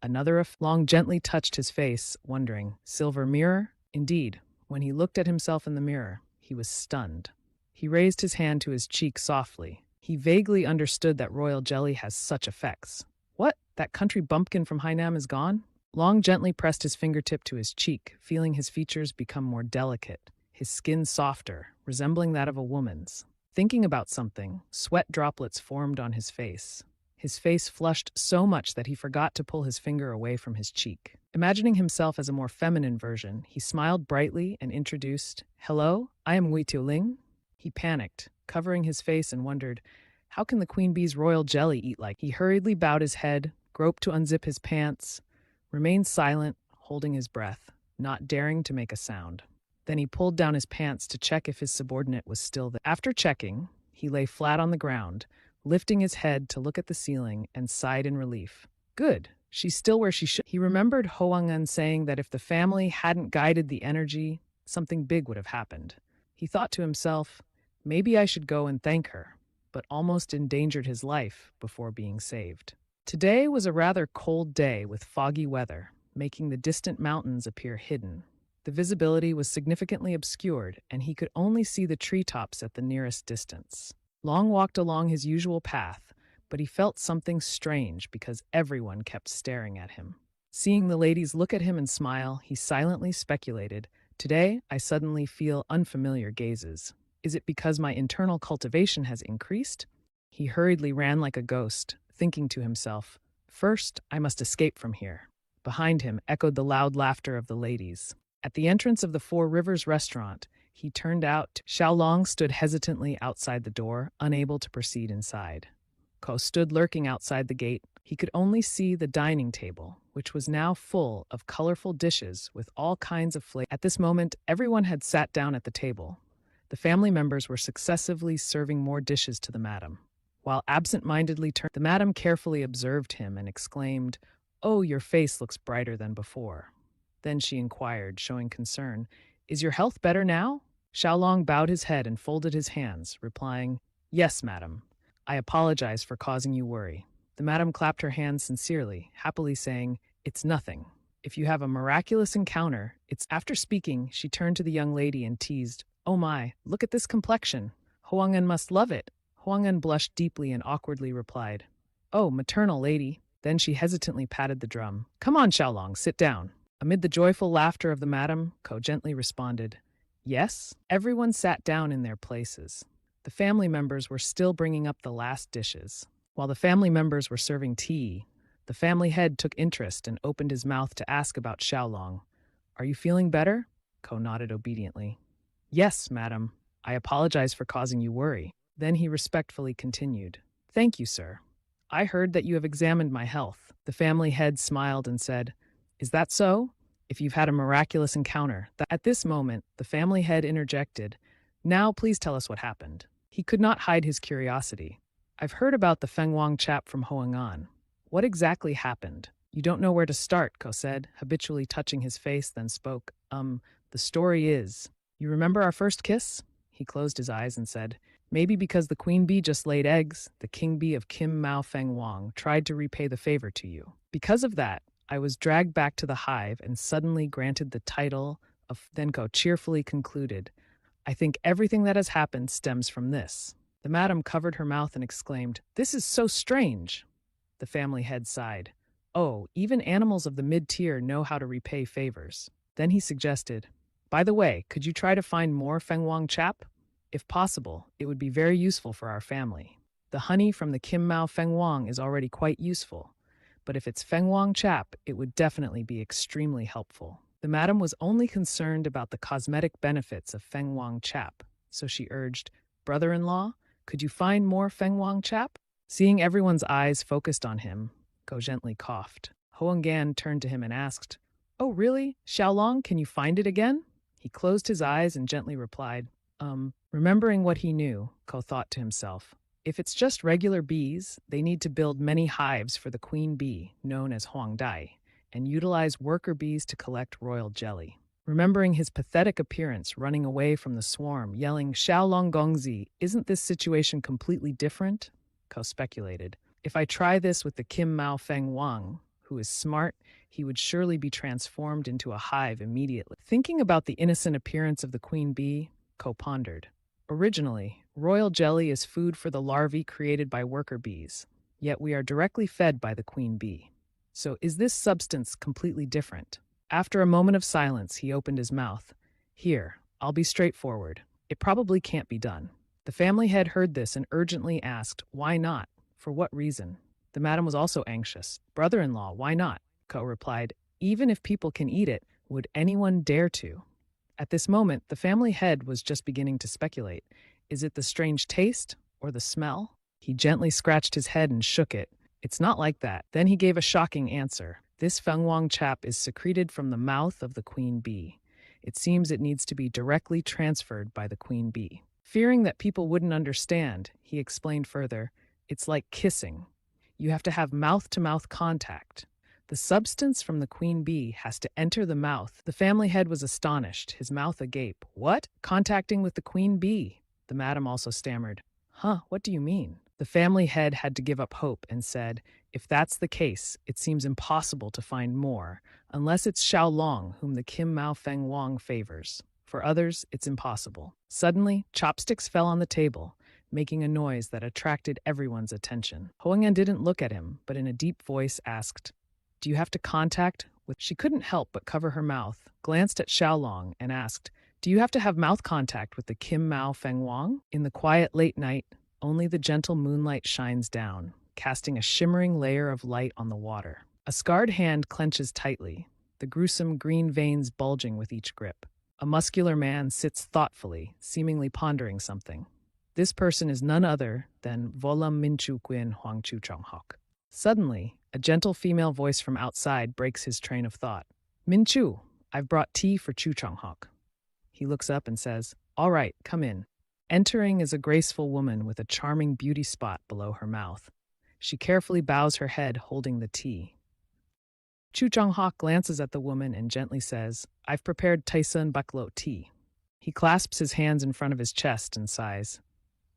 "Another Long gently touched his face, wondering, "Silver mirror?" Indeed, when he looked at himself in the mirror, he was stunned. He raised his hand to his cheek softly. He vaguely understood that royal jelly has such effects. "What? That country bumpkin from Hainam is gone?" Long gently pressed his fingertip to his cheek, feeling his features become more delicate, his skin softer, resembling that of a woman's. Thinking about something, sweat droplets formed on his face. His face flushed so much that he forgot to pull his finger away from his cheek. Imagining himself as a more feminine version, he smiled brightly and introduced, "Hello, I am Wei Ling." He panicked, covering his face, and wondered, how can the queen bee's royal jelly eat like? He hurriedly bowed his head, groped to unzip his pants, remained silent, holding his breath, not daring to make a sound. Then he pulled down his pants to check if his subordinate was still there. After checking, he lay flat on the ground, lifting his head to look at the ceiling, and sighed in relief. Good, she's still where she should. He remembered Huang'an saying that if the family hadn't guided the energy, something big would have happened. He thought to himself, maybe I should go and thank her, but almost endangered his life before being saved. Today was a rather cold day with foggy weather, making the distant mountains appear hidden. The visibility was significantly obscured, and he could only see the treetops at the nearest distance. Long walked along his usual path, but he felt something strange because everyone kept staring at him. Seeing the ladies look at him and smile, he silently speculated, "Today, I suddenly feel unfamiliar gazes. Is it because my internal cultivation has increased?" He hurriedly ran like a ghost, thinking to himself, "First, I must escape from here." Behind him echoed the loud laughter of the ladies. At the entrance of the Four Rivers restaurant, he turned out. Xiaolong stood hesitantly outside the door, unable to proceed inside. Ko stood lurking outside the gate. He could only see the dining table, which was now full of colorful dishes with all kinds of flavors. At this moment, everyone had sat down at the table. The family members were successively serving more dishes to the madam. While absent-mindedly the madam carefully observed him and exclaimed, "Oh, your face looks brighter than before." Then she inquired, showing concern, "Is your health better now?" Xiaolong bowed his head and folded his hands, replying, "Yes, madam. I apologize for causing you worry." The madam clapped her hands sincerely, happily saying, "It's nothing. If you have a miraculous encounter, it's..." After speaking, she turned to the young lady and teased, "Oh my, look at this complexion. Huang'an must love it." Huang'an blushed deeply and awkwardly replied, "Oh, maternal lady." Then she hesitantly patted the drum. "Come on, Xiaolong, sit down." Amid the joyful laughter of the madam, Ko gently responded, "Yes?" Everyone sat down in their places. The family members were still bringing up the last dishes. While the family members were serving tea, the family head took interest and opened his mouth to ask about Xiaolong. "Are you feeling better?" Ko nodded obediently. "Yes, madam. I apologize for causing you worry." Then he respectfully continued, "Thank you, sir. I heard that you have examined my health." The family head smiled and said, "Is that so? If you've had a miraculous encounter." At this moment, the family head interjected, "Now please tell us what happened." He could not hide his curiosity. "I've heard about the Fenghuang chap from Hoang'an. What exactly happened?" "You don't know where to start," Ko said, habitually touching his face, then spoke. The story is, you remember our first kiss?" He closed his eyes and said, "Maybe because the queen bee just laid eggs, the king bee of Kim Mao Fenghuang tried to repay the favor to you. Because of that, I was dragged back to the hive and suddenly granted the title of..." Then Ko cheerfully concluded, "I think everything that has happened stems from this." The madam covered her mouth and exclaimed, "This is so strange." The family head sighed. "Oh, even animals of the mid-tier know how to repay favors." Then he suggested, "By the way, could you try to find more Fenghuang chap? If possible, it would be very useful for our family. The honey from the Kim Mao Fenghuang is already quite useful, but if it's Fenghuang chap, it would definitely be extremely helpful." The madam was only concerned about the cosmetic benefits of Fenghuang chap, so she urged, "Brother-in-law, could you find more Fenghuang chap?" Seeing everyone's eyes focused on him, Go gently coughed. Hoangan turned to him and asked, "Oh, really? Xiaolong, can you find it again?" He closed his eyes and gently replied, Remembering what he knew, Ko thought to himself, if it's just regular bees, they need to build many hives for the queen bee, known as Huangdai, and utilize worker bees to collect royal jelly. Remembering his pathetic appearance running away from the swarm, yelling, "Xiaolong Gongzi, isn't this situation completely different?" Ko speculated. If I try this with the Kim Mao Feng Wang, who is smart, he would surely be transformed into a hive immediately. Thinking about the innocent appearance of the queen bee, Ko pondered. Originally, royal jelly is food for the larvae created by worker bees, yet we are directly fed by the queen bee. So is this substance completely different? After a moment of silence, he opened his mouth. "Here, I'll be straightforward. It probably can't be done." The family head heard this and urgently asked, "Why not? For what reason?" The madam was also anxious. "Brother-in-law, why not?" Ko replied, "Even if people can eat it, would anyone dare to?" At this moment, the family head was just beginning to speculate. Is it the strange taste or the smell? He gently scratched his head and shook it. "It's not like that." Then he gave a shocking answer. "This Fenghuang chap is secreted from the mouth of the queen bee. It seems it needs to be directly transferred by the queen bee." Fearing that people wouldn't understand, he explained further, "It's like kissing. You have to have mouth-to-mouth contact. The substance from the queen bee has to enter the mouth." The family head was astonished, his mouth agape. "What? Contacting with the queen bee?" The madam also stammered. "Huh, what do you mean?" The family head had to give up hope and said, "If that's the case, it seems impossible to find more, unless it's Xiaolong whom the Kim Mao Feng Wang favors. For others, it's impossible." Suddenly, chopsticks fell on the table, making a noise that attracted everyone's attention. Hoangan didn't look at him, but in a deep voice asked, "Do you have to contact with—" She couldn't help but cover her mouth, glanced at Xiaolong, and asked, "Do you have to have mouth contact with the Kim Mao Feng Wang?" In the quiet late night, only the gentle moonlight shines down, casting a shimmering layer of light on the water. A scarred hand clenches tightly, the gruesome green veins bulging with each grip. A muscular man sits thoughtfully, seemingly pondering something. This person is none other than Volam Minchu Quin Huang Chu Chonghok. Suddenly, a gentle female voice from outside breaks his train of thought. "Minchu, I've brought tea for Chu Chonghok." He looks up and says, "All right, come in." Entering is a graceful woman with a charming beauty spot below her mouth. She carefully bows her head, holding the tea. Chu Chonghok glances at the woman and gently says, "I've prepared Tyson Baklo tea." He clasps his hands in front of his chest and sighs.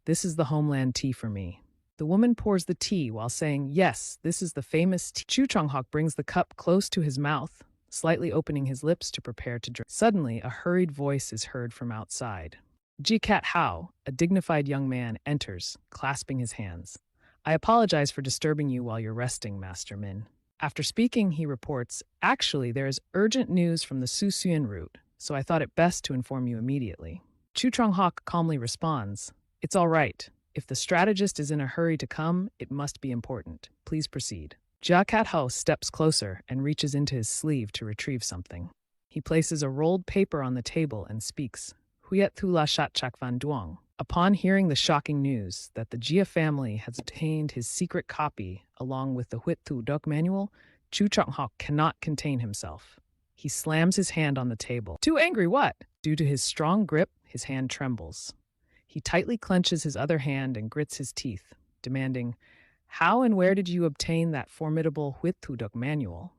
"This is the homeland tea for me." The woman pours the tea while saying, "Yes, this is the famous tea." Chu Chonghok brings the cup close to his mouth, slightly opening his lips to prepare to drink. Suddenly, a hurried voice is heard from outside. Jikat Hao, a dignified young man, enters, clasping his hands. "I apologize for disturbing you while you're resting, Master Min." After speaking, he reports, "Actually, there is urgent news from the Sichuan route, so I thought it best to inform you immediately." Chu Chonghok calmly responds, "It's all right. If the strategist is in a hurry to come, it must be important. Please proceed." Jia Kat Ho steps closer and reaches into his sleeve to retrieve something. He places a rolled paper on the table and speaks, "Huyet thu la shat chak van duong." Upon hearing the shocking news that the Jia family has obtained his secret copy along with the Huit Thu Dok manual, Chu Chonghok cannot contain himself. He slams his hand on the table. "Too angry, what?" Due to his strong grip, his hand trembles. He tightly clenches his other hand and grits his teeth, demanding, "How and where did you obtain that formidable Huit Thu Dok manual?"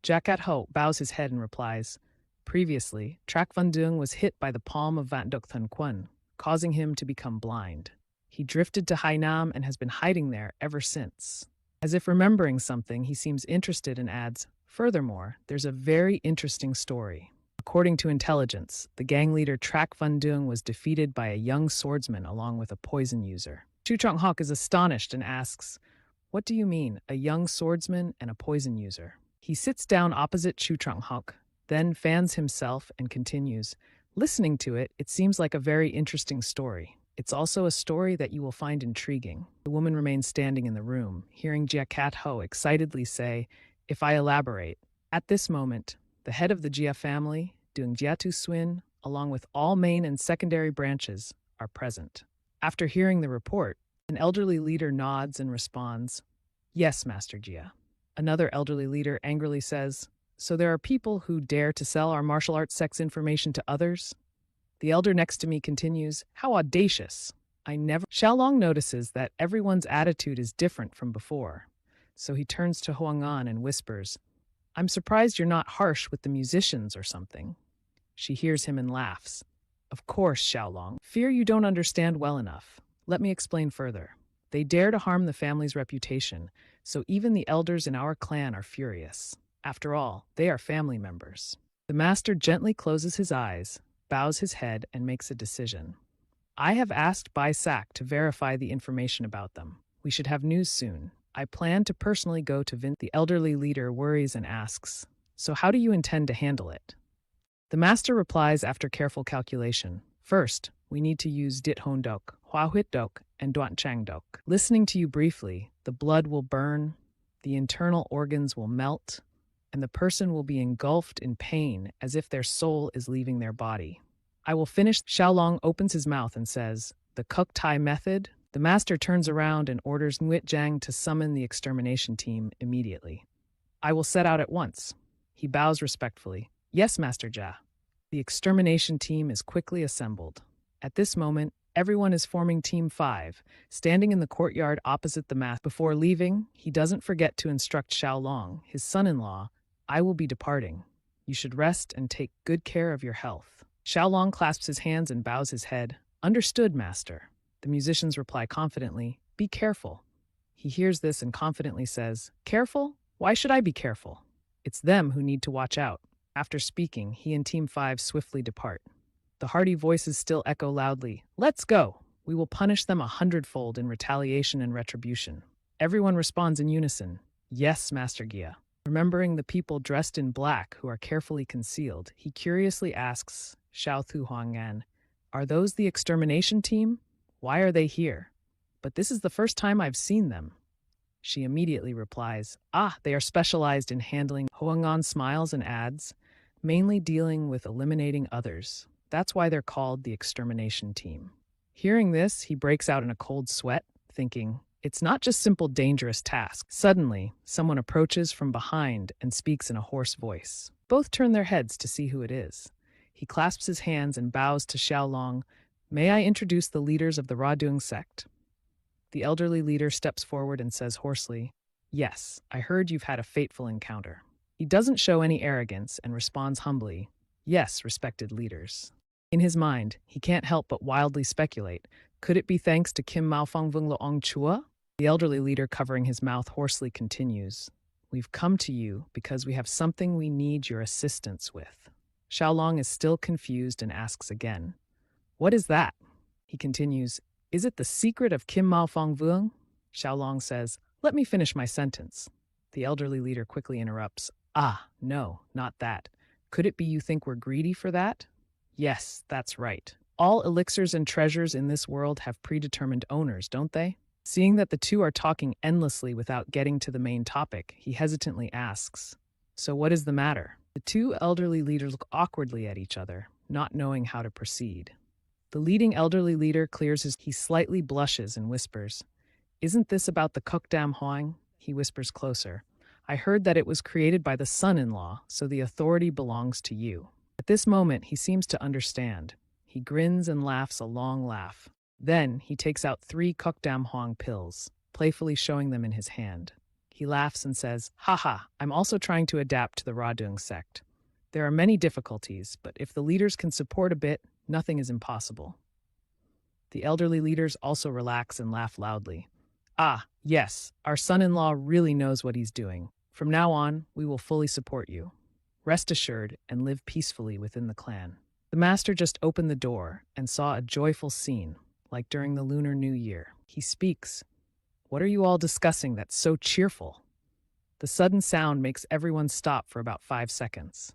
Jakat Ho bows his head and replies, "Previously, Trak Van Dung was hit by the palm of Van Duk Thun Quan, causing him to become blind. He drifted to Hainam and has been hiding there ever since." As if remembering something, he seems interested and adds, "Furthermore, there's a very interesting story. According to intelligence, the gang leader Trak Van Dung was defeated by a young swordsman along with a poison user. Chu Chang-hok is astonished and asks, "What do you mean, a young swordsman and a poison user?" He sits down opposite Chu Chang-hok, then fans himself and continues, "Listening to it, it seems like a very interesting story. It's also a story that you will find intriguing." The woman remains standing in the room, hearing Jia Kat Ho excitedly say, "If I elaborate." At this moment, the head of the Jia family, Dung Jiatu Swin, along with all main and secondary branches, are present. After hearing the report, an elderly leader nods and responds, "Yes, Master Jia." Another elderly leader angrily says, "So there are people who dare to sell our martial arts sex information to others?" The elder next to me continues, "How audacious. I never—" Xiaolong notices that everyone's attitude is different from before, so he turns to Huang'an and whispers, "I'm surprised you're not harsh with the musicians or something." She hears him and laughs. "Of course, Xiaolong. Fear you don't understand well enough. Let me explain further. They dare to harm the family's reputation, so even the elders in our clan are furious. After all, they are family members." The master gently closes his eyes, bows his head, and makes a decision. "I have asked Bai Sak to verify the information about them. We should have news soon. I plan to personally go to Vin." The elderly leader worries and asks, "So how do you intend to handle it?" The master replies after careful calculation, "First, we need to use Dit Hon Dok, Hua Huit Dok, and Duan Chang Dok. Listening to you briefly, the blood will burn, the internal organs will melt, and the person will be engulfed in pain as if their soul is leaving their body. I will finish." Xiaolong opens his mouth and says, "The Kuk Tai method?" The master turns around and orders Nguyen Jiang to summon the extermination team immediately. "I will set out at once." He bows respectfully. "Yes, Master Jia." The extermination team is quickly assembled. At this moment, everyone is forming Team 5, standing in the courtyard opposite the master. Before leaving, he doesn't forget to instruct Xiaolong, his son-in-law, "I will be departing. You should rest and take good care of your health." Xiaolong clasps his hands and bows his head. "Understood, Master." The musicians reply confidently, "Be careful." He hears this and confidently says, "Careful? Why should I be careful? It's them who need to watch out." After speaking, he and Team 5 swiftly depart. The hearty voices still echo loudly, "Let's go! We will punish them 100-fold in retaliation and retribution." Everyone responds in unison, "Yes, Master Gia." Remembering the people dressed in black who are carefully concealed, he curiously asks Xiao Thu Huang'an, "Are those the extermination team? Why are they here? But this is the first time I've seen them." She immediately replies, "Ah, they are specialized in handling." Huang'an smiles and adds, "Mainly dealing with eliminating others. That's why they're called the extermination team." Hearing this, he breaks out in a cold sweat, thinking, it's not just simple dangerous task. Suddenly, someone approaches from behind and speaks in a hoarse voice. Both turn their heads to see who it is. He clasps his hands and bows to Xiaolong. "May I introduce the leaders of the Radung sect?" The elderly leader steps forward and says hoarsely, "Yes, I heard you've had a fateful encounter." He doesn't show any arrogance and responds humbly, "Yes, respected leaders." In his mind, he can't help but wildly speculate, could it be thanks to Kim Maofengvung Loong Chua? The elderly leader, covering his mouth, hoarsely continues, "We've come to you because we have something we need your assistance with." Xiaolong is still confused and asks again, "What is that?" He continues, "Is it the secret of Kim Maofengvung?" Xiaolong says, "Let me finish my sentence." The elderly leader quickly interrupts, "Ah, no, not that. Could it be you think we're greedy for that?" "Yes, that's right. All elixirs and treasures in this world have predetermined owners, don't they?" Seeing that the two are talking endlessly without getting to the main topic, he hesitantly asks, "So what is the matter?" The two elderly leaders look awkwardly at each other, not knowing how to proceed. The leading elderly leader he slightly blushes and whispers, "Isn't this about the Kukdam Hoang?" He whispers closer, "I heard that it was created by the son-in-law, so the authority belongs to you." At this moment, he seems to understand. He grins and laughs a long laugh. Then, he takes out 3 Kukdam Hoang pills, playfully showing them in his hand. He laughs and says, "Haha, I'm also trying to adapt to the Radung sect. There are many difficulties, but if the leaders can support a bit, nothing is impossible." The elderly leaders also relax and laugh loudly. "Ah, yes, our son-in-law really knows what he's doing. From now on, we will fully support you." rest assured, and live peacefully within the clan. The master just opened the door and saw a joyful scene, like during the Lunar New Year. He speaks. What are you all discussing that's so cheerful? The sudden sound makes everyone stop for about 5 seconds.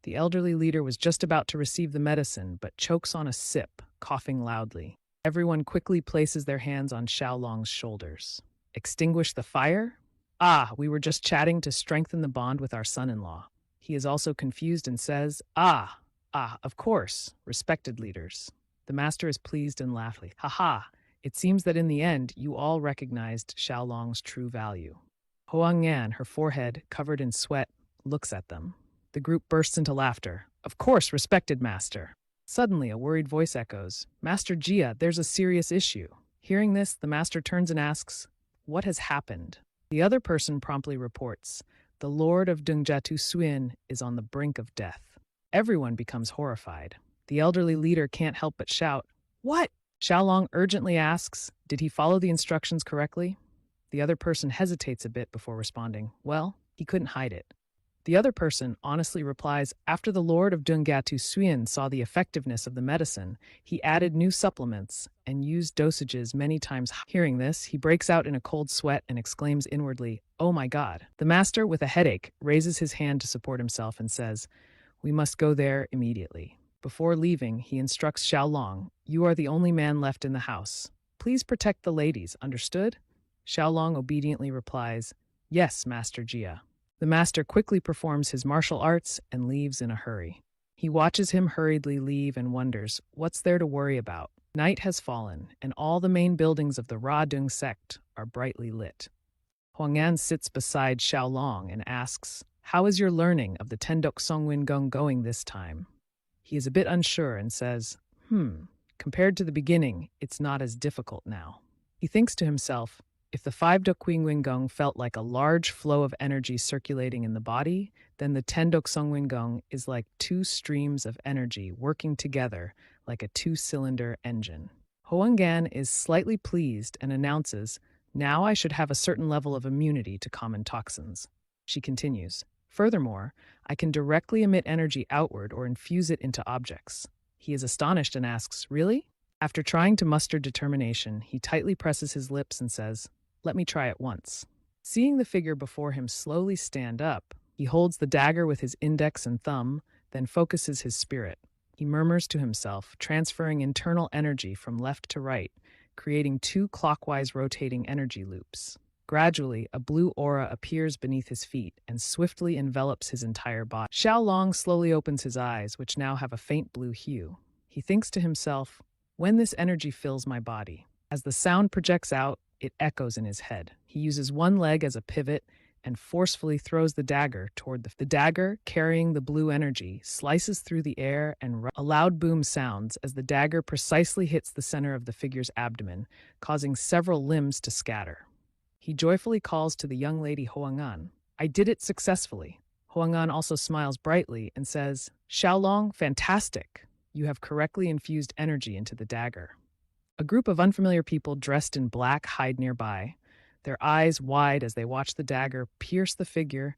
The elderly leader was just about to receive the medicine, but chokes on a sip, coughing loudly. Everyone quickly places their hands on Xiaolong's shoulders. Extinguish the fire? Ah, we were just chatting to strengthen the bond with our son-in-law. He is also confused and says, of course, respected leaders. The master is pleased and laughs. Ha! It seems that in the end, you all recognized Xiaolong's true value. Huangyan, her forehead covered in sweat, looks at them. The group bursts into laughter. Of course, respected master. Suddenly, a worried voice echoes, Master Jia, there's a serious issue. Hearing this, the master turns and asks, what has happened? The other person promptly reports, the Lord of Dungjatu Suin is on the brink of death. Everyone becomes horrified. The elderly leader can't help but shout, What? Xiaolong urgently asks, did he follow the instructions correctly? The other person hesitates a bit before responding, well, he couldn't hide it. The other person honestly replies, after the Lord of Dungjatu Suin saw the effectiveness of the medicine, he added new supplements and used dosages many times. Hearing this, he breaks out in a cold sweat and exclaims inwardly, oh my God. The master, with a headache, raises his hand to support himself and says, we must go there immediately. Before leaving, he instructs Xiaolong, you are the only man left in the house. Please protect the ladies, understood? Xiaolong obediently replies, yes, Master Jia. The master quickly performs his martial arts and leaves in a hurry. He watches him hurriedly leave and wonders, what's there to worry about? Night has fallen, and all the main buildings of the Ra-Dung sect are brightly lit. Huangyan sits beside Xiaolong and asks, how is your learning of the Tendok Songwin Gong going this time? He is a bit unsure and says, compared to the beginning, it's not as difficult now. He thinks to himself, if the 5 Dokuingwin Gong felt like a large flow of energy circulating in the body, then the Tendok Songwin Gong is like 2 streams of energy working together like a 2-cylinder engine. Huangyan is slightly pleased and announces, now I should have a certain level of immunity to common toxins. She continues, furthermore, I can directly emit energy outward or infuse it into objects. He is astonished and asks, really? After trying to muster determination, he tightly presses his lips and says, let me try it once. Seeing the figure before him slowly stand up, he holds the dagger with his index and thumb, then focuses his spirit. He murmurs to himself, transferring internal energy from left to right, creating 2 clockwise rotating energy loops. Gradually, a blue aura appears beneath his feet and swiftly envelops his entire body. Xiaolong slowly opens his eyes, which now have a faint blue hue. He thinks to himself, when this energy fills my body, as the sound projects out, it echoes in his head. He uses one leg as a pivot and forcefully throws the dagger toward the dagger, carrying the blue energy, slices through the air and a loud boom sounds as the dagger precisely hits the center of the figure's abdomen, causing several limbs to scatter. He joyfully calls to the young lady Huang'an, I did it successfully. Huang'an also smiles brightly and says, Xiaolong, fantastic! You have correctly infused energy into the dagger. A group of unfamiliar people dressed in black hide nearby, their eyes wide as they watch the dagger pierce the figure,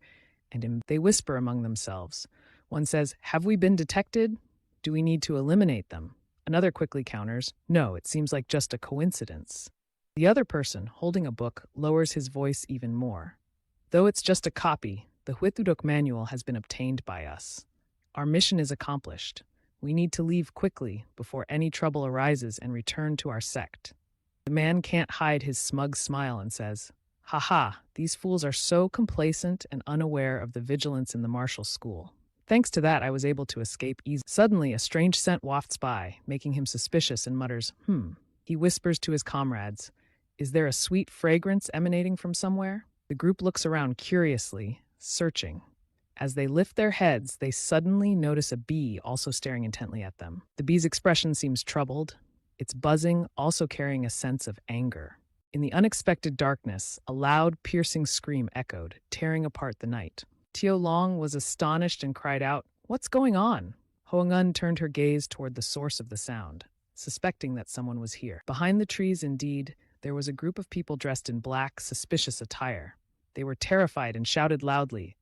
and they whisper among themselves. One says, have we been detected? Do we need to eliminate them? Another quickly counters, no, it seems like just a coincidence. The other person, holding a book, lowers his voice even more. Though it's just a copy, the Huitudok manual has been obtained by us. Our mission is accomplished. We need to leave quickly before any trouble arises and return to our sect. The man can't hide his smug smile and says, these fools are so complacent and unaware of the vigilance in the martial school. Thanks to that, I was able to escape easily. Suddenly, a strange scent wafts by, making him suspicious and mutters, He whispers to his comrades, is there a sweet fragrance emanating from somewhere? The group looks around curiously, searching. As they lift their heads, they suddenly notice a bee also staring intently at them. The bee's expression seems troubled, its buzzing also carrying a sense of anger. In the unexpected darkness, a loud, piercing scream echoed, tearing apart the night. Tio Long was astonished and cried out, what's going on? Hoangun turned her gaze toward the source of the sound, suspecting that someone was here. Behind the trees, indeed, there was a group of people dressed in black, suspicious attire. They were terrified and shouted loudly,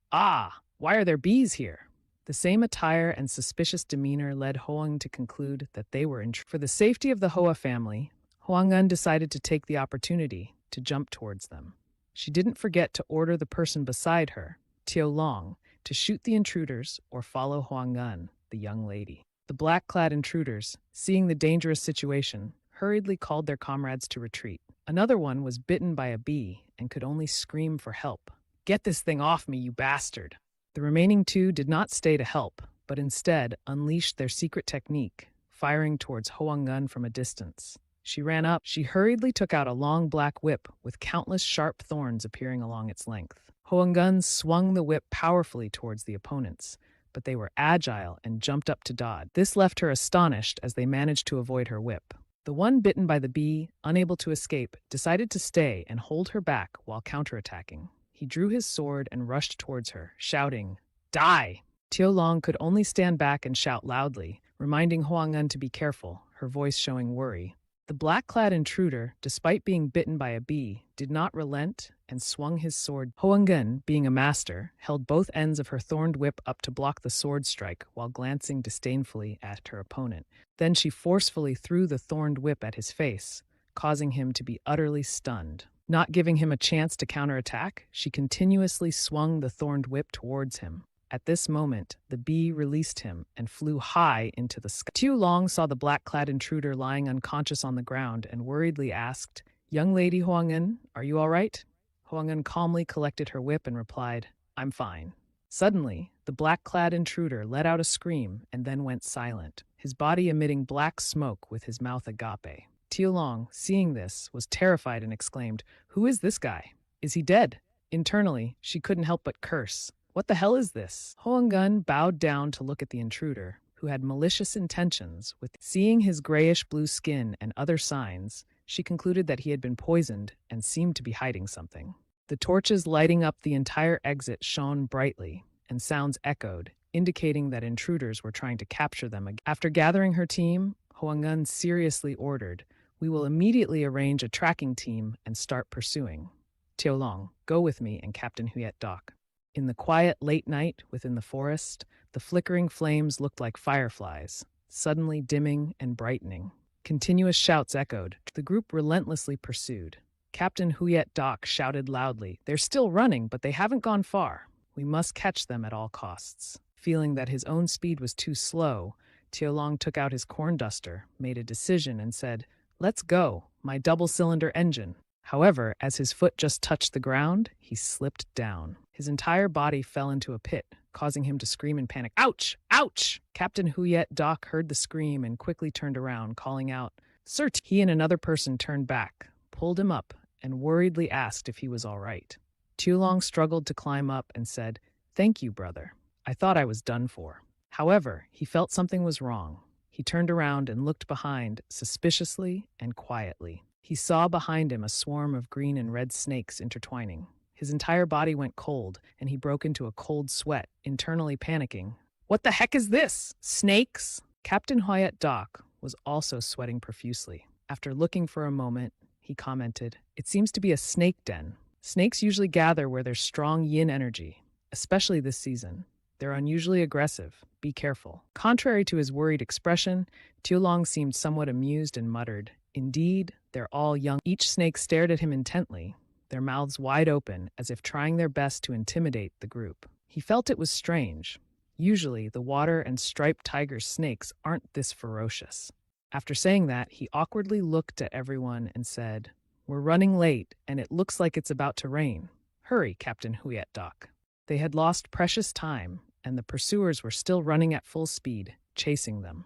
why are there bees here? The same attire and suspicious demeanor led Hoang to conclude that they were for the safety of the Hoa family. Hoang decided to take the opportunity to jump towards them. She didn't forget to order the person beside her, Tiao Long, to shoot the intruders or follow Hoang, the young lady. The black-clad intruders, seeing the dangerous situation, hurriedly called their comrades to retreat. Another one was bitten by a bee and could only scream for help. "Get this thing off me, you bastard!" The remaining two did not stay to help, but instead unleashed their secret technique, firing towards Hoang from a distance. She ran up. She hurriedly took out a long black whip with countless sharp thorns appearing along its length. Hoang swung the whip powerfully towards the opponents, but they were agile and jumped up to dodge. This left her astonished as they managed to avoid her whip. The one bitten by the bee, unable to escape, decided to stay and hold her back while counterattacking. He drew his sword and rushed towards her, shouting, "Die!" Tiao Long could only stand back and shout loudly, reminding Hoang to be careful, her voice showing worry. The black-clad intruder, despite being bitten by a bee, did not relent and swung his sword. Hoang, being a master, held both ends of her thorned whip up to block the sword strike while glancing disdainfully at her opponent. Then she forcefully threw the thorned whip at his face, causing him to be utterly stunned. Not giving him a chance to counterattack, she continuously swung the thorned whip towards him. At this moment, the bee released him and flew high into the sky. Tiao Long saw the black-clad intruder lying unconscious on the ground and worriedly asked, "Young lady Hoang, are you all right?" Hoang calmly collected her whip and replied, "I'm fine." Suddenly, the black-clad intruder let out a scream and then went silent, his body emitting black smoke with his mouth agape. Tiao Long, seeing this, was terrified and exclaimed, "Who is this guy? Is he dead?" Internally, she couldn't help but curse. "What the hell is this?" Hoang bowed down to look at the intruder, who had malicious intentions. With seeing his grayish-blue skin and other signs, she concluded that he had been poisoned and seemed to be hiding something. The torches lighting up the entire exit shone brightly, and sounds echoed, indicating that intruders were trying to capture them again. After gathering her team, Hoang seriously ordered, "We will immediately arrange a tracking team and start pursuing. Tiao Long, go with me and Captain Huyet Doc." In the quiet late night within the forest, the flickering flames looked like fireflies, suddenly dimming and brightening. Continuous shouts echoed. The group relentlessly pursued. Captain Huyet Doc shouted loudly, "They're still running, but they haven't gone far. We must catch them at all costs." Feeling that his own speed was too slow, Tiao Long took out his corn duster, made a decision, and said, "Let's go, my double-cylinder engine." However, as his foot just touched the ground, he slipped down. His entire body fell into a pit, causing him to scream in panic, "Ouch! Ouch!" Captain Huyet Doc heard the scream and quickly turned around, calling out, "Sir!" He and another person turned back, pulled him up, and worriedly asked if he was all right. Tiao Long struggled to climb up and said, "Thank you, brother. I thought I was done for." However, he felt something was wrong. He turned around and looked behind, suspiciously and quietly. He saw behind him a swarm of green and red snakes intertwining. His entire body went cold, and he broke into a cold sweat, internally panicking. "What the heck is this? Snakes?" Captain Huyet Doc was also sweating profusely. After looking for a moment, he commented, "It seems to be a snake den. Snakes usually gather where there's strong yin energy, especially this season. They're unusually aggressive. Be careful." Contrary to his worried expression, Tiao Long seemed somewhat amused and muttered, "Indeed, they're all young." Each snake stared at him intently, their mouths wide open as if trying their best to intimidate the group. He felt it was strange. Usually, the water and striped tiger snakes aren't this ferocious. After saying that, he awkwardly looked at everyone and said, "We're running late, and it looks like it's about to rain. Hurry, Captain Huyet Doc." They had lost precious time, and the pursuers were still running at full speed, chasing them.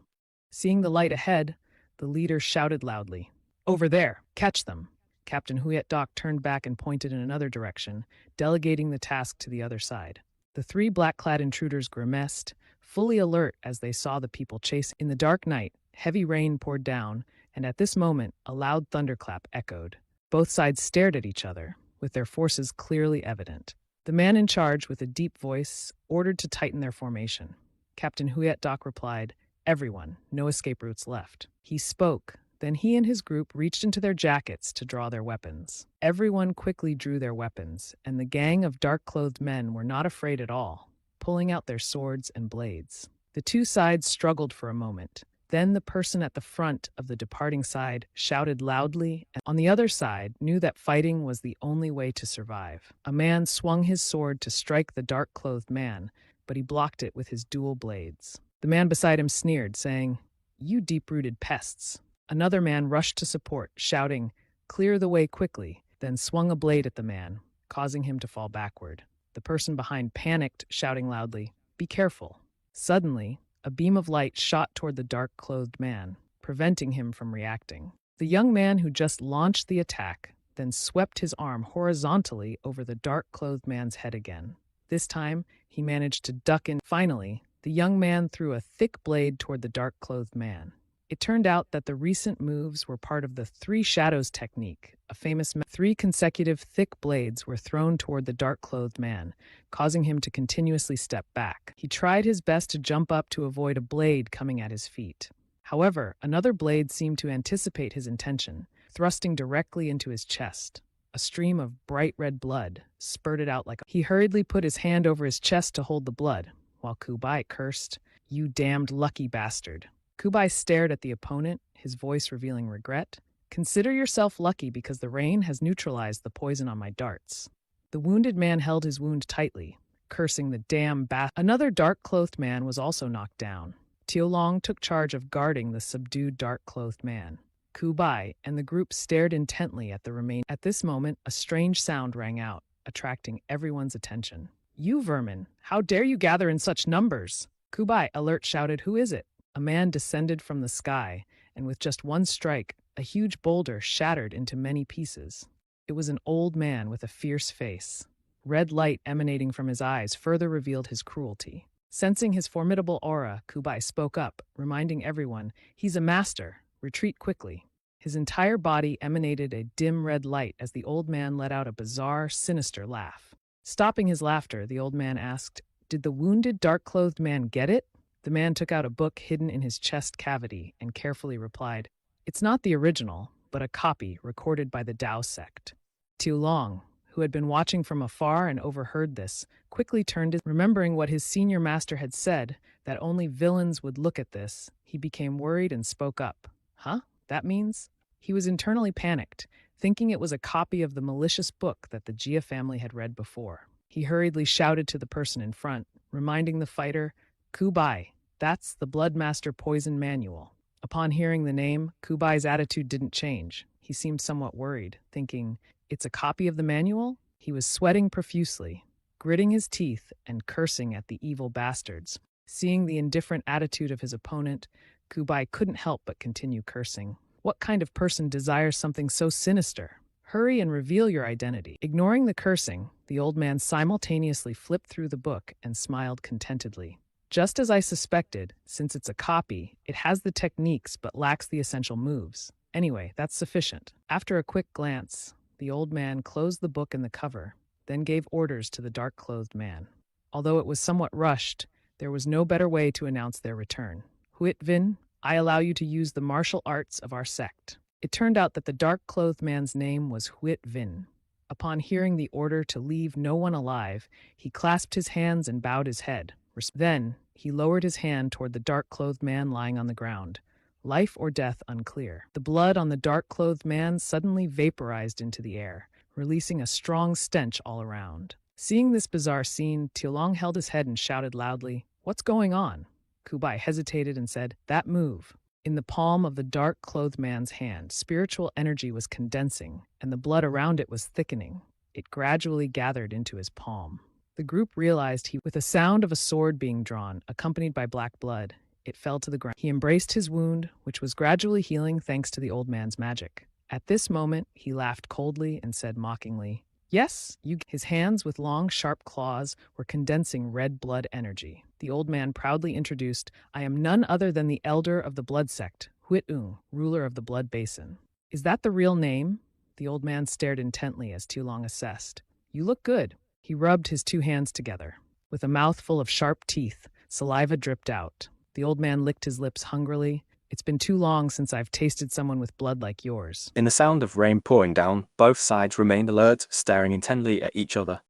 Seeing the light ahead, the leader shouted loudly, "Over there! Catch them!" Captain Huyet Doc turned back and pointed in another direction, delegating the task to the other side. The three black-clad intruders grimaced, fully alert as they saw the people chasing. In the dark night, heavy rain poured down, and at this moment, a loud thunderclap echoed. Both sides stared at each other, with their forces clearly evident. The man in charge, with a deep voice, ordered to tighten their formation. Captain Huyet Doc replied, "Everyone, no escape routes left." He spoke, then he and his group reached into their jackets to draw their weapons. Everyone quickly drew their weapons, and the gang of dark-clothed men were not afraid at all. pulling out their swords and blades. The two sides struggled for a moment. Then the person at the front of the departing side shouted loudly, and on the other side knew that fighting was the only way to survive. A man swung his sword to strike the dark-clothed man, but he blocked it with his dual blades. The man beside him sneered, saying, "You deep-rooted pests." Another man rushed to support, shouting, "Clear the way quickly," then swung a blade at the man, causing him to fall backward. The person behind panicked, shouting loudly, "Be careful." Suddenly, a beam of light shot toward the dark-clothed man, preventing him from reacting. The young man who just launched the attack then swept his arm horizontally over the dark-clothed man's head again. This time, he managed to duck in. Finally, the young man threw a thick blade toward the dark-clothed man. It turned out that the recent moves were part of the Three Shadows technique, a famous 3 consecutive thick blades were thrown toward the dark-clothed man, causing him to continuously step back. He tried his best to jump up to avoid a blade coming at his feet. However, another blade seemed to anticipate his intention, thrusting directly into his chest. A stream of bright red blood spurted out like a... He hurriedly put his hand over his chest to hold the blood, while Kubai cursed, "You damned lucky bastard." Kubai stared at the opponent, his voice revealing regret. "Consider yourself lucky because the rain has neutralized the poison on my darts." The wounded man held his wound tightly, cursing the damn bastard. Another dark-clothed man was also knocked down. Tiolong took charge of guarding the subdued dark-clothed man. Kubai and the group stared intently at the remain. At this moment, a strange sound rang out, attracting everyone's attention. "You vermin! How dare you gather in such numbers?" Kubai, alert, shouted, "Who is it?" A man descended from the sky, and with just one strike, a huge boulder shattered into many pieces. It was an old man with a fierce face. Red light emanating from his eyes further revealed his cruelty. Sensing his formidable aura, Kubai spoke up, reminding everyone, "He's a master. Retreat quickly." His entire body emanated a dim red light as the old man let out a bizarre, sinister laugh. Stopping his laughter, the old man asked, "Did the wounded, dark-clothed man get it?" The man took out a book hidden in his chest cavity and carefully replied, "It's not the original, but a copy recorded by the Tao sect." Tiolong, who had been watching from afar and overheard this, quickly turned his... Remembering what his senior master had said, that only villains would look at this, he became worried and spoke up. "Huh? That means?" He was internally panicked, thinking it was a copy of the malicious book that the Jia family had read before. He hurriedly shouted to the person in front, reminding the fighter, "Kubai, that's the Bloodmaster Poison Manual." Upon hearing the name, Kubai's attitude didn't change. He seemed somewhat worried, thinking, "It's a copy of the manual?" He was sweating profusely, gritting his teeth and cursing at the evil bastards. Seeing the indifferent attitude of his opponent, Kubai couldn't help but continue cursing. What kind of person desires something so sinister? Hurry and reveal your identity. Ignoring the cursing, the old man simultaneously flipped through the book and smiled contentedly. "Just as I suspected, since it's a copy, it has the techniques but lacks the essential moves. Anyway, that's sufficient." After a quick glance, the old man closed the book and the cover, then gave orders to the dark-clothed man. Although it was somewhat rushed, there was no better way to announce their return. "Huit Vin, I allow you to use the martial arts of our sect." It turned out that the dark-clothed man's name was Huit Vin. Upon hearing the order to leave no one alive, he clasped his hands and bowed his head. Then, he lowered his hand toward the dark-clothed man lying on the ground. Life or death unclear. The blood on the dark-clothed man suddenly vaporized into the air, releasing a strong stench all around. Seeing this bizarre scene, Tiolong held his head and shouted loudly, "What's going on?" Kubai hesitated and said, "That move." In the palm of the dark-clothed man's hand, spiritual energy was condensing, and the blood around it was thickening. It gradually gathered into his palm. The group realized with a sound of a sword being drawn, accompanied by black blood, it fell to the ground. He embraced his wound, which was gradually healing thanks to the old man's magic. At this moment, he laughed coldly and said mockingly, "Yes, you." His hands with long, sharp claws were condensing red blood energy. The old man proudly introduced, "I am none other than the elder of the blood sect, Huit Ung, ruler of the blood basin." "Is that the real name?" The old man stared intently as Tiolong assessed. "You look good." He rubbed his two hands together. With a mouthful of sharp teeth, saliva dripped out. The old man licked his lips hungrily. "It's been too long since I've tasted someone with blood like yours." In the sound of rain pouring down, both sides remained alert, staring intently at each other.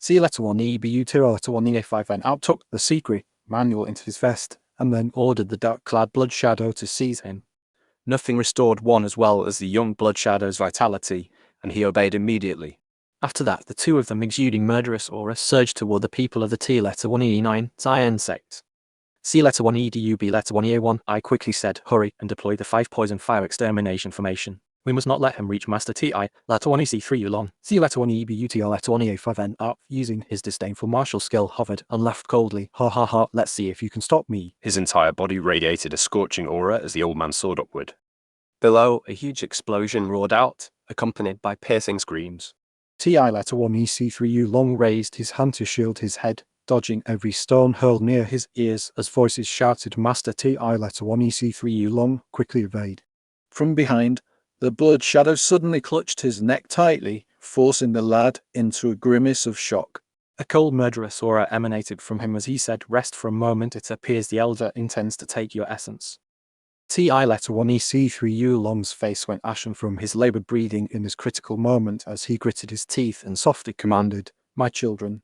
C letter 1 EBU 2 letter 1 EA5 then out took the secret manual into his vest and then ordered the dark-clad blood shadow to seize him. Nothing restored one as well as the young blood shadow's vitality, and he obeyed immediately. After that, the two of them, exuding murderous aura, surged toward the people of the T letter 1 E9 Zion sect. C letter 1 EDUB letter 1 EA1 I quickly said, hurry, and deploy the 5 poison fire extermination formation. We must not let him reach Master TI, letter 1 EC3 Yulon. C letter 1 EBUTL letter 1 EA5N up, using his disdainful martial skill, hovered and laughed coldly. Ha ha ha, let's see if you can stop me. His entire body radiated a scorching aura as the old man soared upward. Below, a huge explosion roared out, accompanied by piercing screams. TI letter 1 EC3 Yulong raised his hand to shield his head, dodging every stone hurled near his ears as voices shouted, Master TI letter 1 EC3 Yulong, quickly evade. From behind, the blood shadow suddenly clutched his neck tightly, forcing the lad into a grimace of shock. A cold murderous aura emanated from him as he said, rest for a moment, it appears the elder intends to take your essence. TI letter 1 EC3 Yulong's face went ashen from his labored breathing in this critical moment as he gritted his teeth and softly commanded, my children.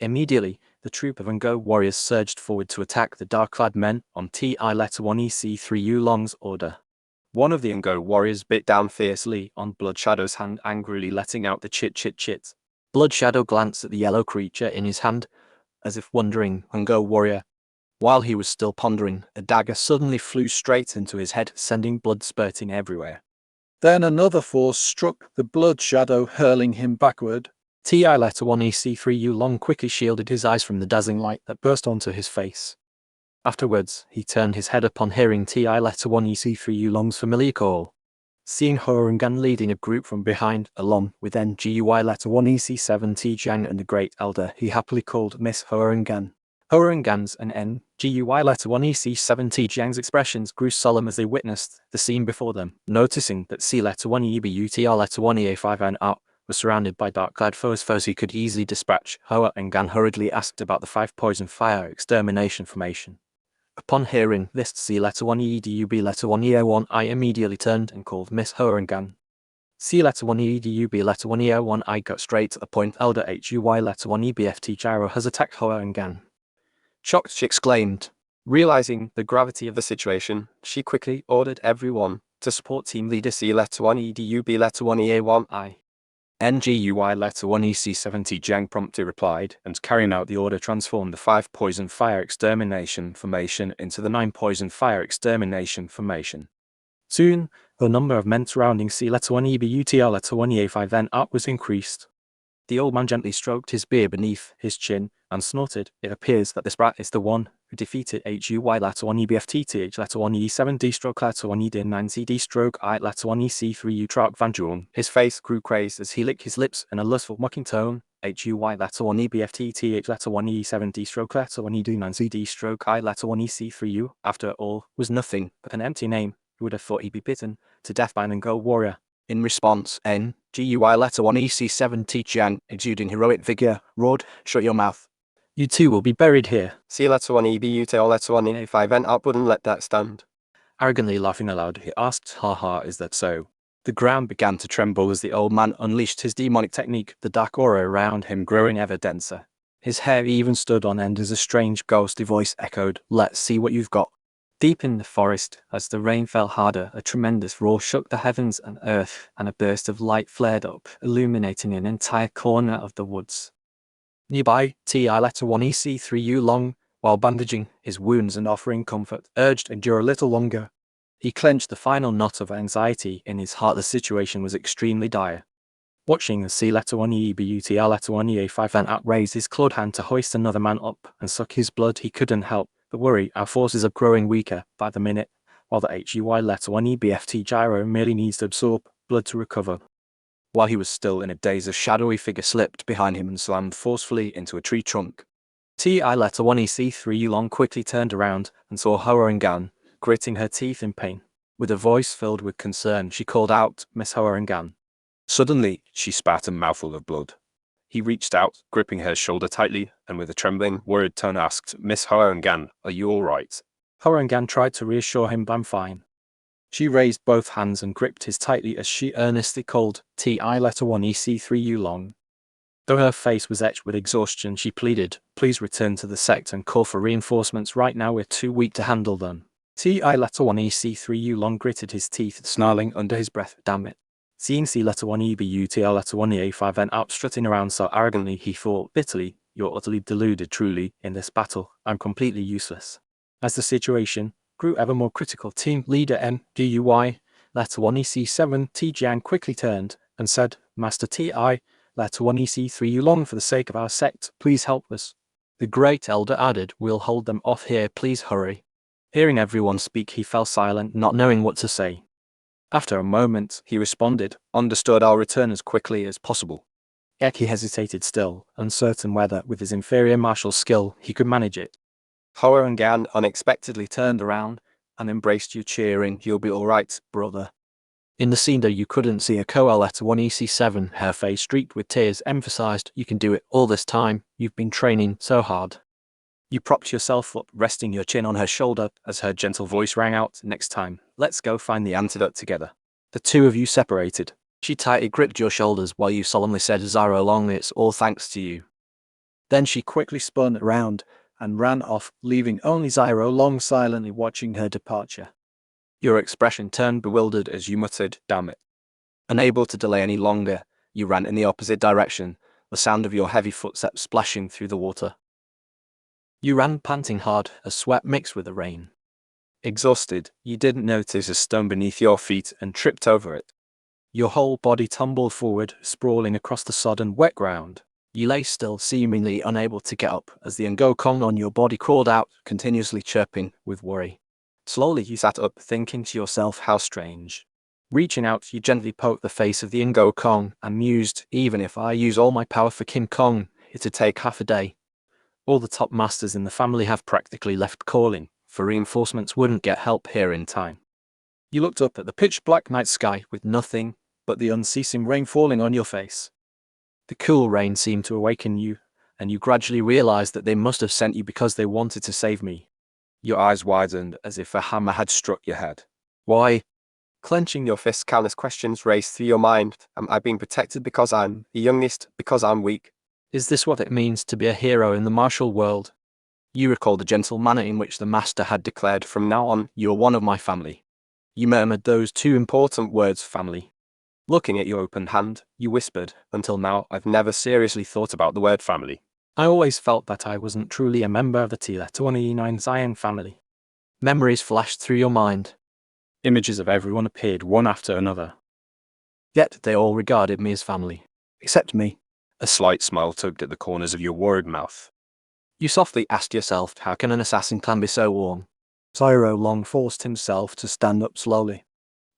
Immediately, the troop of Engo warriors surged forward to attack the dark-clad men on TI letter 1 EC3 Yulong's order. One of the Engo warriors bit down fiercely on Blood Shadow's hand, angrily letting out the chit-chit-chit. Blood Shadow glanced at the yellow creature in his hand, as if wondering, Engo warrior. While he was still pondering, a dagger suddenly flew straight into his head, sending blood spurting everywhere. Then another force struck the blood shadow, hurling him backward. TI letter 1 EC3 Yulong quickly shielded his eyes from the dazzling light that burst onto his face. Afterwards, he turned his head upon hearing TI letter 1 EC3 Yulong's familiar call. Seeing Horangan leading a group from behind, along with NGUI letter 1 EC7 Tijang and the Great Elder, he happily called Miss Horangan. Horangan's and NGUI letter 1 EC7 Tijang's expressions grew solemn as they witnessed the scene before them, noticing that C letter 1 EBUTR letter 1 EA5 and up was surrounded by dark-clad foes he could easily dispatch. Horangan hurriedly asked about the 5 poison fire extermination formation. Upon hearing this, C letter 1 EDUB letter 1 EA1 I immediately turned and called Miss Horangan. C letter 1 EDUB letter 1 EA1 I got straight to the point. Elder HUY letter 1 EBFT Gyro has attacked Horangan. Shocked, she exclaimed. Realizing the gravity of the situation, she quickly ordered everyone to support team leader C letter 1 EDUB letter 1 EA1 I. NGUI letter 1 EC70 Jiang promptly replied, and carrying out the order transformed the 5 poison fire extermination formation into the 9 poison fire extermination formation. Soon, the number of men surrounding C letter 1 EBUTL letter 1 EA5 then up was increased. The old man gently stroked his beard beneath his chin and snorted. It appears that this brat is the one who defeated HUY letter 1 EBFTTH letter 1 E7D stroke letter 1 ED9 CD stroke I letter 1 EC3 Utrak Van Juan. His face grew crazed as he licked his lips in a lustful mocking tone. HUY letter 1 EBFTTH letter 1 E7D stroke letter 1 ED9 CD stroke I letter 1 EC3U, after all, was nothing but an empty name. Who would have thought he'd be bitten to death by an Engo warrior? In response, NGUI letter 1 EC7 Tijian, exuding heroic vigor, roared, shut your mouth. You too will be buried here. C letter 1 EBUTL letter 1 EA5N up wouldn't let that stand. Arrogantly laughing aloud, he asked, haha, is that so? The ground began to tremble as the old man unleashed his demonic technique, the dark aura around him growing ever denser. His hair even stood on end as a strange ghostly voice echoed, let's see what you've got. Deep in the forest, as the rain fell harder, a tremendous roar shook the heavens and earth, and a burst of light flared up, illuminating an entire corner of the woods. Nearby, TI letter 1 EC3 Yulong, while bandaging his wounds and offering comfort, urged endure a little longer. He clenched the final knot of anxiety in his heart. The situation was extremely dire. Watching as C letter 1 EBUTL letter 1 EA5 then upraised his clawed hand to hoist another man up and suck his blood, he couldn't help but worry. Our forces are growing weaker by the minute, while the HUY letter 1 EBFT Gyro merely needs to absorb blood to recover. While he was still in a daze, a shadowy figure slipped behind him and slammed forcefully into a tree trunk. TI letter 1 EC3 Yulong quickly turned around and saw Horangan, gritting her teeth in pain. With a voice filled with concern, she called out, Miss Horangan. Suddenly, she spat a mouthful of blood. He reached out, gripping her shoulder tightly, and with a trembling, worried tone asked, Miss Horangan, are you all right? Horangan tried to reassure him, I'm fine. She raised both hands and gripped his tightly as she earnestly called, TI letter 1 EC3 Yulong. Though her face was etched with exhaustion, she pleaded, "Please return to the sect and call for reinforcements right now, we're too weak to handle them." T.I. letter 1 EC3 Yulong gritted his teeth, snarling under his breath, "Damn it." Seeing C letter 1 EBUTL letter 1 EA5 and out strutting around so arrogantly, he thought bitterly, "You're utterly deluded, truly, in this battle. I'm completely useless." As the situation grew ever more critical, team leader MDUY letter 1 EC7 T Jiang quickly turned and said, "Master T.I. letter 1 EC3 Yulong, for the sake of our sect, please help us." The great elder added, "We'll hold them off here, please hurry." Hearing everyone speak, he fell silent, not knowing what to say. After a moment, he responded, "Understood, I'll return as quickly as possible." Yet he hesitated still, uncertain whether, with his inferior martial skill, he could manage it. Hoa and Gan unexpectedly turned around and embraced you, cheering, "You'll be all right, brother." In the scene though, you couldn't see a Koa letter 1 EC7, her face streaked with tears, emphasized, "You can do it. All this time, you've been training so hard." You propped yourself up, resting your chin on her shoulder, as her gentle voice rang out, "Next time, let's go find the antidote together." The two of you separated. She tightly gripped your shoulders while you solemnly said, "Zyro Long, it's all thanks to you." Then she quickly spun around and ran off, leaving only Zyro Long silently watching her departure. Your expression turned bewildered as you muttered, "Damn it." Unable to delay any longer, you ran in the opposite direction, the sound of your heavy footsteps splashing through the water. You ran panting hard, as sweat mixed with the rain. Exhausted, you didn't notice a stone beneath your feet and tripped over it. Your whole body tumbled forward, sprawling across the sodden, wet ground. You lay still, seemingly unable to get up, as the Ngokong on your body crawled out, continuously chirping with worry. Slowly you sat up, thinking to yourself, "How strange." Reaching out, you gently poked the face of the Ngokong and mused, "Even if I use all my power for King Kong, it'd take half a day. All the top masters in the family have practically left calling, for reinforcements wouldn't get help here in time." You looked up at the pitch-black night sky with nothing but the unceasing rain falling on your face. The cool rain seemed to awaken you, and you gradually realized that they must have sent you because they wanted to save me. Your eyes widened as if a hammer had struck your head. "Why?" Clenching your fists, countless questions raced through your mind. Am I being protected because I'm the youngest, because I'm weak? Is this what it means to be a hero in the martial world? You recalled the gentle manner in which the master had declared, "From now on, you're one of my family." You murmured those two important words, family. Looking at your open hand, you whispered, "Until now, I've never seriously thought about the word family. I always felt that I wasn't truly a member of the T-Letter-1E9 Zion family." Memories flashed through your mind. Images of everyone appeared one after another. Yet they all regarded me as family. Except me. A slight smile tugged at the corners of your worried mouth. You softly asked yourself, how can an assassin clan be so warm? Zyro Long forced himself to stand up slowly.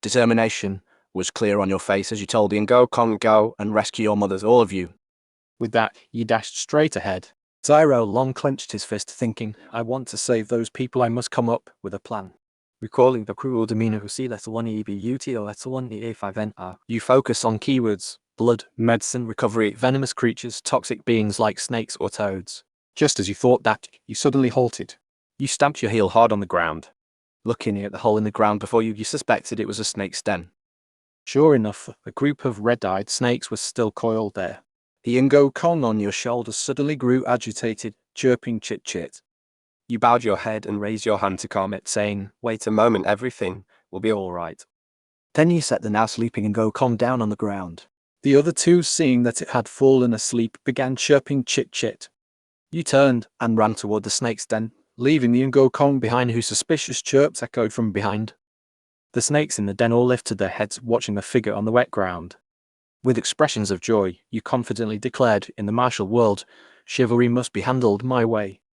Determination was clear on your face as you told the Ngokong, "Go and rescue your mothers, all of you." With that, you dashed straight ahead. Zyro Long clenched his fist, thinking, "I want to save those people, I must come up with a plan." Recalling the cruel demeanor of C-Letter-1EBUT or Letter-1EA5NR, you focus on keywords: blood, medicine, recovery, venomous creatures, toxic beings like snakes or toads. Just as you thought that, you suddenly halted. You stamped your heel hard on the ground. Looking at the hole in the ground before you, you suspected it was a snake's den. Sure enough, a group of red-eyed snakes was still coiled there. The Ngokong on your shoulders suddenly grew agitated, chirping chit-chit. You bowed your head and raised your hand to calm it, saying, "Wait a moment, everything will be all right." Then you set the now sleeping Ngokong down on the ground. The other two, seeing that it had fallen asleep, began chirping chit-chit. You turned and ran toward the snake's den, leaving the Ngokong behind, whose suspicious chirps echoed from behind. The snakes in the den all lifted their heads, watching the figure on the wet ground. With expressions of joy, you confidently declared, "In the martial world, chivalry must be handled my way."